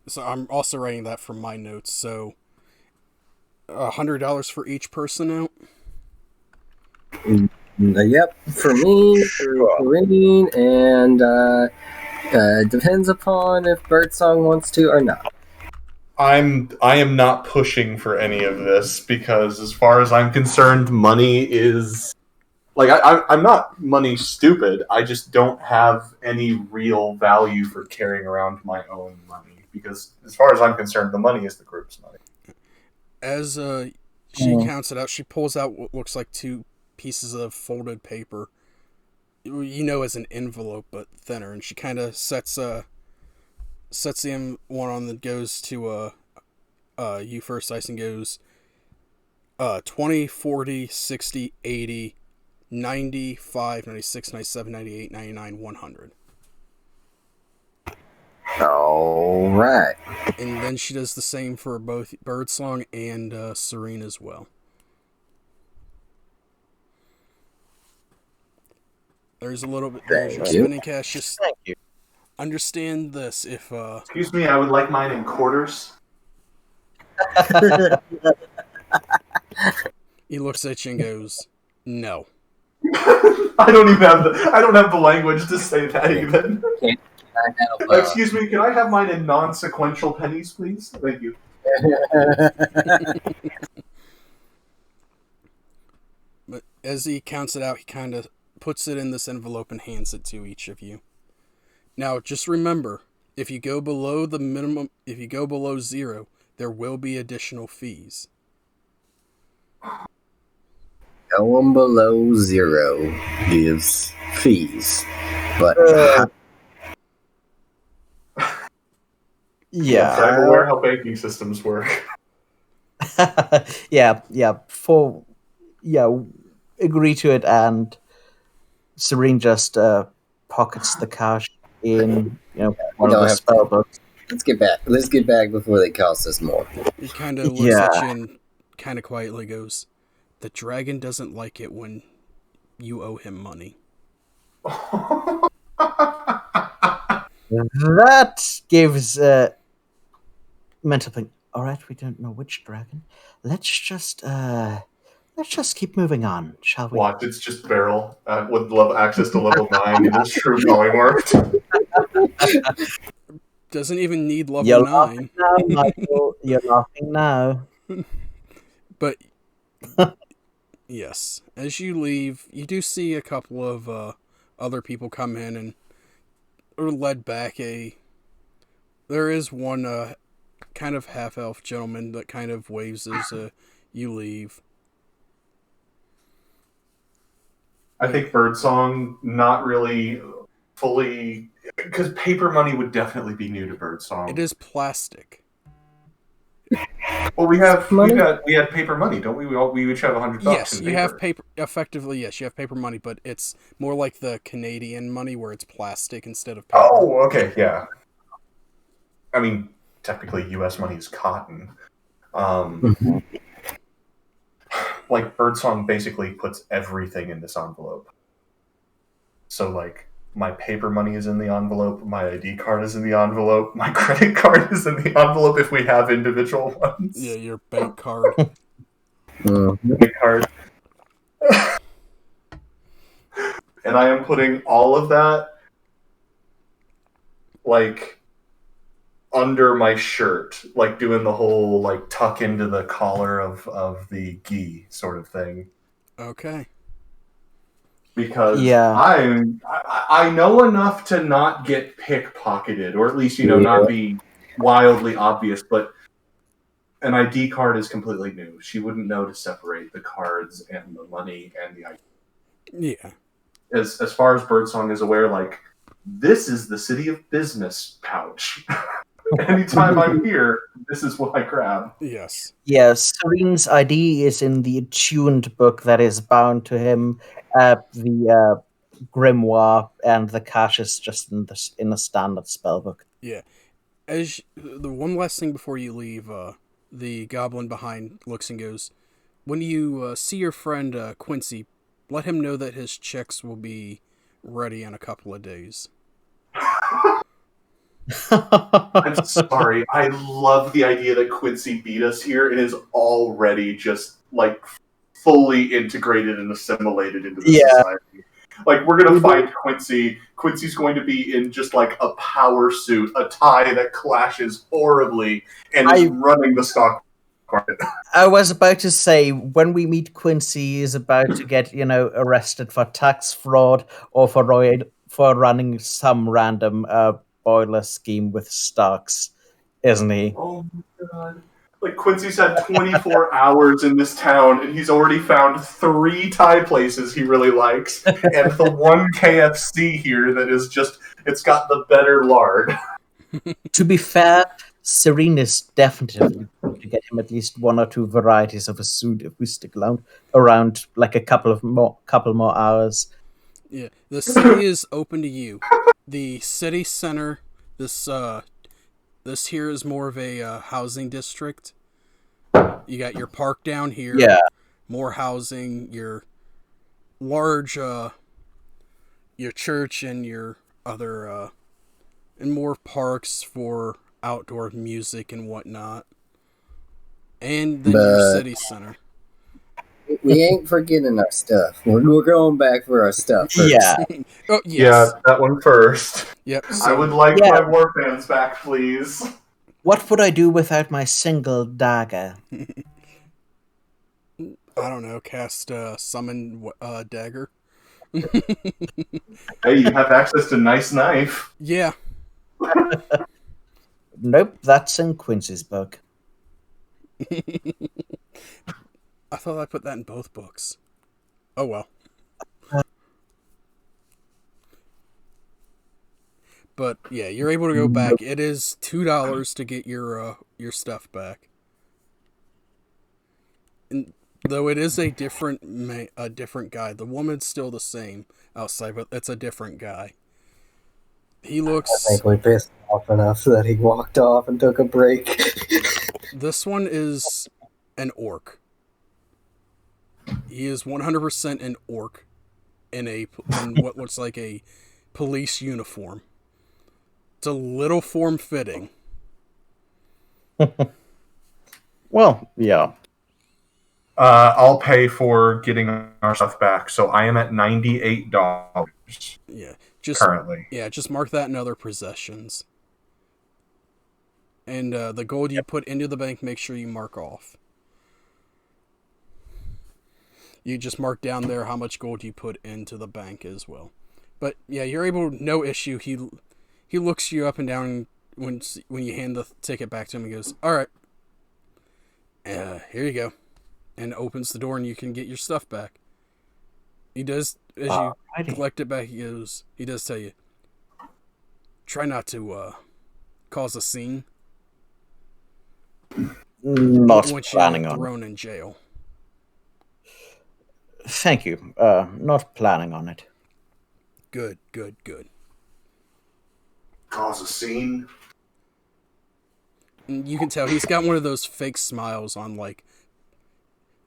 So I'm also writing that from my notes. So $100 for each person out. Yep, for me, for Serene, and depends upon if Birdsong wants to or not. I am not pushing for any of this because, as far as I'm concerned, money is like I'm not money stupid. I just don't have any real value for carrying around my own money because, as far as I'm concerned, the money is the group's money. As she counts it out, she pulls out what looks like 2 pieces of folded paper, as an envelope but thinner, and she kind of sets the one on that goes to you first, Ice, and goes 20, 40, 60, 80, 95, 96, 97, 98, 99, 100. All right. And then she does the same for both Birdsong and Serene as well. There's a little bit. There's your spending cash. Just Thank you. Understand this. If Excuse me, I would like mine in quarters. he looks at you and goes, "No." I don't have the language to say that even. Can I have, Excuse me, can I have mine in non-sequential pennies, please? Thank you. But as he counts it out, he kind of puts it in this envelope and hands it to each of you. Now, just remember, if you go below the minimum, if you go below 0, there will be additional fees. going below 0 gives fees, but Yes, I'm aware how banking systems work. yeah, agree to it, and Serene just pockets the cash in one of don't the have spell to. books. Let's get back. Let's get back before they cost us more. He kind of looks at you and kind of quietly goes, "The dragon doesn't like it when you owe him money." That gives mental thing. All right, we don't know which dragon. Let's just keep moving on, shall we? Watch, it's just Beryl with access to level 9 in his true polymorph. Doesn't even need level You're 9. laughing now, Michael. You're laughing now. But yes, as you leave, you do see a couple of other people come in and are led back. There is one kind of half-elf gentleman that kind of waves as you leave. I think Birdsong not really fully, because paper money would definitely be new to Birdsong. It is plastic. Well, we had paper money, don't we? We each have $100. Yes, in you paper. have paper. Effectively, yes, you have paper money, but it's more like the Canadian money where it's plastic instead of paper. Oh, okay, yeah. I mean, technically, U.S. money is cotton. Like, Birdsong basically puts everything in this envelope. So, like, my paper money is in the envelope, my ID card is in the envelope, my credit card is in the envelope if we have individual ones. Yeah, your bank card. Bank card. And I am putting all of that, like, under my shirt, like doing the whole, like, tuck into the collar of the gi sort of thing. Okay. Because I know enough to not get pickpocketed, or at least, not be wildly obvious, but an ID card is completely new. She wouldn't know to separate the cards and the money and the ID. Yeah. As far as Birdsong is aware, like, this is the City of Business pouch. Anytime I'm here, this is what I grab. Yes. Yes, Serene's ID is in the attuned book that is bound to him. The grimoire and the cash is just in a standard spell book. Yeah. As the one last thing before you leave, the goblin behind looks and goes, "When you see your friend Quincy, let him know that his checks will be ready in a couple of days." I'm sorry. I love the idea that Quincy beat us here and is already just, like, fully integrated and assimilated into the society. Like, we're going to find Quincy. Quincy's going to be in just, like, a power suit, a tie that clashes horribly, and is running the stock market. I was about to say, when we meet Quincy, is about to get, arrested for tax fraud or for running some random boiler scheme with stocks, isn't he? Oh my god. Like, Quincy's had 24 hours in this town, and he's already found 3 Thai places he really likes, and the one KFC here that is just, it's got the better lard. To be fair, Serene is definitely going to get him at least 1 or 2 varieties of a suit if we stick around like a couple more hours. Yeah, the city is open to you. The city center, this here is more of a housing district. You got your park down here. Yeah. More housing, your large, your church and your other, and more parks for outdoor music and whatnot. And then your city center. we ain't forgetting our stuff. We're going back for our stuff first. Yeah. Oh, yes. Yeah, that one first. Yep. I So, would like Yeah. my war fans back, please. What would I do without my single dagger? I don't know, cast summon dagger. Hey, you have access to nice knife. Yeah. Nope, that's in Quincy's book. I thought I put that in both books. Oh well. But yeah, you're able to go back. It is $2 to get your stuff back. And though it is a different guy, the woman's still the same outside, but it's a different guy. He I looks. think we pissed him off enough that he walked off and took a break. This one is an orc. He is 100% an orc in what looks like a police uniform. It's a little form-fitting. Well, yeah. I'll pay for getting our stuff back, so I am at $98 Yeah, just currently. Yeah, just mark that in other possessions. And the gold you put into the bank, make sure you mark off. You just mark down there how much gold you put into the bank as well. But yeah, you're able, no issue. He looks you up and down when you hand the ticket back to him. He goes, "All right, here you go," and opens the door, and you can get your stuff back. He does, as you collect it back. He does tell you, try not to cause a scene. Not once planning you're on. thrown in jail. Thank you. Not planning on it. Good. Cause a scene. And you can tell he's got one of those fake smiles on, like,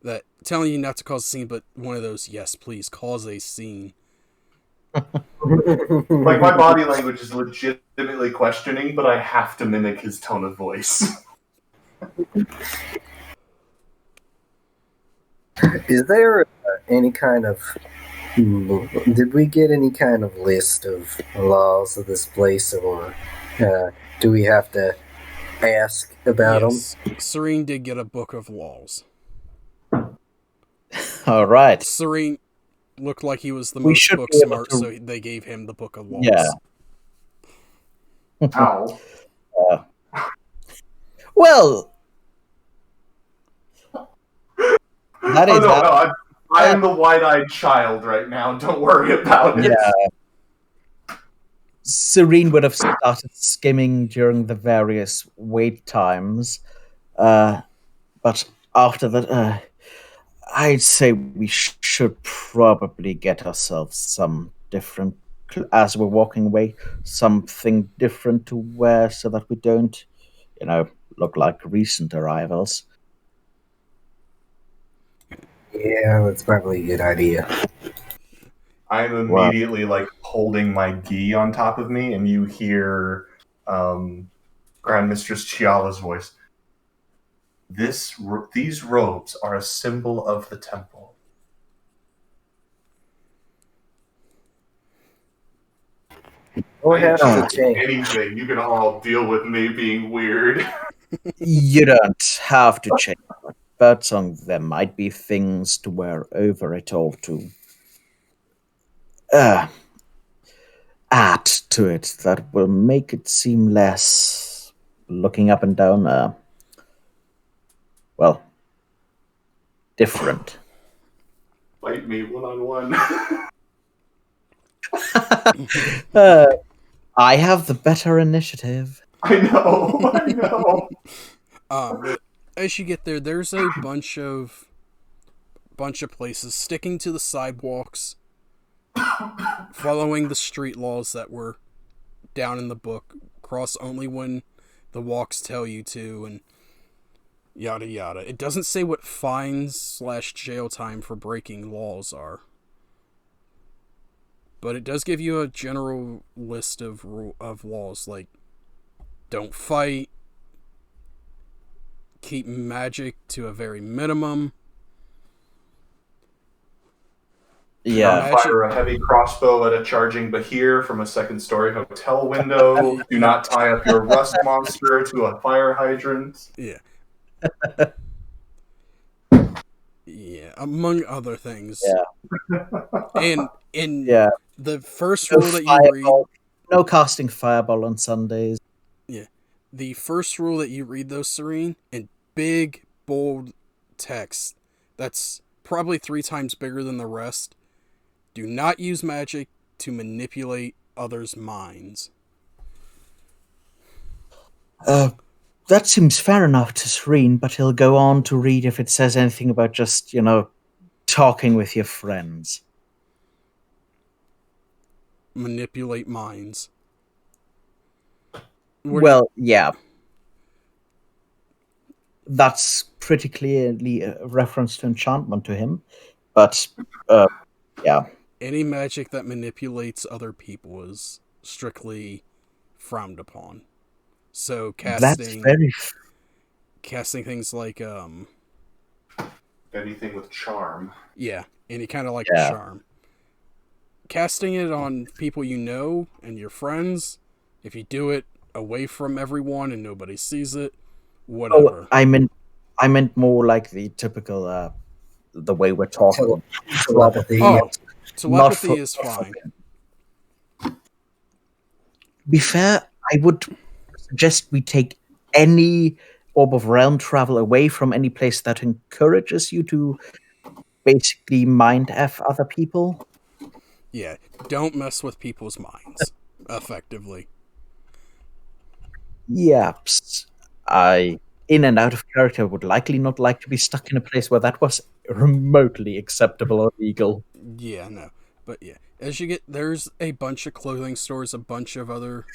that telling you not to cause a scene, but one of those, yes, please, cause a scene. Like, my body language is legitimately questioning, but I have to mimic his tone of voice. Is there any kind of... Did we get any kind of list of laws of this place, or do we have to ask about Yes, Serene did get a book of laws. All right. Serene looked like he was the We most should book be able smart, to- so they gave him the book of laws. Yeah. Ow. Well, that is no, I am the wide-eyed child right now. Don't worry about it. Yeah. Serene would have started skimming during the various wait times, but after that, I'd say we should probably get ourselves some different, as we're walking away, something different to wear so that we don't, look like recent arrivals. Yeah, that's probably a good idea. I'm immediately like holding my gi on top of me, and you hear Grand Mistress Chiala's voice. These robes are a symbol of the temple. Go ahead I on ain't change. anything. You can all deal with me being weird. You don't have to change, but there might be things to wear over it all to add to it that will make it seem less looking up and down, different. Fight me one-on-one. I have the better initiative. I know. But as you get there, there's a bunch of places sticking to the sidewalks, following the street laws that were down in the book. Cross only when the walks tell you to, and yada yada. It doesn't say what fines / jail time for breaking laws are, but it does give you a general list of laws, like don't fight, keep magic to a very minimum, Yeah. not fire a heavy crossbow at a charging Bahir from a second-story hotel window. Do not tie up your rust monster to a fire hydrant. Yeah. Yeah, among other things. Yeah. And in Yeah. the first No rule that you read, fireball. No casting fireball on Sundays. the first rule that you read though, Serene, in big, bold text, that's probably 3 times bigger than the rest. Do not use magic to manipulate others' minds. That seems fair enough to Serene, but he'll go on to read if it says anything about just, talking with your friends. Manipulate minds. Well, yeah. That's pretty clearly a reference to enchantment to him. But, yeah. Any magic that manipulates other people is strictly frowned upon. So That's very... casting things like Anything with charm. yeah, any kind of like Yeah. charm. Casting it on people you know and your friends, if you do it away from everyone and nobody sees it, whatever. Oh, I meant more like the typical, the way we're talking. Telepathy. Oh, telepathy Not is fine. Be fair, I would suggest we take any orb of realm travel away from any place that encourages you to basically mind F other people. Yeah, don't mess with people's minds, effectively. Yaps. I, in and out of character, would likely not like to be stuck in a place where that was remotely acceptable or legal. Yeah, no. But yeah, as you get, there's a bunch of clothing stores, a bunch of other...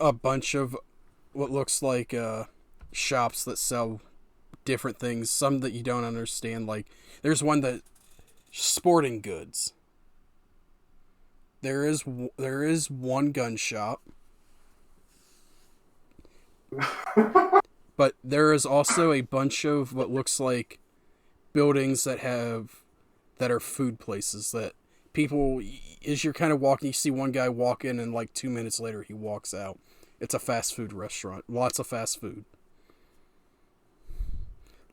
a bunch of what looks like shops that sell different things, some that you don't understand. Like, there's one that... sporting goods. There is one gun shop. But there is also a bunch of what looks like buildings that are food places that people, as you're kind of walking, you see one guy walk in and like 2 minutes later he walks out. It's a fast food restaurant. Lots of fast food.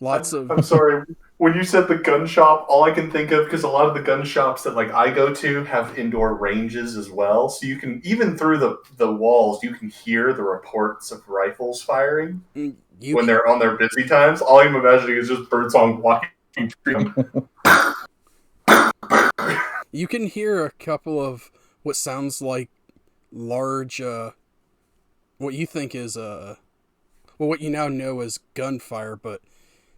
I'm sorry. When you said the gun shop, all I can think of, because a lot of the gun shops that like I go to have indoor ranges as well, so you can, even through the walls, you can hear the reports of rifles firing when they're on their busy times. All I'm imagining is just Birdsong walking through them. You can hear a couple of what sounds like large, what you think is what you now know as gunfire, but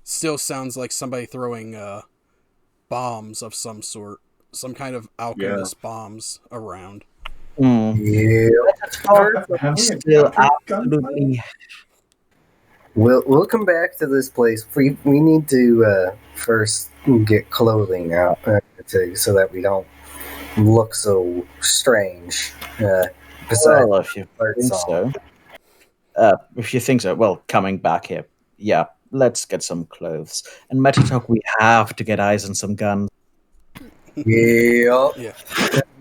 still sounds like somebody throwing bombs of some sort, some kind of alchemist bombs around. Yeah. Still absolutely. We'll come back to this place. We need to first get clothing out so that we don't look so strange. Besides, Well, if you think so, well, coming back here, yeah, let's get some clothes. And Metatalk, we have to get eyes on some guns. yeah. Yeah,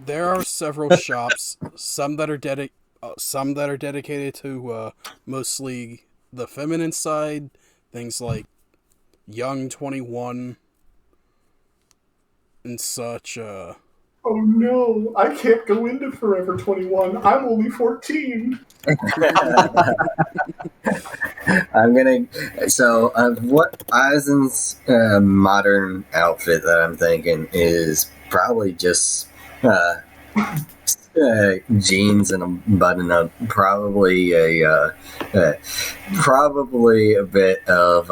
there are several shops. Some that are dedicated to mostly the feminine side, things like Young 21 and such. Oh no, I can't go into Forever 21. I'm only 14. I'm gonna. So, what Eisen's modern outfit that I'm thinking is probably just jeans and a button-up, probably a bit of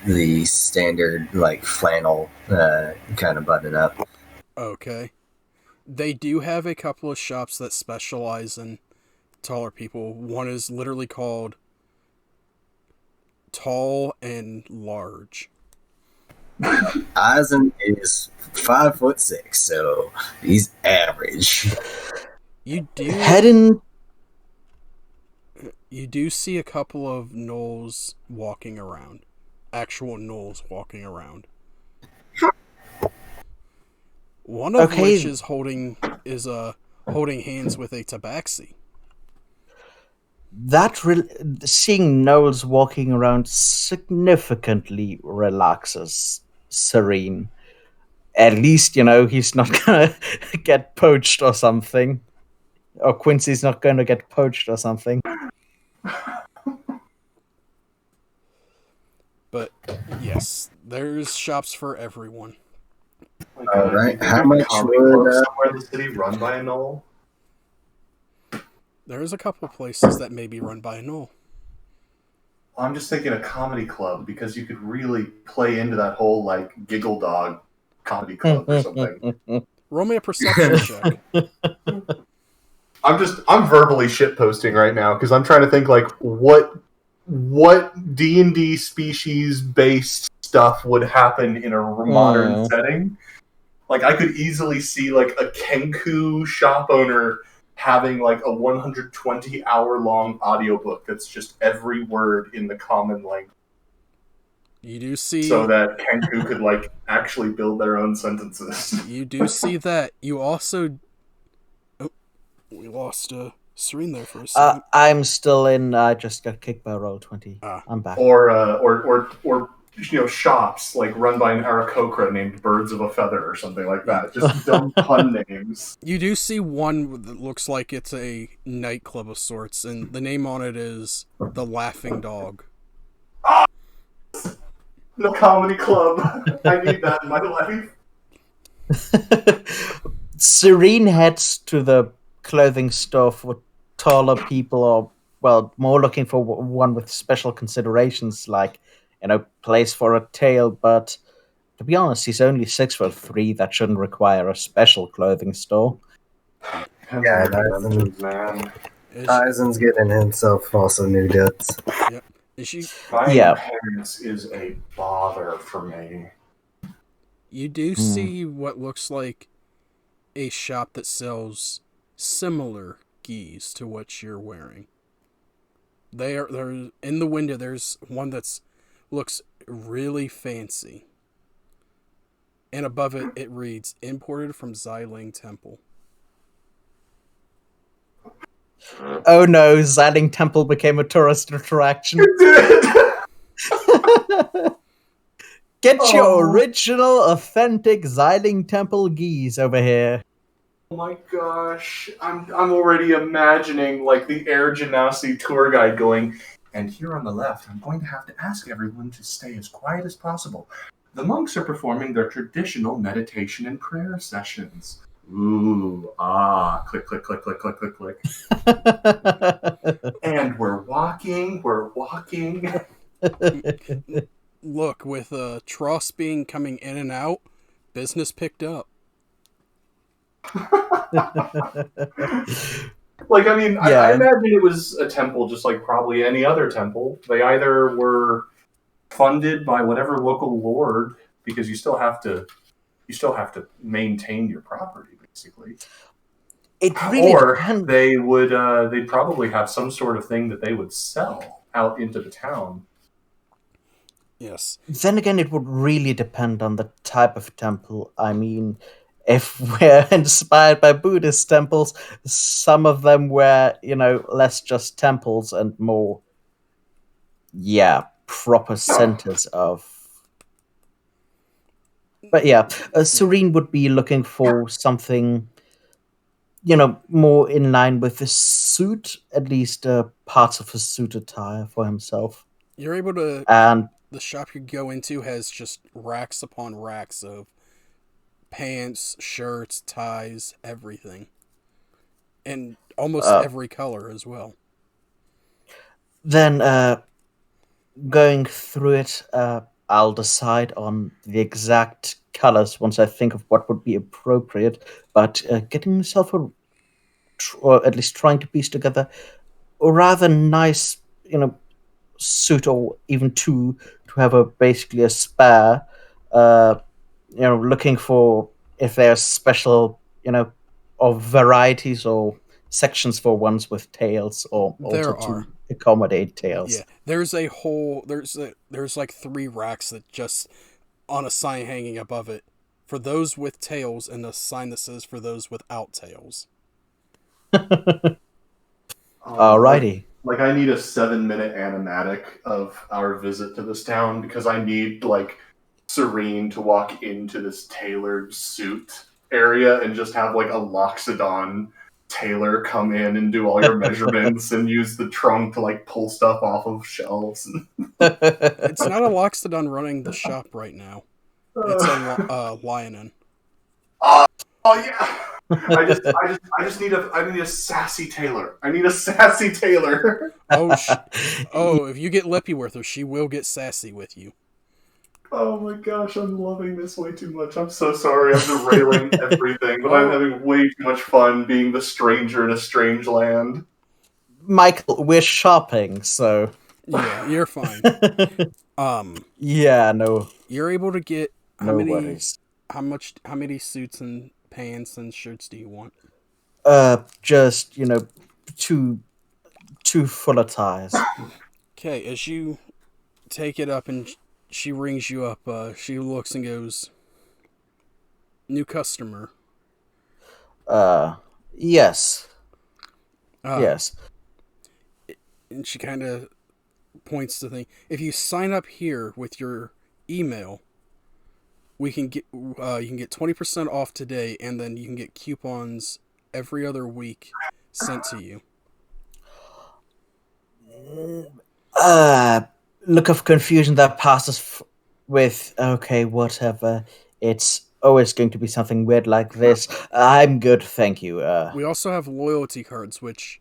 the standard like flannel kind of button-up. Okay. They do have a couple of shops that specialize in taller people. One is literally called Tall and Large. Eisen is 5'6", so he's average. You do see a couple of gnolls walking around. actual gnolls walking around. One of Okay. which is holding hands with a tabaxi. Seeing Knowles walking around significantly relaxes Serene. At least, he's not gonna get poached or something. Or Quincy's not gonna get poached or something. But yes, there's shops for everyone. All right. How much would somewhere in the city run by a gnoll? There's a couple places that may be run by a gnoll. I'm just thinking a comedy club because you could really play into that whole like giggle dog comedy club or something. Roll me a perception check. I'm verbally shitposting right now because I'm trying to think like what D&D species based stuff would happen in a modern setting. Like I could easily see like a Kenku shop owner having like a 120-hour long audiobook that's just every word in the common language. You do see so that Kenku could like actually build their own sentences. You do see that. You also we lost Serene there for a second. I'm still in. I just got kicked by Roll20. I'm back. Or shops like run by an Aarakocra named Birds of a Feather or something like that. Just dumb pun names. You do see one that looks like it's a nightclub of sorts, and the name on it is the Laughing Dog. The comedy club. I need that in my life. Serene heads to the clothing store for taller people, or more looking for one with special considerations, like place for a tail. But to be honest, he's only 6'3". That shouldn't require a special clothing store. Yeah, Eisen's getting himself also new duds. Yep. Parents is a bother for me. You do see what looks like a shop that sells similar gis to what you're wearing. They're in the window. There's one that's looks really fancy, and above it it reads "Imported from Xiling Temple." Oh no, Xiling Temple became a tourist attraction. It did! Get your original, authentic Xiling Temple gis over here. Oh my gosh. I'm already imagining like the Air Genasi tour guide going, and here on the left, I'm going to have to ask everyone to stay as quiet as possible. The monks are performing their traditional meditation and prayer sessions. Ooh, click, click, click, click, click, click, click. And we're walking. Look, with Tross being coming in and out, business picked up. Like, I mean, I imagine it was a temple just like probably any other temple. They either were funded by whatever local lord, because you still have to maintain your property, basically. It really or depends. They would they'd probably have some sort of thing that they would sell out into the town. Yes. Then again, it would really depend on the type of temple. I mean, if we're inspired by Buddhist temples, some of them were, less just temples and more, proper centers of. But Serene would be looking for something, more in line with the suit, at least parts of his suit attire for himself. You're able to, and the shop you go into has just racks upon racks of pants, shirts, ties, everything. And almost every color as well. Then, going through it, I'll decide on the exact colors once I think of what would be appropriate. But getting myself or at least trying to piece together a rather nice, suit, or even two, to have basically a spare. Looking for if there's special, or varieties or sections for ones with tails or there also are. accommodate tails. Yeah, there's like 3 racks that just on a sign hanging above it for those with tails, and a sign that says for those without tails. Alrighty. Like I need a 7-minute animatic of our visit to this town because I need like Serene to walk into this tailored suit area and just have like a Loxodon tailor come in and do all your measurements and use the trunk to like pull stuff off of shelves. It's not a Loxodon running the shop right now. It's a Lionin. Oh yeah. I just need a sassy tailor. I need a sassy tailor. If you get lippy with her, she will get sassy with you. Oh my gosh, I'm loving this way too much. I'm so sorry. I'm derailing everything, but I'm having way too much fun being the stranger in a strange land. Michael, we're shopping, so yeah, you're fine. Yeah, no. You're able to get how many suits and pants and shirts do you want? Just two fuller ties. Okay, as you take it up and she rings you up, she looks and goes, "New customer." Yes. Yes. And she kind of points to the thing. If you sign up here with your email, we can get you can get 20% off today, and then you can get coupons every other week sent to you. Look of confusion that passes with okay, whatever. It's always going to be something weird like this. I'm good, thank you. We also have loyalty cards, which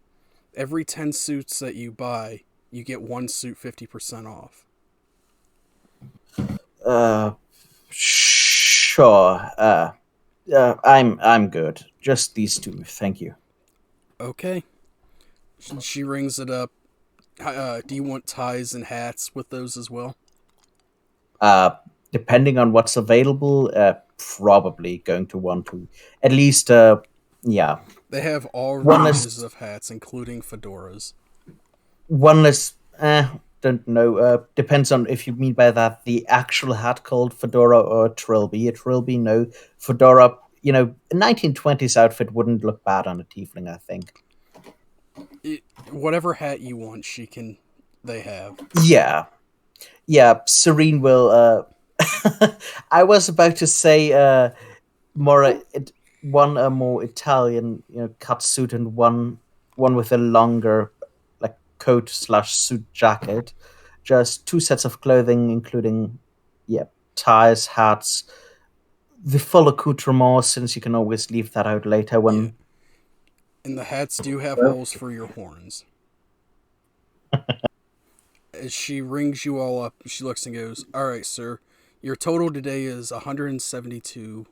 every 10 suits that you buy, you get 1 suit 50% off. Sure. I'm good. Just these 2, thank you. Okay. She rings it up. Do you want ties and hats with those as well? Depending on what's available, probably going to want to at least. Yeah. They have all ranges of hats, including fedoras. One less. Don't know. Depends on if you mean by that the actual hat called fedora or trilby. A trilby, no. Fedora, a 1920s outfit wouldn't look bad on a tiefling, I think. Whatever hat you want, they have. Yeah. Serene will. I was about to say one more Italian, cut suit, and one with a longer like coat / suit jacket. Just 2 sets of clothing, including ties, hats, the full accoutrement. Since you can always leave that out later when. Yeah. And the hats do have holes for your horns. As she rings you all up, she looks and goes, "All right, sir. Your total today is $172."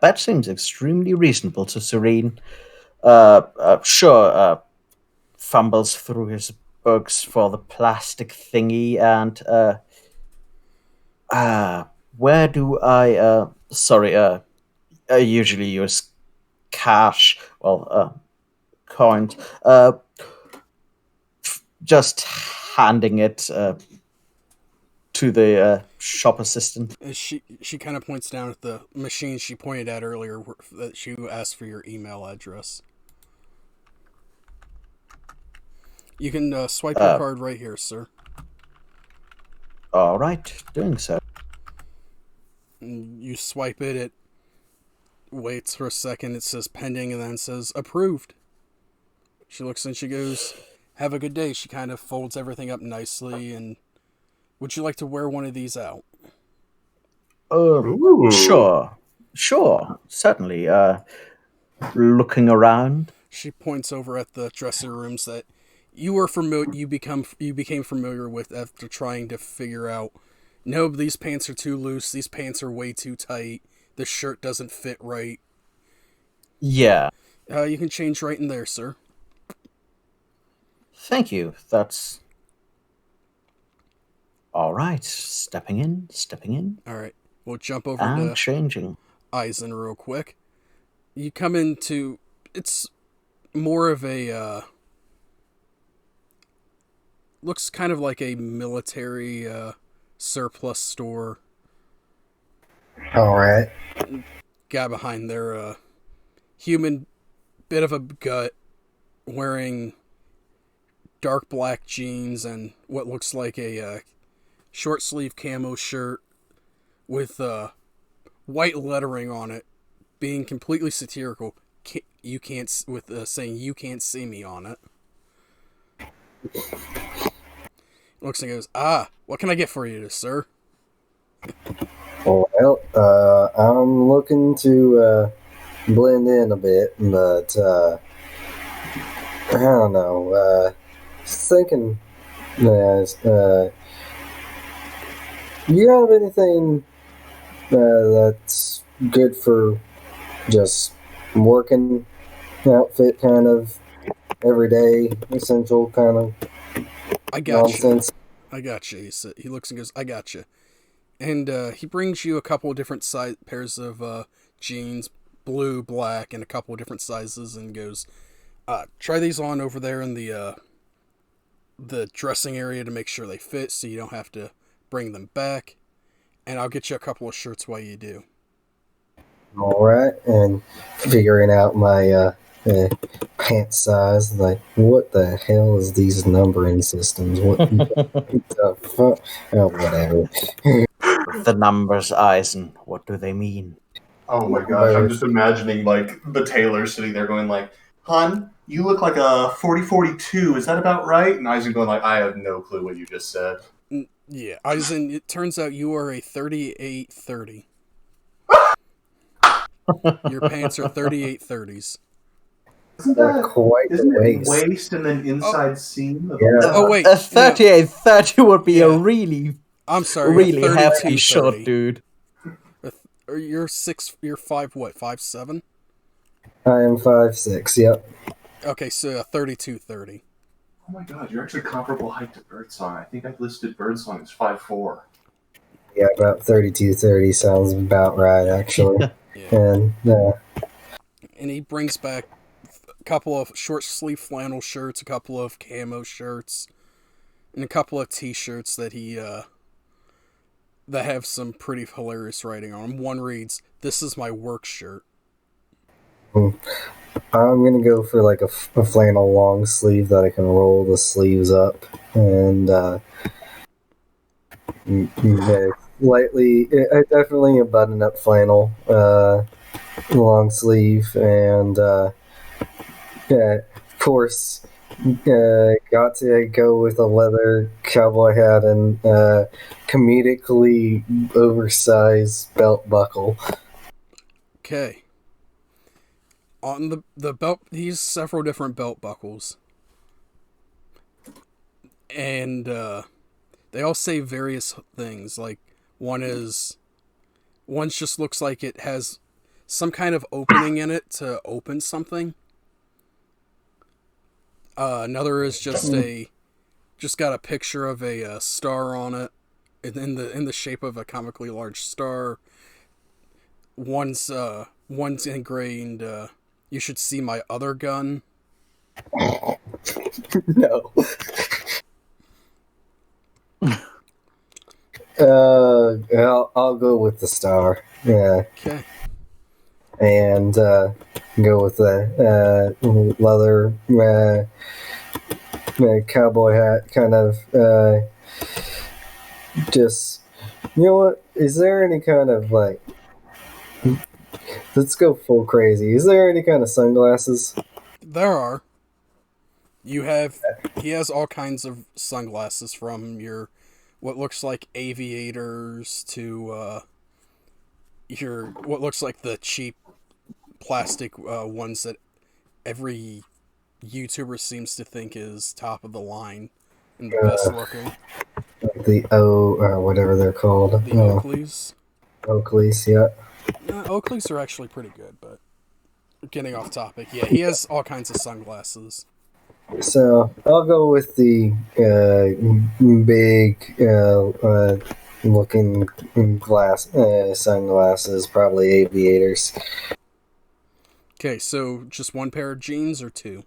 That seems extremely reasonable to Serene. Sure. Fumbles through his books for the plastic thingy and where do I I usually use cash, coins. Just handing it to the shop assistant. She kind of points down at the machine she pointed at earlier that she asked for your email address. You can swipe your card right here, sir. All right, doing so. And you swipe it, it waits for a second, it says pending, and then it says approved. She looks and she goes, "Have a good day." She kind of folds everything up nicely, and would you like to wear one of these out? Sure, certainly. Looking around, she points over at the dressing rooms that you were familiar. You became familiar with after trying to figure out. No, these pants are too loose. These pants are way too tight. The shirt doesn't fit right. Yeah. You can change right in there, sir. Thank you. That's all right. Stepping in. All right. We'll jump over to changing. Eisen real quick. You come into it's more of a looks kind of like a military surplus store. All right. Guy behind there, human, bit of a gut, wearing dark black jeans and what looks like a short sleeve camo shirt with white lettering on it, being completely satirical. You can't with saying "you can't see me" on it. Looks and goes, what can I get for you, sir? Well, I'm looking to blend in a bit, but I don't know. Just thinking, you have anything that's good for just working outfit, kind of everyday essential kind of I got nonsense? you. I got you. He looks and goes, I got you. And he brings you a couple of different pairs of jeans, blue, black, and a couple of different sizes, and goes, try these on over there in the dressing area to make sure they fit, so you don't have to bring them back. And I'll get you a couple of shirts while you do. All right, and figuring out my pant size, like what the hell is these numbering systems? What the fuck? Oh, whatever. The numbers, Eisen, what do they mean? Oh my gosh, I'm just imagining like the tailor sitting there going like, "Hun, you look like a 40-42. Is that about right?" And Eisen going like, "I have no clue what you just said." Yeah, Eisen, it turns out you are a 38-30. Your pants are 38-30s. Isn't that quite isn't the it waist? waist and then inside seam? Of Yeah. Oh, wait. A 38-30 would be a Yeah. really, I'm sorry, really a hefty 32-30. shot, dude. You're 5'7"? I am 5'6". Yep. Okay, so a 32-30. Oh my god, you're actually comparable height to Birdsong. I think I listed Birdsong as 5'4". Yeah, about 32-30 sounds about right, actually. Yeah. And And he brings back a couple of short sleeve flannel shirts, a couple of camo shirts, and a couple of t-shirts that he that have some pretty hilarious writing on them. One reads, "This is my work shirt." I'm gonna go for like a flannel long sleeve that I can roll the sleeves up and lightly, definitely a button-up flannel long sleeve, and yeah, of course, got to go with a leather cowboy hat and comedically oversized belt buckle. Okay. On the belt, he has several different belt buckles. And they all say various things. Like, one's just looks like it has some kind of opening in it to open something. Another is just got a picture of a star on it, in the shape of a comically large star. One's ingrained. You should see my other gun. No. I'll go with the star. Yeah. Okay. And go with the leather cowboy hat, kind of. Just, you know what? Is there any kind of like? Let's go full crazy. Is there any kind of sunglasses? There are. He has all kinds of sunglasses, from your what looks like aviators to your what looks like the cheap plastic ones that every YouTuber seems to think is top of the line and the best looking. Like the whatever they're called. The Oakleys. Oakleys, yeah. Oakleys are actually pretty good, but getting off topic. Yeah, he has all kinds of sunglasses. So I'll go with the big looking sunglasses, probably aviators. Okay, so just one pair of jeans or two?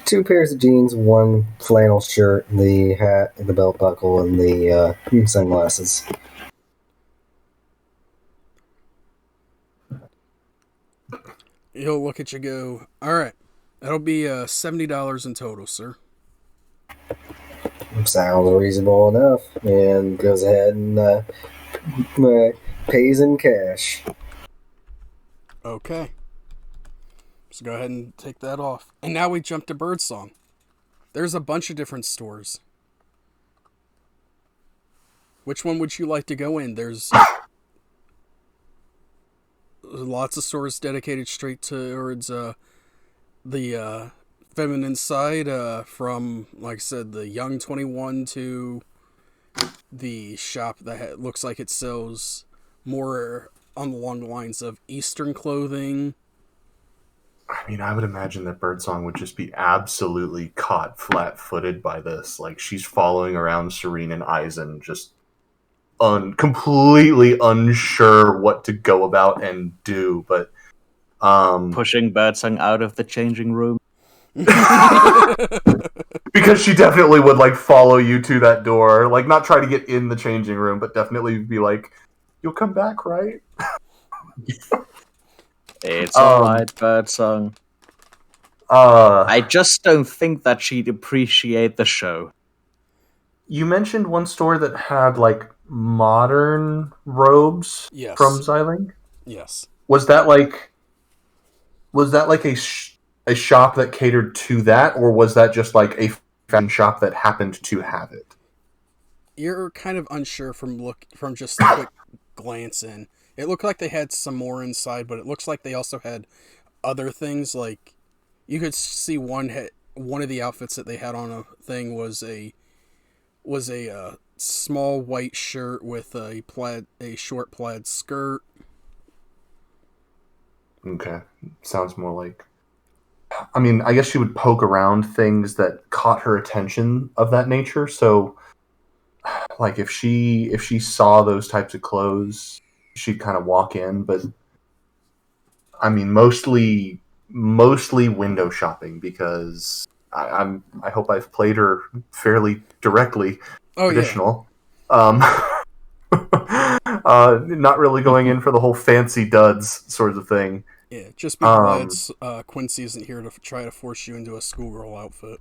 2 pairs of jeans, 1 flannel shirt, the hat, the belt buckle, and the sunglasses. He'll look at you, go, all right, that'll be $70 in total, sir. Sounds reasonable enough, and goes ahead and pays in cash. Okay. So go ahead and take that off. And now we jump to Birdsong. There's a bunch of different stores. Which one would you like to go in? There's lots of stores dedicated straight towards the feminine side, from, like I said, the Young 21 to the shop that looks like it sells more along the lines of Eastern clothing. I mean, I would imagine that Birdsong would just be absolutely caught flat-footed by this. Like, she's following around Serene and Eisen, just completely unsure what to go about and do. But Pushing Birdsong out of the changing room. because she definitely would like follow you to that door, like not try to get in the changing room, but definitely be like, "You'll come back, right?" It's alright, Birdsong. I just don't think that she'd appreciate the show. You mentioned one store that had like modern robes Yes. from Xiling. Yes. Was that like a shop that catered to that, or was that just like a fashion shop that happened to have it? You're kind of unsure from just a quick glance in. It looked like they had some more inside, but it looks like they also had other things. Like, you could see one of the outfits that they had on a thing was a small white shirt with a short plaid skirt. Okay, sounds more like. I mean, I guess she would poke around things that caught her attention of that nature. So, like, if she saw those types of clothes, she'd kind of walk in. But I mean, mostly window shopping, because I hope I've played her fairly directly. Oh, traditional. Not really going in for the whole fancy duds sort of thing. Yeah, just be glad Quincy isn't here to try to force you into a schoolgirl outfit.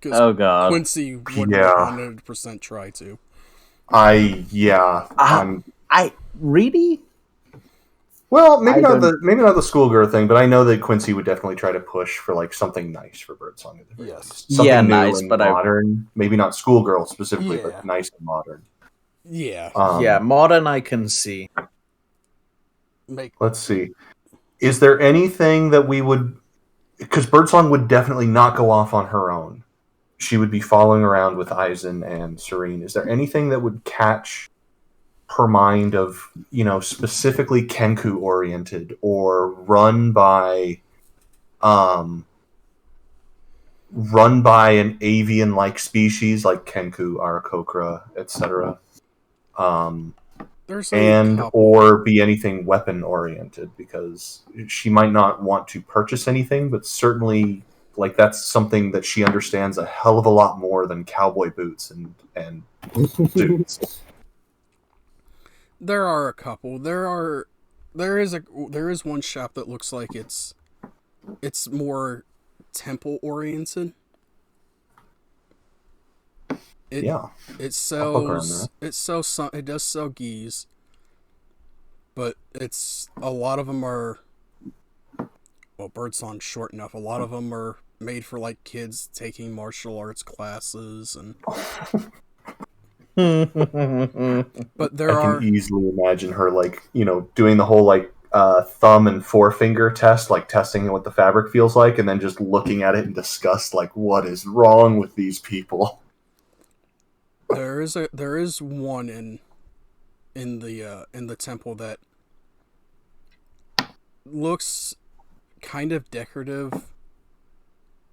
Oh god. Quincy would 100% try to. I really? Well, maybe not the schoolgirl thing, but I know that Quincy would definitely try to push for like something nice for Birdsong. Yes. Something new nice, and but modern. Maybe not schoolgirl specifically, but nice and modern. Yeah. Modern I can see. Let's see. Is there anything that we would... Because Birdsong would definitely not go off on her own. She would be following around with Eisen and Serene. Is there anything that would catch her mind of, specifically Kenku oriented, or run by an avian like species like Kenku, Aarakocra, etc. Or be anything weapon oriented, because she might not want to purchase anything, but certainly like that's something that she understands a hell of a lot more than cowboy boots and suits. There are a couple. There is one shop that looks like it's more temple oriented. It does sell gis, but a lot of them are, well, Birdsong's short enough. A lot of them are made for like kids taking martial arts classes, and but I can easily imagine her like, doing the whole like thumb and forefinger test, like testing what the fabric feels like, and then just looking at it in disgust, like, what is wrong with these people? There is one in the temple that looks kind of decorative,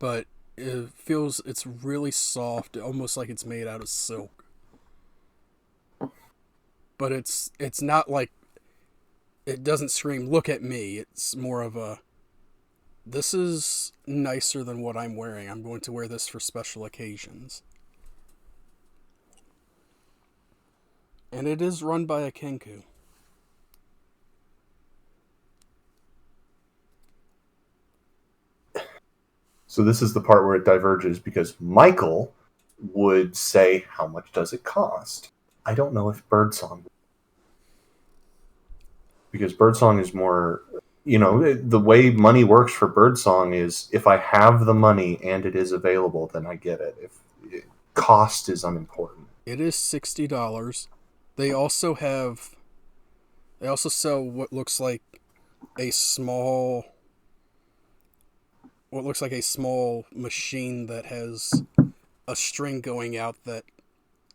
but it's really soft, almost like it's made out of silk. But it's not like it doesn't scream, look at me. It's more of a, this is nicer than what I'm wearing. I'm going to wear this for special occasions. And it is run by a Kenku. So this is the part where it diverges, because Michael would say, how much does it cost? I don't know if Birdsong, because Birdsong is more, the way money works for Birdsong is, if I have the money and it is available, then I get it. Cost is unimportant. It is $60. They also sell what looks like a small machine that has a string going out that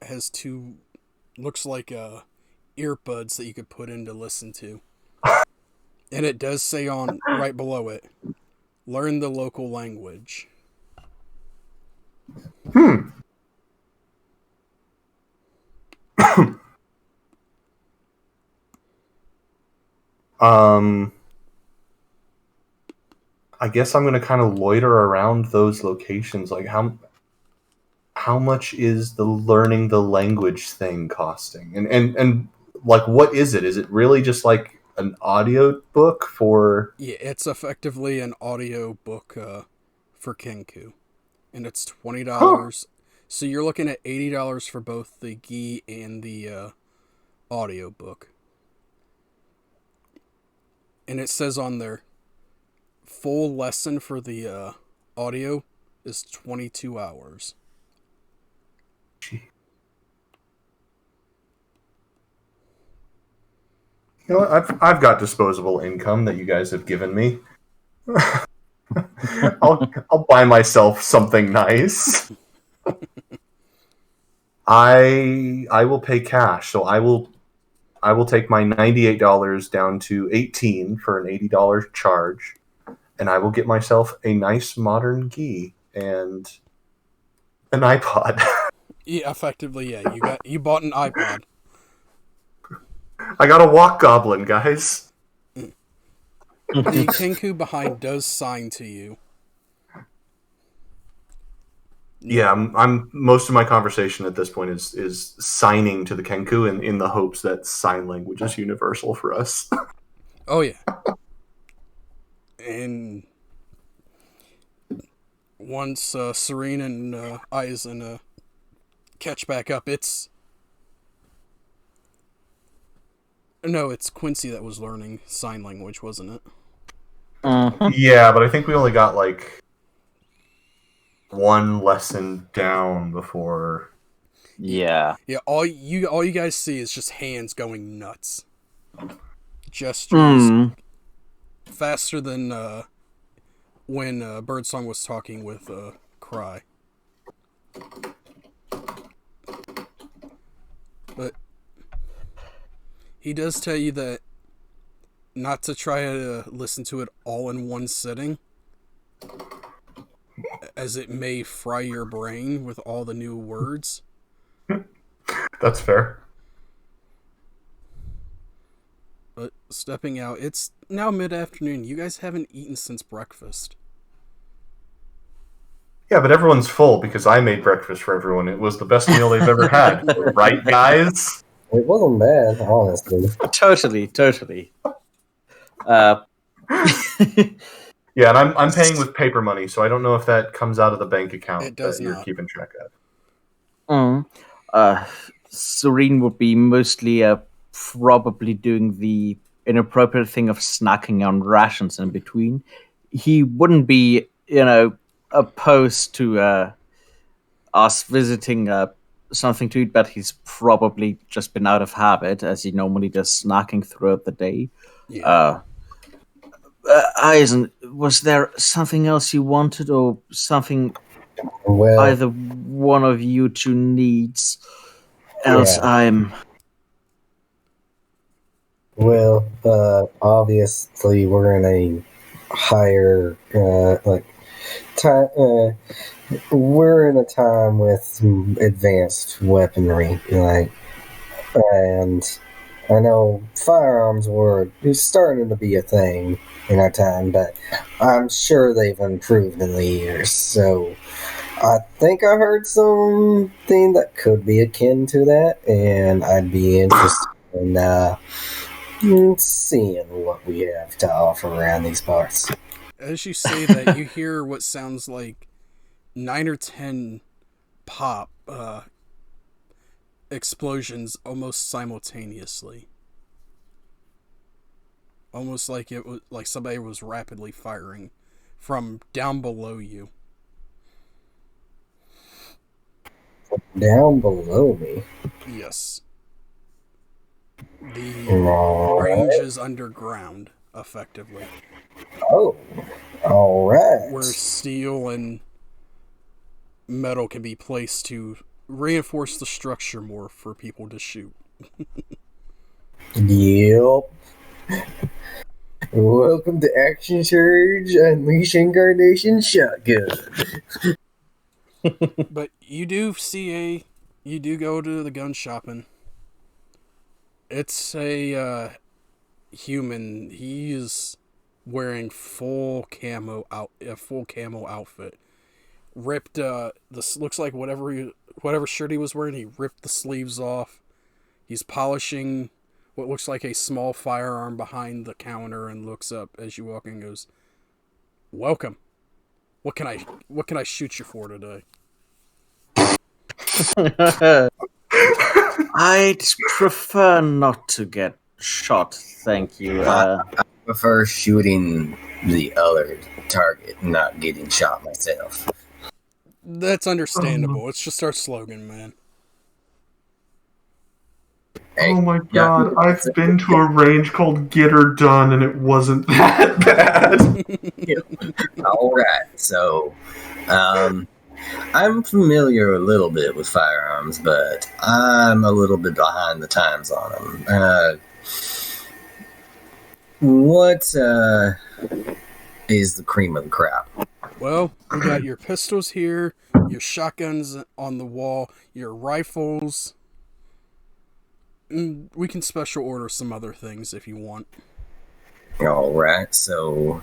has looks like earbuds that you could put in to listen to. And it does say on right below it, learn the local language. I guess I'm going to kind of loiter around those locations. Like, how much is the learning the language thing costing? And like, what is it? Is it really just like an audio book for... Yeah, it's effectively an audio book for Kenku. And it's $20. Huh. So you're looking at $80 for both the gi and the audio book. And it says on there, full lesson for the audio is 22 hours. You know what? I've got disposable income that you guys have given me. I'll buy myself something nice. I will pay cash, so I will take my $98 down to $18 for an $80 charge, and I will get myself a nice modern gi and an iPod. Yeah, effectively, yeah. You bought an iPod. I got a walk goblin, guys. The Kenku behind does sign to you. Yeah, I'm most of my conversation at this point is signing to the Kenku in the hopes that sign language is universal for us. Oh yeah. And once Serene and Eisen catch back up, it's Quincy that was learning sign language, wasn't it? Yeah, but I think we only got like one lesson down before. Yeah. Yeah, all you guys see is just hands going nuts. Gestures faster than when Birdsong was talking with Cry. But he does tell you that not to try to listen to it all in one sitting, as it may fry your brain with all the new words. That's fair. But stepping out, it's now mid-afternoon. You guys haven't eaten since breakfast. Yeah, but everyone's full because I made breakfast for everyone. It was the best meal they've ever had. Right, guys? It wasn't bad, honestly. Totally. Yeah, and I'm paying with paper money, so I don't know if that comes out of the bank account that you're keeping track of. Serene would be mostly probably doing the inappropriate thing of snacking on rations in between. He wouldn't be, opposed to us visiting something to eat, but he's probably just been out of habit, as he normally does snacking throughout the day. Yeah. Eisen, was there something else you wanted, or something either one of you two needs? Else I'm... Well, obviously we're in a higher, time. We're in a time with advanced weaponry, and I know firearms were starting to be a thing in our time, but I'm sure they've improved in the years. So I think I heard something that could be akin to that, and I'd be interested in seeing what we have to offer around these parts. As you say that, you hear what sounds like 9 or 10 pop explosions almost simultaneously. Almost like it was like somebody was rapidly firing from down below you. Down below me. Yes. The Alright. range is underground, effectively. Oh, alright. Where steel and metal can be placed to reinforce the structure more for people to shoot. Yep. Welcome to Action Surge Unleash Incarnation Shotgun. But you do go to the gun shopping. It's a human. He is wearing full camo outfit. Ripped this looks like whatever shirt he was wearing, he ripped the sleeves off. He's polishing what looks like a small firearm behind the counter and looks up as you walk in and goes, "Welcome. What can I shoot you for today?" I'd prefer not to get shot, thank you. I prefer shooting the other target, not getting shot myself. That's understandable. It's just our slogan, man. Oh my god, I've been to a range called Get Her Done and it wasn't that bad. Alright, so I'm familiar a little bit with firearms, but I'm a little bit behind the times on them. What is the cream of the crop? Well, we got your pistols here, your shotguns on the wall, your rifles. We can special order some other things if you want. Alright, so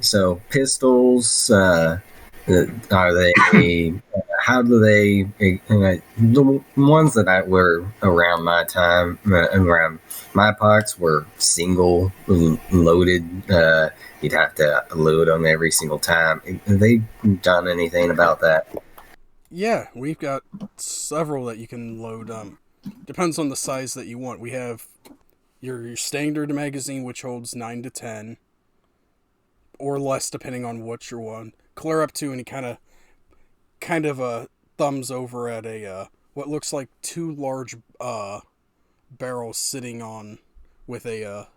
so pistols, are they, how do they, the ones that were around my time, around my parts were single loaded, you'd have to load them every single time. Have they done anything about that? Yeah, we've got several that you can load. Depends on the size that you want. We have your standard magazine, which holds 9 to 10, or less depending on what you want. Clear up to any kind of a thumbs over at a what looks like two large barrels sitting on with a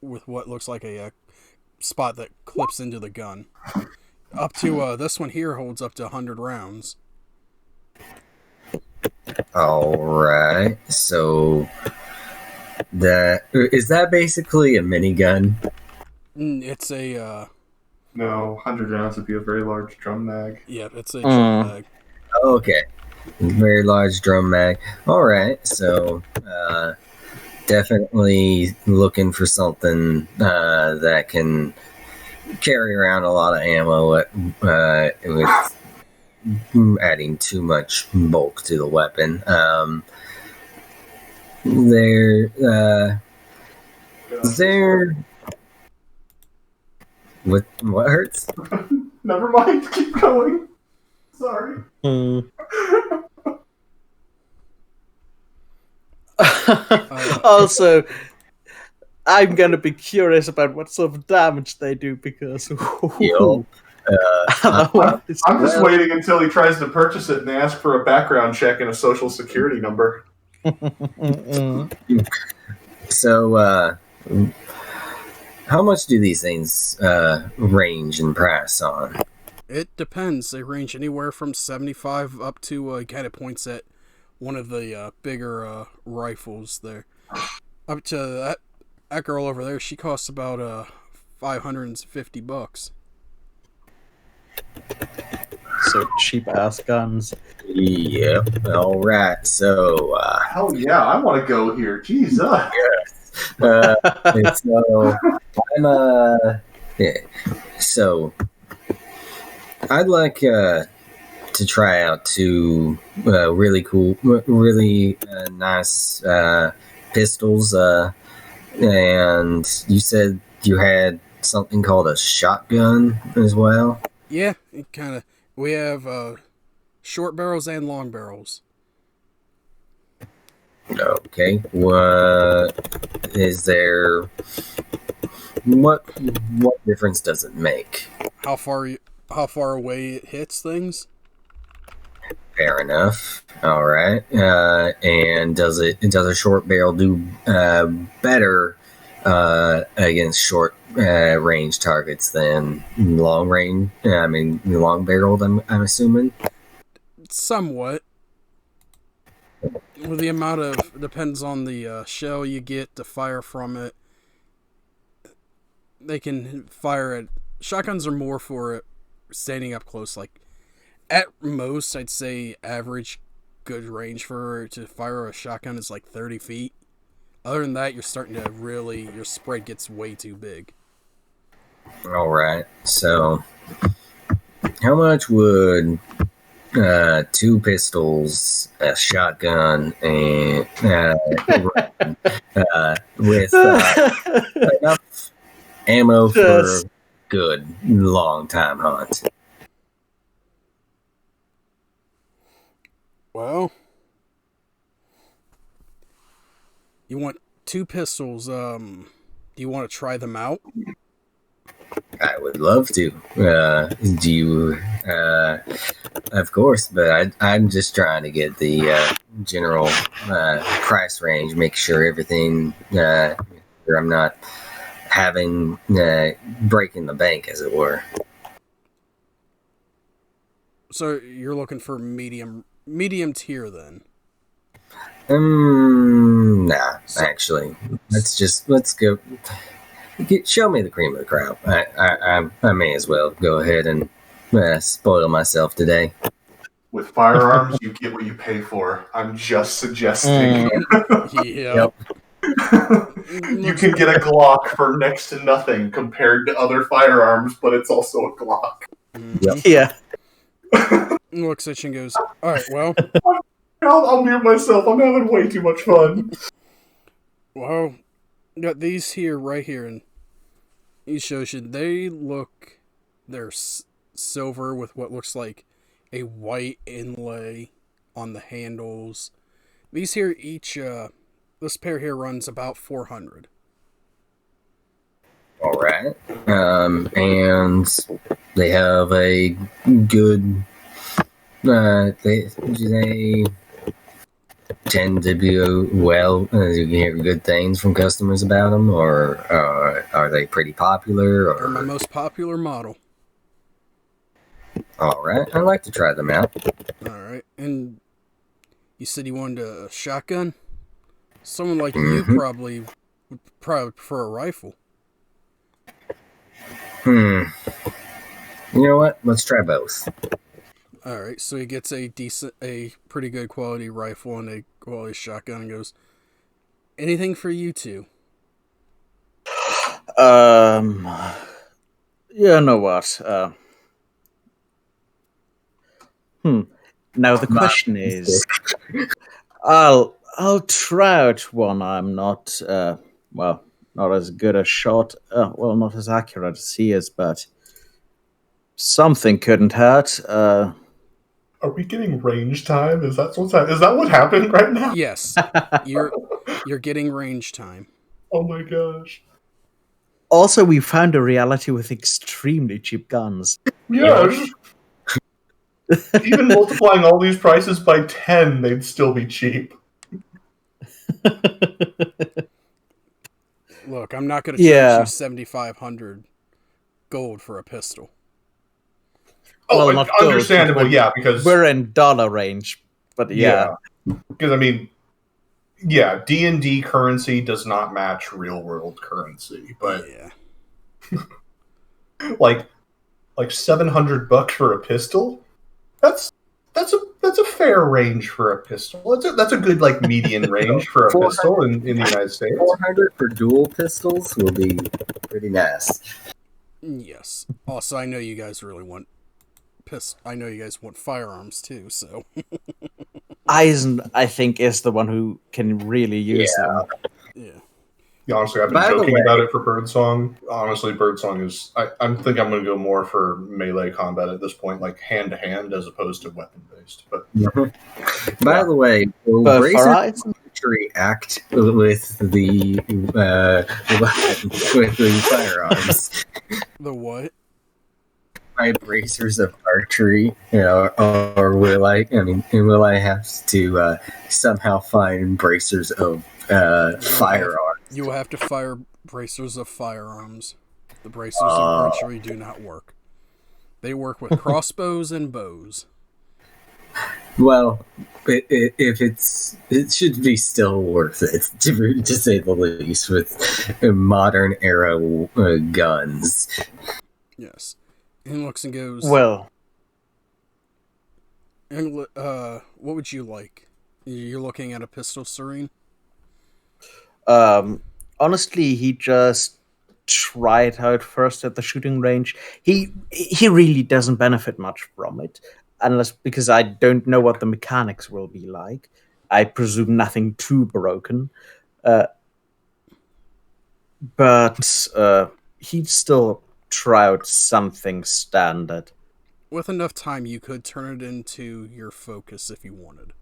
with what looks like a spot that clips into the gun. Up to this one here holds up to 100 rounds. Alright, so is that basically a minigun? It's a No, 100 rounds would be a very large drum mag. yeah, it's a drum mag. Okay, very large drum mag. Alright, so definitely looking for something that can carry around a lot of ammo with adding too much bulk to the weapon. What hurts? Never mind, keep going. Sorry. Also, I'm gonna be curious about what sort of damage they do because Yo, I'm just waiting until he tries to purchase it and they ask for a background check and a social security number. So, how much do these things range in price on? It depends. They range anywhere from 75 up to kind of points at one of the bigger rifles there. Up to that girl over there, she costs about $550. So cheap ass guns. Yep. All right. So, Hell yeah, I want to go here. Jesus. so I'm yeah. So I'd like to try out two really cool, really nice pistols. And you said you had something called a shotgun as well. Yeah, it kind of. We have short barrels and long barrels. Okay. What is there? What difference does it make? How far away it hits things? Fair enough. All right. And does a short barrel do better against short range targets than long range? I mean, long barreled. I'm assuming. Somewhat. Well, the amount of depends on the shell you get to fire from it. They can fire at shotguns are more for standing up close. Like at most, I'd say average good range for to fire a shotgun is like 30 feet. Other than that, you're starting to really your spread gets way too big. All right. So, how much would two pistols, a shotgun, and with enough ammo for a good long time hunt? Well, you want two pistols. Do you want to try them out? I would love to. Do you? Of course, but I'm just trying to get the general price range, make sure everything. I'm not having breaking the bank, as it were. So you're looking for medium tier then? Nah, actually, let's go. Show me the cream of the crop. I may as well go ahead and spoil myself today. With firearms, you get what you pay for. I'm just suggesting. Yep. You can get a Glock for next to nothing compared to other firearms, but it's also a Glock. Yep. Yeah. Looks at you and goes, all right, well, I'll mute myself. I'm having way too much fun. well, got these here, right here, and he shows you. They're silver with what looks like a white inlay on the handles. These here this pair here runs about 400. All right. And they have a good. They tend to be well. You hear good things from customers about them, or are they pretty popular? They're my Or most popular model. all right, I'd like to try them out. All right, and you said you wanted a shotgun. Someone like you probably would prefer a rifle. You know what? Let's try both. All right, so he gets a pretty good quality rifle and a quality shotgun and goes, anything for you two? You know what? Now the question is, I'll try out one. I'm not not as good a shot. Not as accurate as he is, but something couldn't hurt. Are we getting range time? Is that what happened right now? Yes, you're getting range time. Oh my gosh. Also, we found a reality with extremely cheap guns. Yeah. Even multiplying all these prices by 10, they'd still be cheap. Look, I'm not going to charge you 7,500 gold for a pistol. Oh, Well, not understandable, gold, yeah, because we're in dollar range. But yeah. Because I mean, yeah, D&D currency does not match real world currency, but yeah, like $700 for a pistol. That's a fair range for a pistol. That's a good like median range for a pistol in the United States. 400 for dual pistols will be pretty nice. Yes. Also, I know you guys really want I know you guys want firearms too, so. Eisen, I think, is the one who can really use them. Yeah. Yeah, honestly, I've been joking about it for Birdsong. Honestly, Birdsong is. I think I'm going to go more for melee combat at this point, like hand to hand as opposed to weapon based. But by the way, will Bracer's archery act with the firearms? The what? My bracers of archery, or will I? I mean, will I have to somehow find bracers of firearms? You will have to fire bracers of firearms. The bracers of archery do not work. They work with crossbows and bows. Well, if it should be still worth it, to say the least, with modern era guns. Yes. And looks and goes. Well. And what would you like? You're looking at a pistol, Serene? Honestly, he just tried out first at the shooting range. He really doesn't benefit much from it, unless because I don't know what the mechanics will be like. I presume nothing too broken, but he'd still try out something standard. With enough time, you could turn it into your focus if you wanted.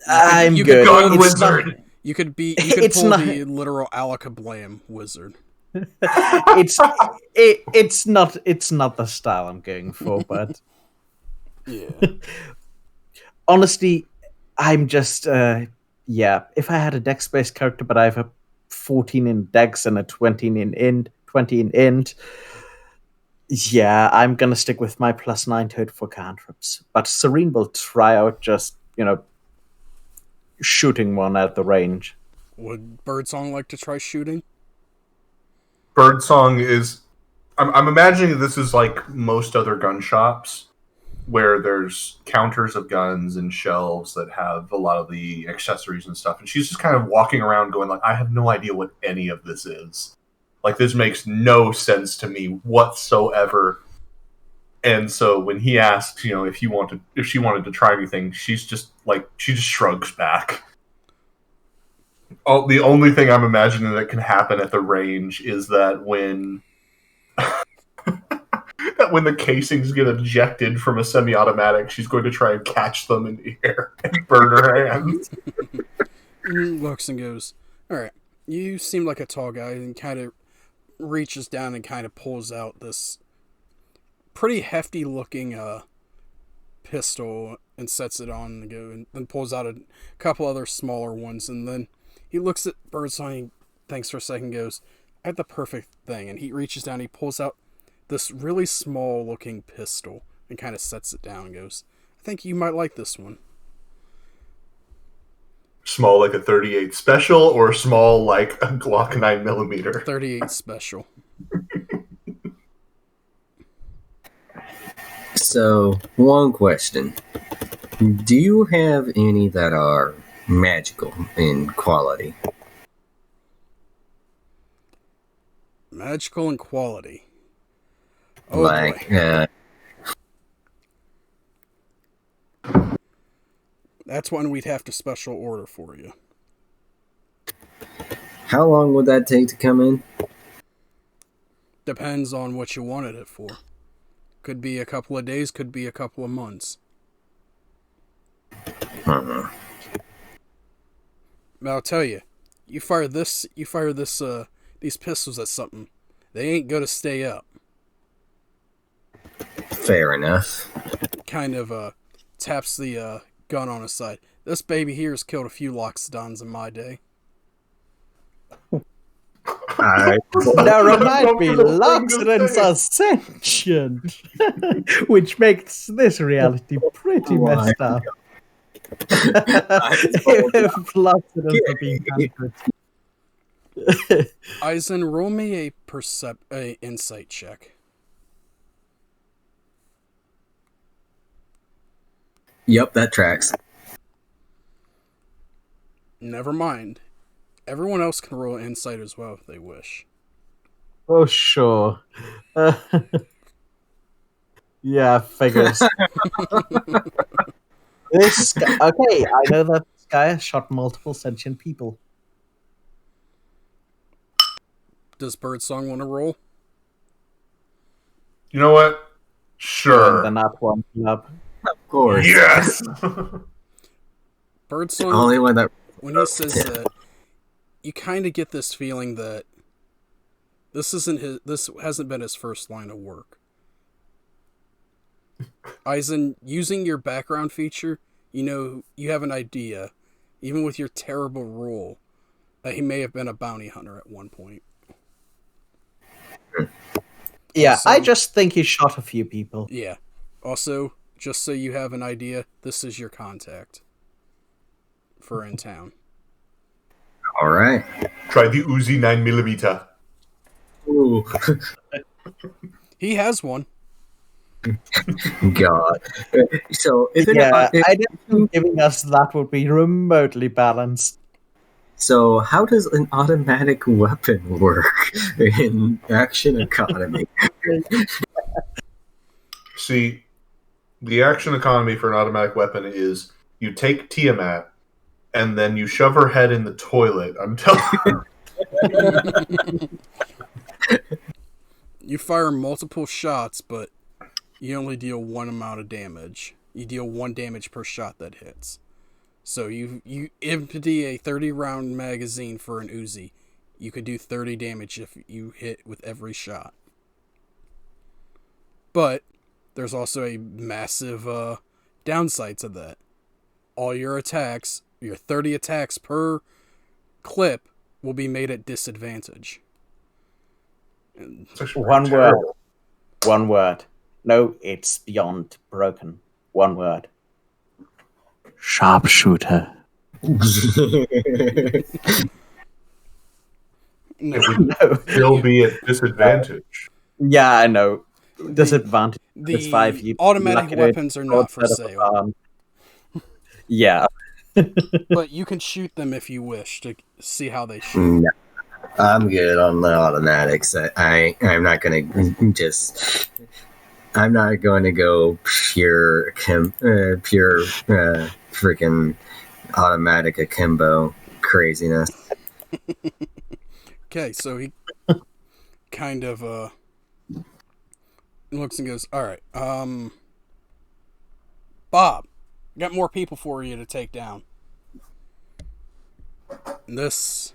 I'm you good. Gun wizard. You could pull the literal Alakablam wizard. it's not the style I'm going for, but yeah. Honestly, I'm just if I had a dex-based character, but I have a 14 in dex and a 20 in int, yeah, I'm gonna stick with my +9 to hit for cantrips. But Serene will try out just shooting one at the range. Would Birdsong like to try shooting? Birdsong is. I'm imagining this is like most other gun shops, where there's counters of guns and shelves that have a lot of the accessories and stuff, and she's just kind of walking around going like, I have no idea what any of this is. Like, this makes no sense to me whatsoever. And so when he asks, if she wanted to try anything, she just shrugs back. The only thing I'm imagining that can happen at the range is that when the casings get ejected from a semi-automatic, she's going to try and catch them in the air and burn her hands. Looks and goes, all right, you seem like a tall guy, and kind of reaches down and kind of pulls out this pretty hefty looking pistol and sets it on and go, and then pulls out a couple other smaller ones, and then he looks at Birdsong and thinks for a second, goes, I have the perfect thing, and he reaches down, he pulls out this really small looking pistol and kind of sets it down and goes, I think you might like this one. Small like a 38 special, or small like a Glock 9mm? 38 special. So, one question. Do you have any that are magical in quality? Magical in quality. Oh, like, boy. That's one we'd have to special order for you. How long would that take to come in? Depends on what you wanted it for. Could be a couple of days, could be a couple of months. Uh-huh. But I'll tell you, you fire these pistols at something, they ain't gonna stay up. Fair enough. Kind of taps the gun on his side. This baby here has killed a few Loxodons in my day. Now remind me, Loxodons are sentient, which makes this reality pretty messed up. If Loxodons are being hunted. Eisen, roll me a insight check. Yep, that tracks. Never mind. Everyone else can roll insight as well if they wish. Oh, sure. Yeah, figures. This guy, okay, I know that this guy has shot multiple sentient people. Does Birdsong want to roll? You know what? Sure. And then that one up. Of course. Yes. Birdsong, Only one that. when he says that, you kind of get this feeling that this hasn't been his first line of work. Eisen, using your background feature, you have an idea, even with your terrible roll, that he may have been a bounty hunter at one point. Yeah, Also- I just think he shot a few people. Yeah. Also, just so you have an idea, this is your contact for in town. All right. Try the Uzi 9mm. Ooh, He has one. God. So, Yeah, I didn't think giving us that would be remotely balanced. So, how does an automatic weapon work in action economy? See, the action economy for an automatic weapon is you take Tiamat and then you shove her head in the toilet until You fire multiple shots, but you only deal one amount of damage. You deal 1 damage per shot that hits. So you empty a 30-round magazine for an Uzi. You could do 30 damage if you hit with every shot. But there's also a massive downside to that. All your attacks, your 30 attacks per clip, will be made at disadvantage. And It's actually One pretty word. terrible. One word. No, it's beyond broken. One word. Sharpshooter. no, It would No. still be at disadvantage. Yeah, I know. Disadvantage. It's 5. the You automatic lucky to weapons are not for outside of sale. Yeah. But you can shoot them if you wish to see how they shoot. No, I'm good on the automatics. I'm not gonna just. I'm not going to go pure freaking automatic akimbo craziness. Okay, so he kind of looks and goes, "All right, Bob, got more people for you to take down." And this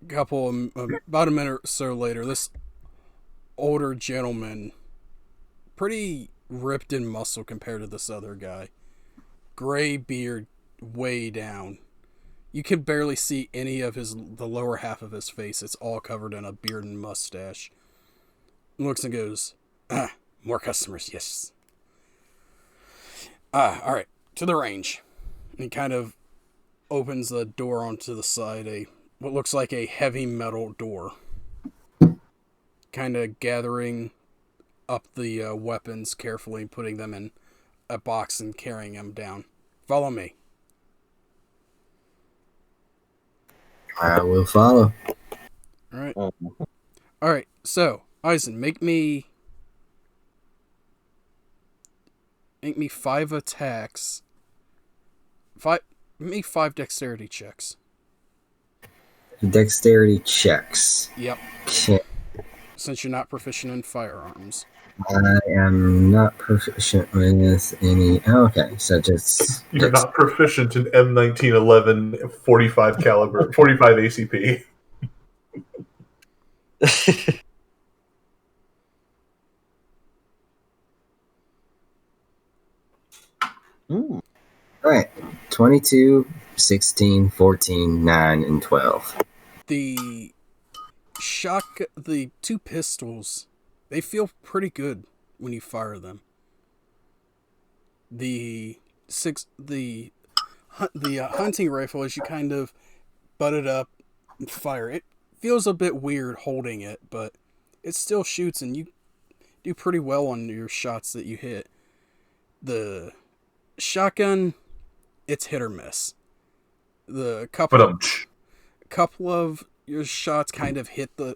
couple, about a minute or so later, this older gentleman, pretty ripped in muscle compared to this other guy, gray beard way down. You can barely see any of the lower half of his face. It's all covered in a beard and mustache. Looks and goes, more customers, yes. All right, to the range. And he kind of opens the door onto the side, what looks like a heavy metal door. Kind of gathering up the weapons carefully, putting them in a box and carrying them down. Follow me. I will follow. All right. So, Eisen, make me 5 attacks. Make 5 dexterity checks. Dexterity checks. Yep. Okay. Since you're not proficient in firearms. I am not proficient with any. Okay, so just. You're not proficient in M1911 45 caliber, 45 ACP. All right. 22, 16, 14, 9, and 12. The 2 pistols, they feel pretty good when you fire them. The hunting rifle, as you kind of butt it up and fire, it feels a bit weird holding it, but it still shoots and you do pretty well on your shots that you hit. The shotgun, it's hit or miss. The But couple of your shots kind of hit the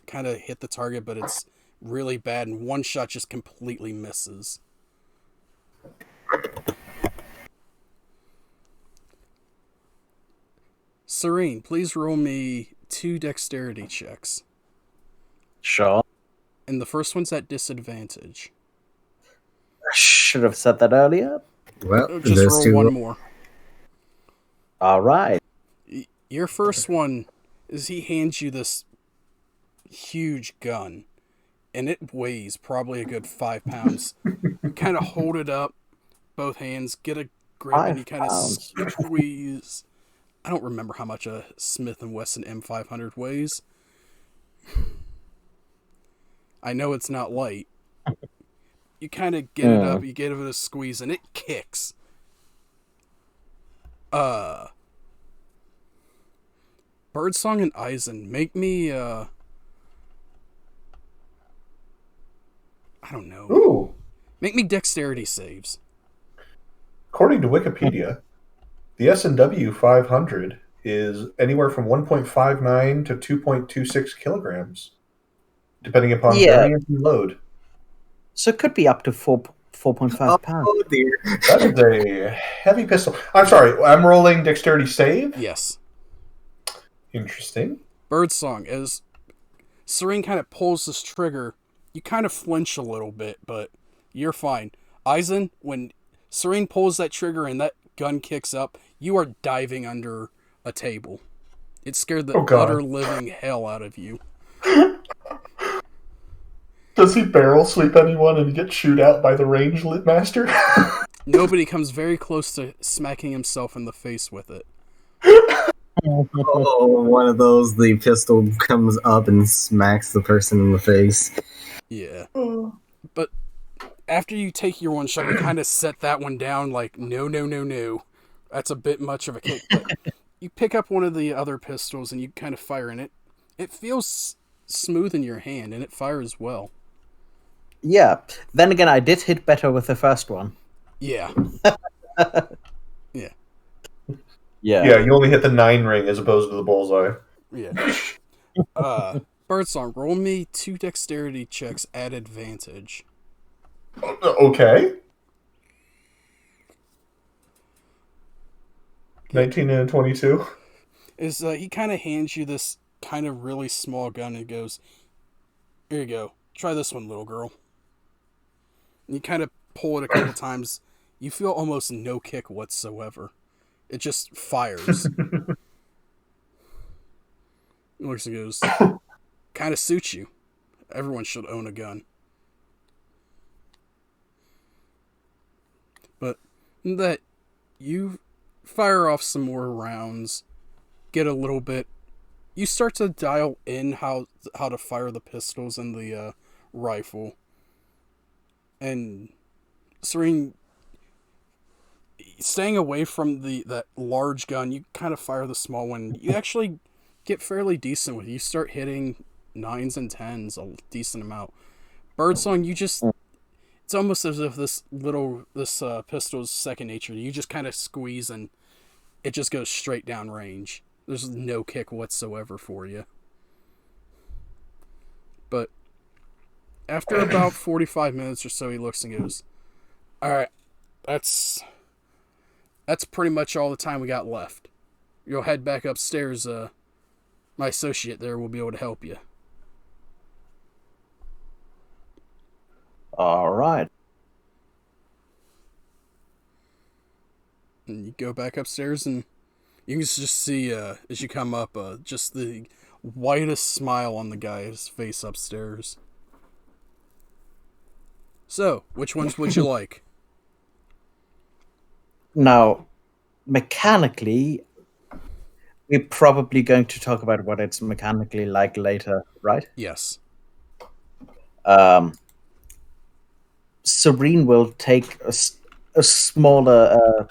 target, but it's really bad, and one shot just completely misses. Serene, please roll me 2 dexterity checks. Sure. And the first one's at disadvantage. I should have said that earlier. Well, Just those roll two one more. All right. Your first one is he hands you this huge gun, and it weighs probably a good 5 pounds. You kind of hold it up, both hands, get a grip, and you kind of 5 pounds. squeeze. I don't remember how much a Smith & Wesson M500 weighs. I know it's not light. You kind of get it up, you give it a squeeze, and it kicks. Birdsong and Eisen, make me, I don't know. Ooh. Make me dexterity saves. According to Wikipedia, the S&W 500 is anywhere from 1.59 to 2.26 kilograms, depending upon variance and load. So it could be up to 4.5 pounds. Oh dear. That is a heavy pistol. I'm sorry, I'm rolling dexterity save? Yes. Interesting. Birdsong, as Serene kind of pulls this trigger, you kind of flinch a little bit, but you're fine. Eisen, when Serene pulls that trigger and that gun kicks up, you are diving under a table. It scared the utter living hell out of you. Does he barrel sweep anyone and get shoot out by the range lit master? Nobody comes very close to smacking himself in the face with it. Oh, one of those, the pistol comes up and smacks the person in the face. Yeah. But after you take your one shot, you kind of set that one down like, no. That's a bit much of a kick. But you pick up one of the other pistols and you kind of fire in it. It feels smooth in your hand and it fires well. Yeah. Then again, I did hit better with the first one. Yeah. Yeah. Yeah, you only hit the 9 ring as opposed to the bullseye. Yeah. Birdsong, roll me 2 dexterity checks at advantage. Okay. 19 and 22. He kind of hands you this kind of really small gun and goes, "Here you go. Try this one, little girl." And you kind of pull it a couple times. You feel almost no kick whatsoever. It just fires. Looks and goes, kind of suits you. Everyone should own a gun. But that you fire off some more rounds, get a little bit. You start to dial in how to fire the pistols and the rifle. And Serene, staying away from that large gun, you kind of fire the small one. You actually get fairly decent with it. You start hitting 9s and 10s a decent amount. Birdsong, it's almost as if this pistol's second nature. You just kind of squeeze and it just goes straight down range. There's no kick whatsoever for you. But after about 45 minutes or so, he looks and goes, "All right, that's pretty much all the time we got left. You'll head back upstairs. My associate there will be able to help you." All right. And you go back upstairs, and you can just see, as you come up, just the widest smile on the guy's face upstairs. So, which ones would you like? Now, mechanically, we're probably going to talk about what it's mechanically like later, right? Yes. Serene will take a smaller,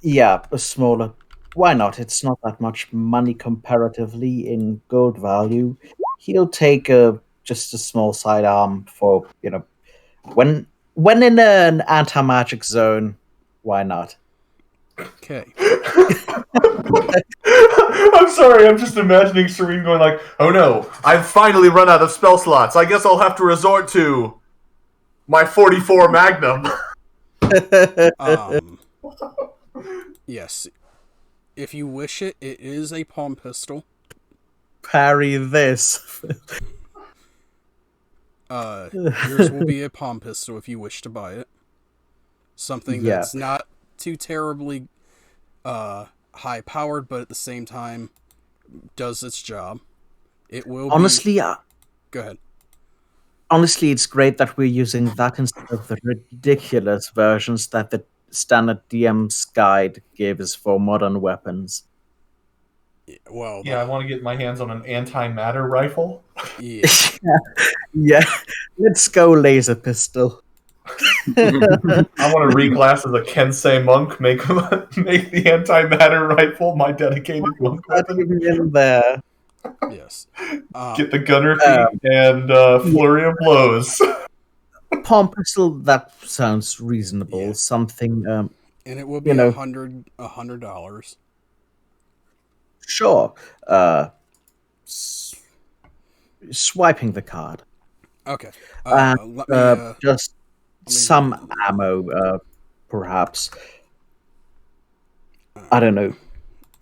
a smaller. Why not? It's not that much money comparatively in gold value. He'll take just a small sidearm for when in an anti-magic zone. Why not? Okay. I'm sorry, I'm just imagining Serene going like, oh no, I've finally run out of spell slots. I guess I'll have to resort to my 44 Magnum. Yes. If you wish it, it is a palm pistol. Parry this. Yours will be a palm pistol if you wish to buy it. Something Yeah. that's not too terribly high powered, but at the same time does its job. It will Honestly, be... Go ahead. Honestly, it's great that we're using that instead of the ridiculous versions that the standard DM's guide gives for modern weapons. Well, Yeah, I want to get my hands on an antimatter rifle. yeah. Yeah, let's go laser pistol. I want to reclass as a Kensei monk, make the antimatter rifle my dedicated monk weapon. In there. Yes. Get the gunner feet and flurry of blows. Palm pistol, that sounds reasonable. Yeah. Something, and it will be $100. Sure. Swiping the card. Okay. And let me just me some read ammo, perhaps. I don't know.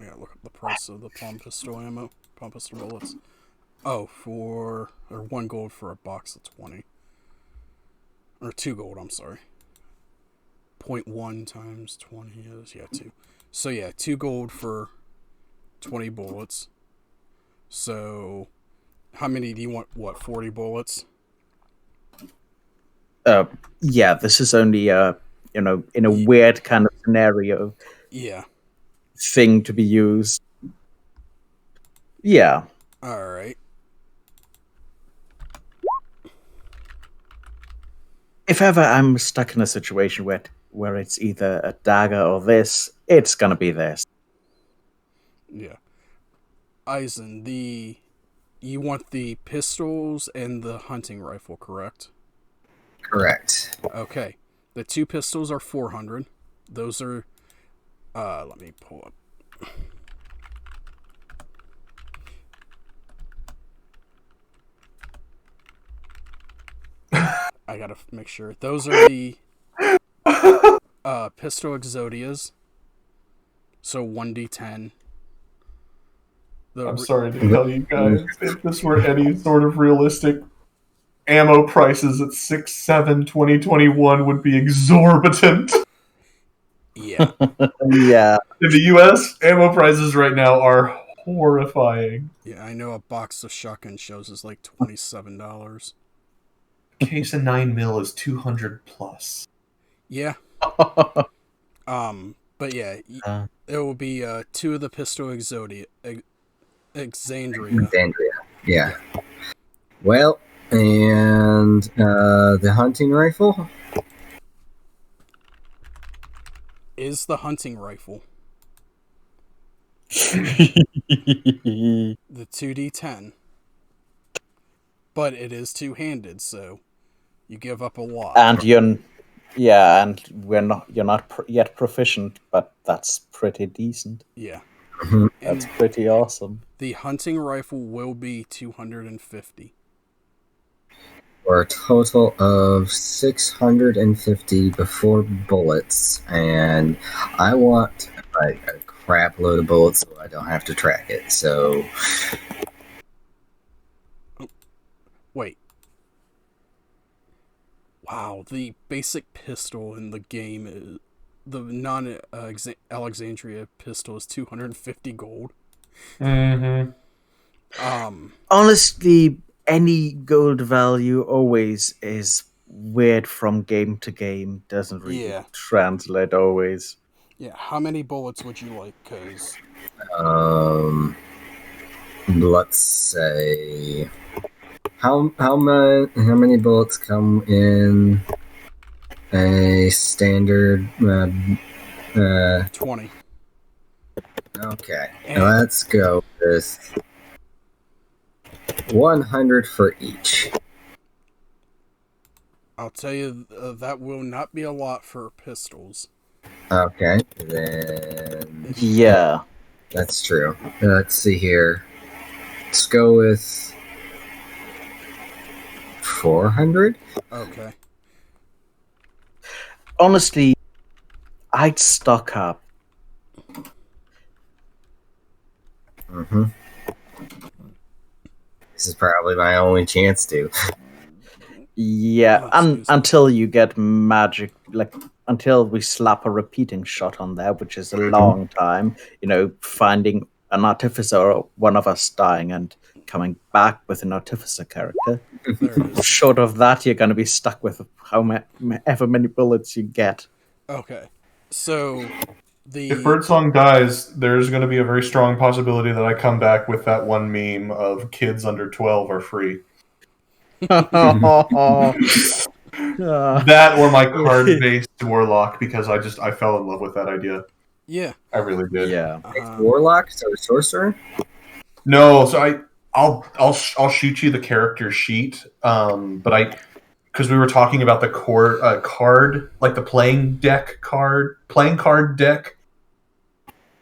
I gotta look up the price of the palm pistol ammo. Palm pistol bullets. Oh, or 1 gold for a box of 20. Or 2 gold, I'm sorry. 0.1 times 20 is, 2. So yeah, 2 gold for 20 bullets. So, how many do you want? What, 40 bullets? Yeah, this is only in a weird kind of scenario. Yeah. Thing to be used. Yeah. All right. If ever I'm stuck in a situation where it's either a dagger or this, it's gonna be this. Yeah. Eisen, you want the pistols and the hunting rifle, correct? Correct. Okay. The 2 pistols are 400. Those are let me pull up. I gotta make sure. Those are the pistol exodias. So 1d10. I'm sorry to tell you guys, if this were any sort of realistic, ammo prices at 6/7/2021 would be exorbitant. Yeah. Yeah. In the US, ammo prices right now are horrifying. Yeah, I know a box of shotgun shells is like $27. Case of 9mm is 200 plus. Yeah. But yeah, it will be 2 of the pistol Exandria. Exandria. Yeah. Well, and the hunting rifle? Is the hunting rifle. The 2d10. But it is two-handed, so you give up a lot. And you're not yet proficient, but that's pretty decent. Yeah. That's pretty awesome. The hunting rifle will be 250. For a total of 650 before bullets, and I want a crap load of bullets so I don't have to track it. So, Wait. Wow, the basic pistol in the game is the non-Alexandria pistol is 250 gold. Mm-hmm. Honestly, any gold value always is weird from game to game. Doesn't really translate always. Yeah, how many bullets would you like? Because let's say how many bullets come in a standard 20. Okay, let's go with 100 for each. I'll tell you, that will not be a lot for pistols. Okay, then Yeah. that's true. Let's see here. Let's go with 400. Okay. Honestly, I'd stock up. Mm-hmm. This is probably my only chance to. Yeah, Oh, excuse me. until you get magic, like until we slap a repeating shot on there, which is a long time. Finding an artificer or one of us dying and coming back with an artificer character. There it is. Short of that, you're going to be stuck with however many bullets you get. Okay. So If Birdsong dies, there's going to be a very strong possibility that I come back with that one meme of kids under 12 are free. That or my card-based warlock, because I fell in love with that idea. Yeah. I really did. Yeah. Warlock, so sorcerer. No, so I'll shoot you the character sheet. But because we were talking about the card, like the playing card deck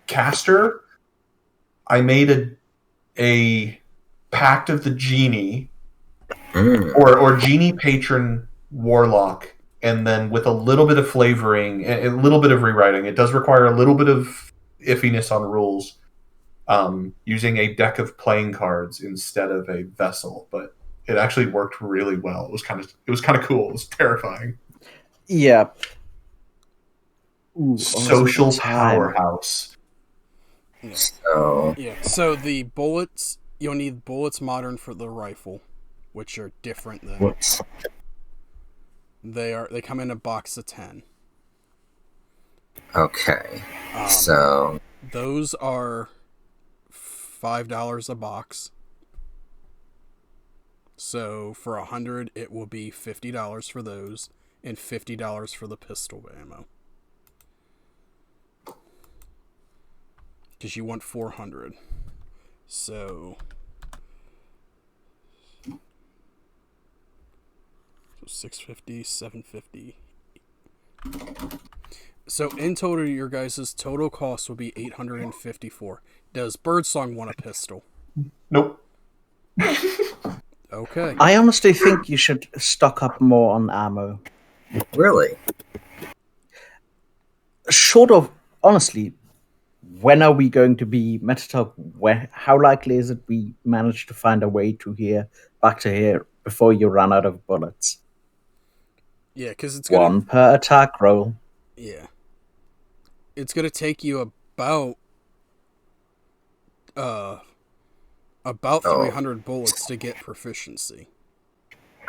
caster. I made a Pact of the Genie or Genie Patron Warlock, and then with a little bit of flavoring, a little bit of rewriting. It does require a little bit of iffiness on rules, using a deck of playing cards instead of a vessel, but it actually worked really well. It was kind of cool. It was terrifying. Yeah. Ooh, Social powerhouse. Yeah. So Yeah. So the bullets, you'll need bullets modern for the rifle, which are different than whoops. They come in a box of 10. Okay. So those are $5 a box. So for 100, it will be $50 for those and $50 for the pistol ammo. Because you want 400. So 650, 750. So in total, your guys' total cost will be 854. Does Birdsong want a pistol? Nope. Okay. I honestly think you should stock up more on ammo. really, Short of, honestly, when are we going to be Metatalk? How likely is it we manage to find a way back to here before you run out of bullets? Yeah, because it's gonna One per attack roll. Yeah. It's gonna take you about 300 bullets to get proficiency.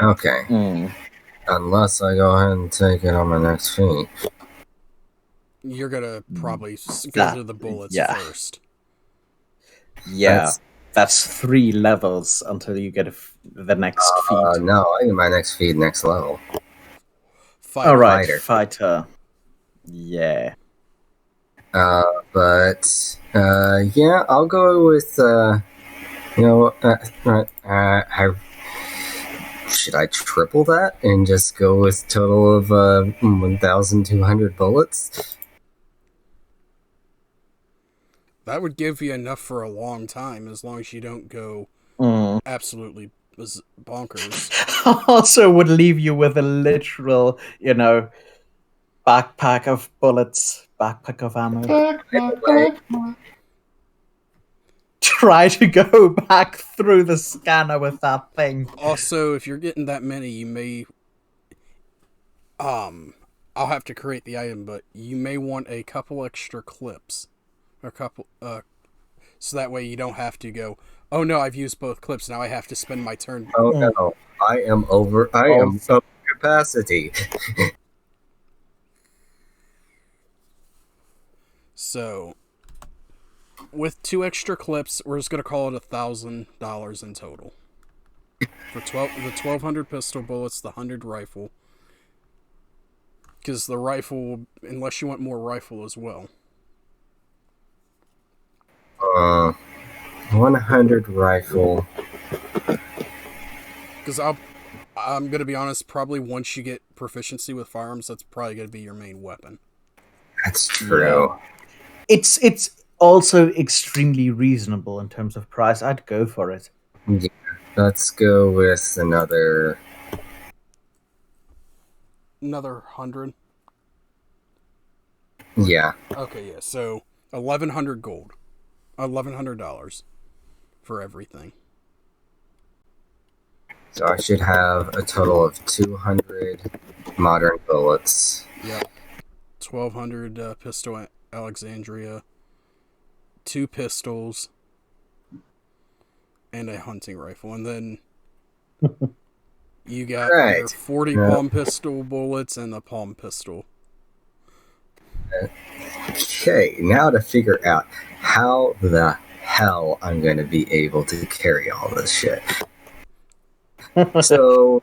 okay. Unless I go ahead and take it on my next feat. You're gonna probably go to the bullets first. Yeah, that's 3 levels until you get the next feat. No, I get my next feat next level. Fighter. All right, fighter. Yeah. But yeah, I'll go with should I triple that and just go with total of 1,200 bullets? That would give you enough for a long time, as long as you don't go absolutely bonkers. Also would leave you with a literal, backpack of bullets, backpack of ammo. Try to go back through the scanner with that thing. Also, if you're getting that many, you may I'll have to create the item, but you may want a couple extra clips. Or a couple so that way you don't have to go, oh no, I've used both clips, now I have to spend my turn. Oh no, I am over capacity. So with 2 extra clips, we're just gonna call it $1,000 in total. For the 1,200 pistol bullets, the 100 rifle. Because the rifle, unless you want more rifle as well. 100 rifle. Because I'm going to be honest, probably once you get proficiency with firearms, that's probably going to be your main weapon. That's true. It's also extremely reasonable in terms of price. I'd go for it. Yeah. Let's go with another. Another 100. Yeah. Okay, yeah. So 1,100 gold, $1,100 for everything. So I should have a total of 200 modern bullets. Yep. 1,200 pistol Alexandria, 2 pistols, and a hunting rifle, and then you got Right. your 40 Yeah. palm pistol bullets and the palm pistol. Okay, now to figure out how the hell I'm going to be able to carry all this shit. So,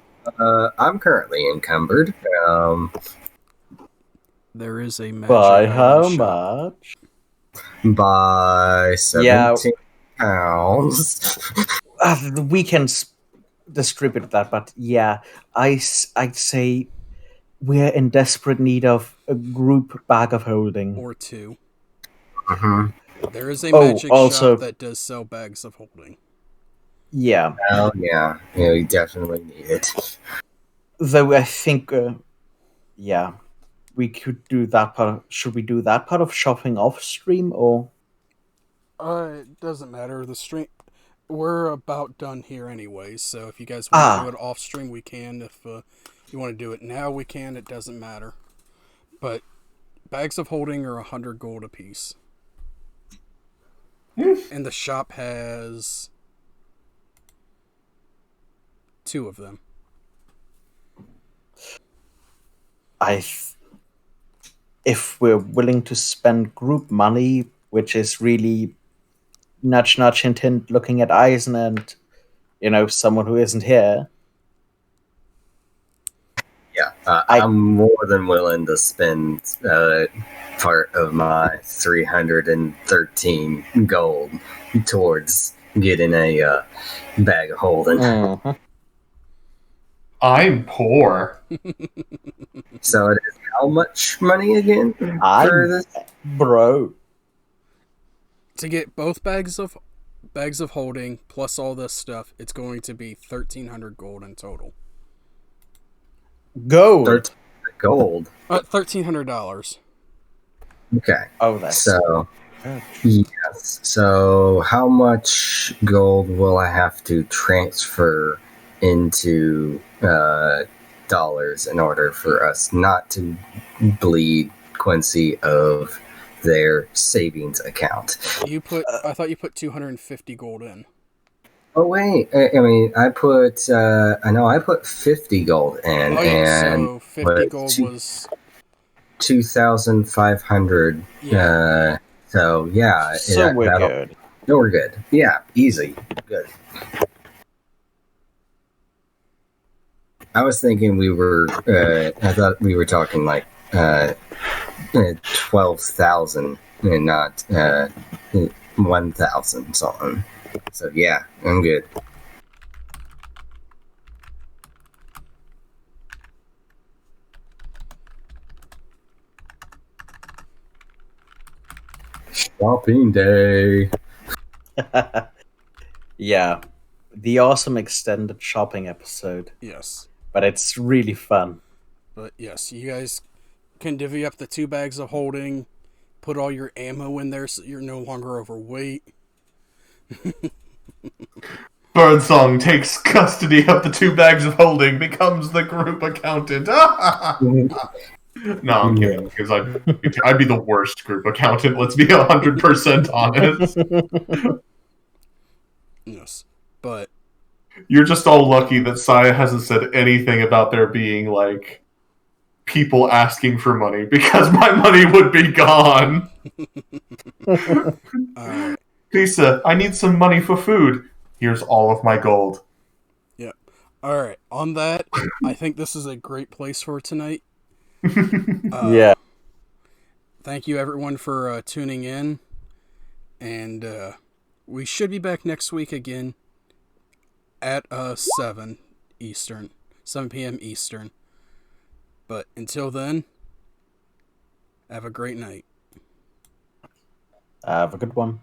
I'm currently encumbered. There is a magic By item how shop. much? By 17 pounds. We can distribute that, but yeah, I'd say we're in desperate need of a group bag of holding. Or 2. Mm-hmm. There is a Oh, magic also- shop that does sell bags of holding. Yeah, Oh, yeah. Yeah, we definitely need it. though I think, yeah, we could do that part. Should we do that part of shopping off stream or? It doesn't matter. The stream, we're about done here anyway. So if you guys want to do it off stream, we can. If you want to do it now, we can. It doesn't matter. But bags of holding are 100 gold apiece, and the shop has 2 of them. If we're willing to spend group money, which is really nudge nudge hint hint, looking at Eisen and someone who isn't here. Yeah, I'm more than willing to spend part of my 313 gold towards getting a bag of holding. Mm-hmm. I'm poor. So it is how much money again for this? Bro. To get both bags of holding plus all this stuff, it's going to be 1,300 gold in total. Gold. 13 gold. $1,300. Okay. Oh, that's so. Yes. So how much gold will I have to transfer into dollars in order for us not to bleed Quincy of their savings account? I thought you put 250 gold in. Oh wait, I mean, I put 50 gold in, and so 50 gold was 2,500. Yeah. So yeah, so we're good. No, we're good. Yeah, easy, good. I was thinking we were. I thought we were talking like 12,000 and not 1,000 something. So yeah, I'm good. Shopping day. Yeah, the awesome extended shopping episode. Yes. But it's really fun. But yes, you guys can divvy up the 2 bags of holding, put all your ammo in there so you're no longer overweight. Birdsong takes custody of the 2 bags of holding, becomes the group accountant. No, I'm kidding, because I'd be the worst group accountant, let's be 100% honest. Yes, but you're just all lucky that Saya hasn't said anything about there being, like, people asking for money, because my money would be gone. Lisa, I need some money for food. Here's all of my gold. Yep. Alright, on that, I think this is a great place for tonight. Yeah. Thank you everyone for tuning in, and we should be back next week again at 7 p.m. Eastern. But until then, Have a great night. Have a good one.